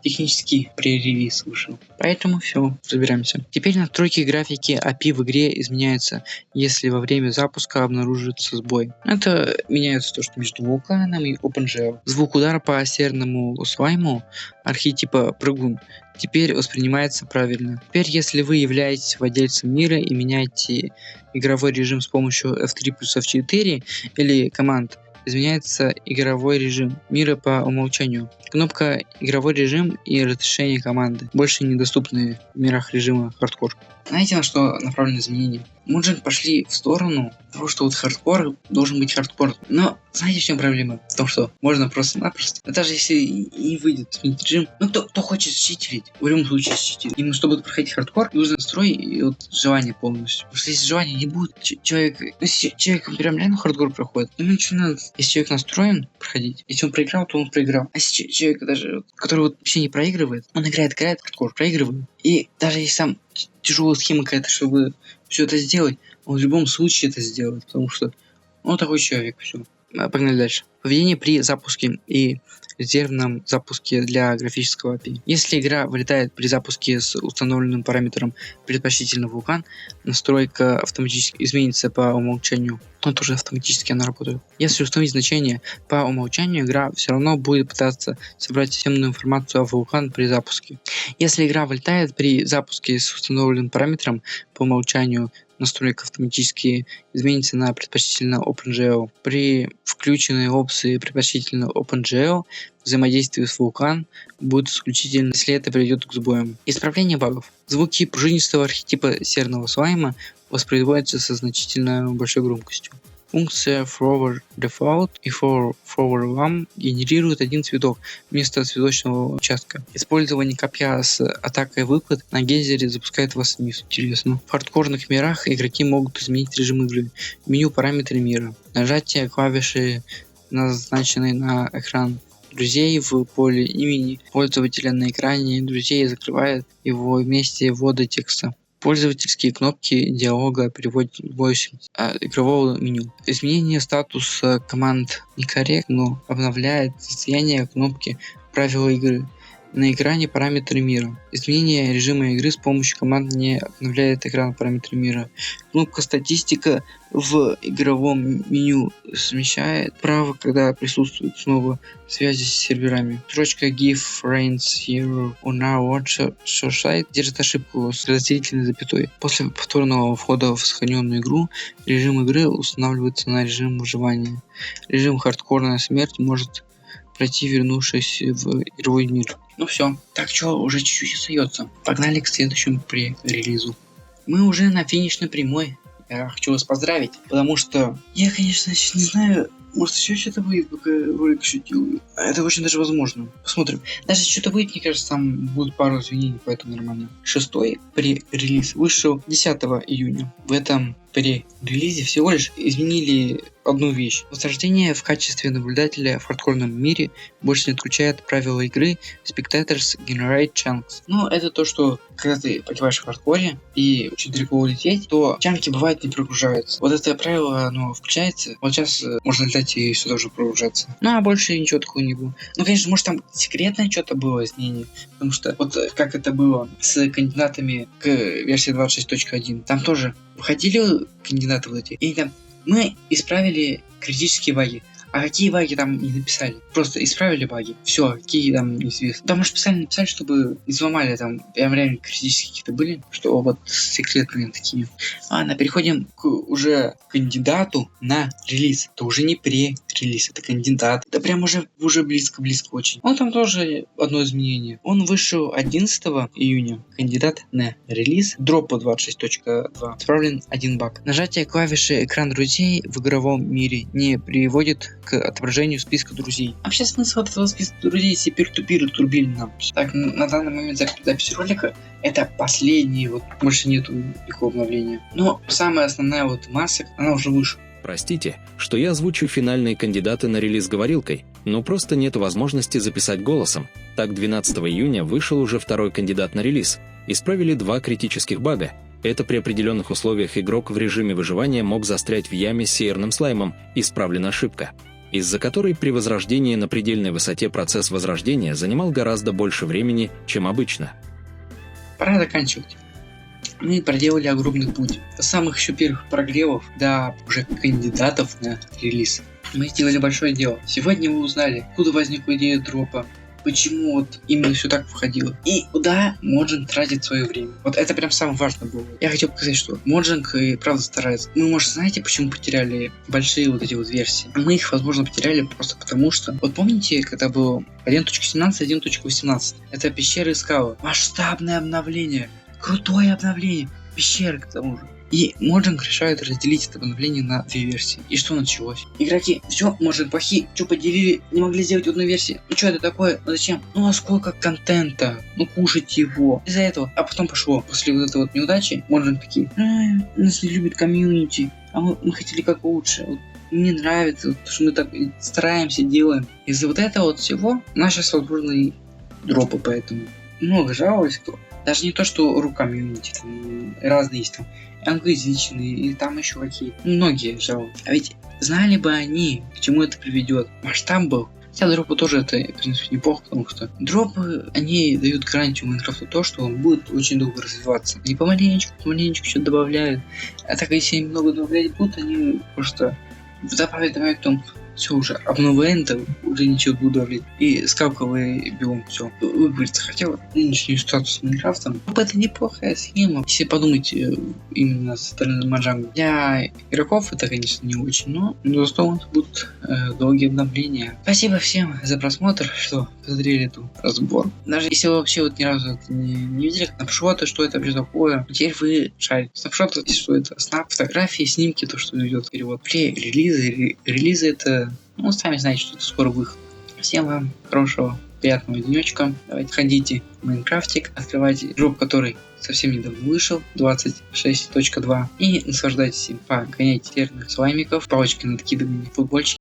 технический пререлиз вышел. Поэтому все, разбираемся. Теперь настройки графики API в игре изменяются, если во время запуска обнаружится сбой. Это меняется то, что между вулканом и OpenGL. Звук удара по серному слайму архетипа прыгун теперь воспринимается правильно. Теперь, если вы являетесь владельцем мира и меняете игровой режим с помощью F3 плюс F4 или команд, изменяется игровой режим мира по умолчанию. Кнопка игровой режим и разрешение команды больше недоступны в мирах режима хардкор. Знаете, на что направлены изменения? Мы же пошли в сторону того, что хардкор должен быть хардкор. Но знаете, в чем проблема? В том, что можно просто-напросто, даже если и выйдет сменить режим, кто хочет читерить, в любом случае читерить. Ему, чтобы проходить хардкор, нужно настрой и желание полностью. Потому что если желания не будет, человек прям реально хардкор проходит, ему ничего не надо. Если человек настроен проходить, если он проиграл, то он проиграл. А если человек даже, который вообще не проигрывает, он играет хардкор, проигрывает. И даже если сам тяжелая схема какая-то, чтобы все это сделать, он в любом случае это сделает, потому что он такой человек. Все. Погнали дальше. Поведение при запуске и резервном запуске для графического API. Если игра вылетает при запуске с установленным параметром предпочтительно вулкан, настройка автоматически изменится по умолчанию. Но тоже автоматически она работает. Если установить значение по умолчанию, игра все равно будет пытаться собрать системную информацию о вулкан при запуске. Если игра вылетает при запуске с установленным параметром по умолчанию, настройка автоматически изменится на предпочтительно OpenGL. При включенной опции предпочтительно OpenGL взаимодействие с вулкан будет исключительно, если это приведет к сбоям. Исправление багов. Звуки пружинистого архетипа серного слайма воспроизводятся со значительно большой громкостью. Функция Forward Default и Forward Lam генерирует один цветок вместо цветочного участка. Использование копья с атакой выпад на гейзере запускает вас вниз. Интересно. В хардкорных мирах игроки могут изменить режим игры. Меню параметры мира. Нажатие клавиши, назначенной на экран друзей в поле имени пользователя на экране друзей и закрывает его вместе ввода текста. Пользовательские кнопки диалога переводят в больше игрового меню. Изменение статуса команд некорректно, но обновляет состояние кнопки правила игры. На экране параметры мира. Изменение режима игры с помощью команд не обновляет экран параметры мира. Кнопка статистика в игровом меню смещает вправо, когда присутствует снова связи с серверами. Строчка give friends here on our site держит ошибку с разделительной запятой. После повторного входа в сохраненную игру режим игры устанавливается на режим выживания. Режим хардкорная смерть может пройти, вернувшись в игровой мир. Ну все, так что уже чуть-чуть остается. Погнали к следующему пререлизу. Мы уже на финишной прямой. Я хочу вас поздравить, потому что я, конечно, не знаю, может еще что-то выйдет, пока ролик еще делаю. Это очень даже возможно. Посмотрим. Даже что-то выйдет, мне кажется, там будет пару изменений, поэтому нормально. 6-й пререлиз вышел 10 июня. В этом пререлизе всего лишь изменили одну вещь. Возрождение в качестве наблюдателя в хардкорном мире больше не отключает правила игры Spectators Generate Chunks. Но это то, что когда ты погибаешь в хардкоре и очень далеко улететь, то чанки бывает не прогружаются. Вот это правило, оно включается. Вот сейчас можно летать и все тоже прогружаться. Ну а больше ничего такого не было. Ну конечно, может там секретное что-то было изменение. Потому что вот как это было с кандидатами к версии 26.1. Там тоже выходили кандидаты вот эти. И там мы исправили критические баги. А какие баги там не написали? Просто исправили баги. Все, какие там неизвестно. Там, может, специально написали, чтобы не взломали там. Прям реально критические какие-то были. Что вот секретные такие. Ладно, переходим к уже кандидату на релиз. Это уже не пререлиз, это кандидат. Это прям уже близко-близко очень. Он там тоже одно изменение. Он вышел 11 июня. Кандидат на релиз. Дропу 26.2. Отправлен один баг. Нажатие клавиши экран друзей в игровом мире не приводит к отображению списка друзей. Вообще смысл этого списка друзей, если пир-ту-пир отрубили нам. Так, на данный момент запись ролика это последний, вот больше нету никакого обновления. Но самая основная вот масса, она уже вышла. Простите, что я озвучу финальные кандидаты на релиз говорилкой, но просто нет возможности записать голосом. Так, 12 июня вышел уже второй кандидат на релиз. Исправили 2 критических бага. Это при определенных условиях игрок в режиме выживания мог застрять в яме с сеерным слаймом, исправлена ошибка, из-за которой при возрождении на предельной высоте процесс возрождения занимал гораздо больше времени, чем обычно. Пора заканчивать. Мы проделали огромный путь. До самых еще первых прогревов до уже кандидатов на релиз. Мы сделали большое дело. Сегодня вы узнали, откуда возникла идея дропа, почему вот именно все так входило. И куда Моджинг тратит свое время. Вот это прям самое важное было. Я хотел показать, что Моджинг и правда старается. Мы, может, знаете, почему потеряли большие вот эти вот версии? Мы их, возможно, потеряли просто потому, что... Вот помните, когда было 1.17, 1.18? Это пещеры и скалы. Масштабное обновление. Крутое обновление. Пещеры к тому же. И Моджинг решает разделить это обновление на 2 версии. И что началось? Игроки, все, Моджинг плохие, что поделили, не могли сделать одну версию. Ну что это такое? Ну зачем? Ну а сколько контента? Ну кушать его. Из-за этого. А потом пошло. После вот этой вот неудачи, Моджинг такие, нас не любит комьюнити, а мы хотели как лучше. Вот, мне нравится, вот, что мы так стараемся, делаем. Из-за вот этого вот всего у нас сейчас возможны дропы, поэтому много жаловались кто. Даже не то, что ру комьюнити, там разные есть там англоязычные и там еще какие-то. Многие жалуют. А ведь знали бы они, к чему это приведет. Масштаб был. Хотя дропы тоже это, в принципе, неплохо, потому что дропы, они дают гарантию Майнкрафту то, что он будет очень долго развиваться. И помаленечку что-то добавляют. А так, если они много добавлять будут, они просто добавляют там все уже обновлено, уже ничего буду давлять. И скалковый биом, все. Выбрать захотел нынешний статус с Майнкрафтом. Это неплохая схема, если подумать именно со стороны Моджанга. Для игроков это, конечно, не очень, но зато у нас будут долгие обновления. Спасибо всем за просмотр, что посмотрели эту разбор. Даже если вы вообще вот ни разу это не видели, снапшоты, что это вообще такое, теперь вы шарите. Снапшоты, что это? Снап, фотографии, снимки, то, что идет перевод. Релизы это, ну, сами знаете, что это скоро выход. Всем вам хорошего, приятного денечка. Давайте ходите в Майнкрафтик, открывайте дроп, который совсем недавно вышел, 26.2, и наслаждайтесь им. Погоняйте терных слаймиков, палочки на докидывание, футбольчики.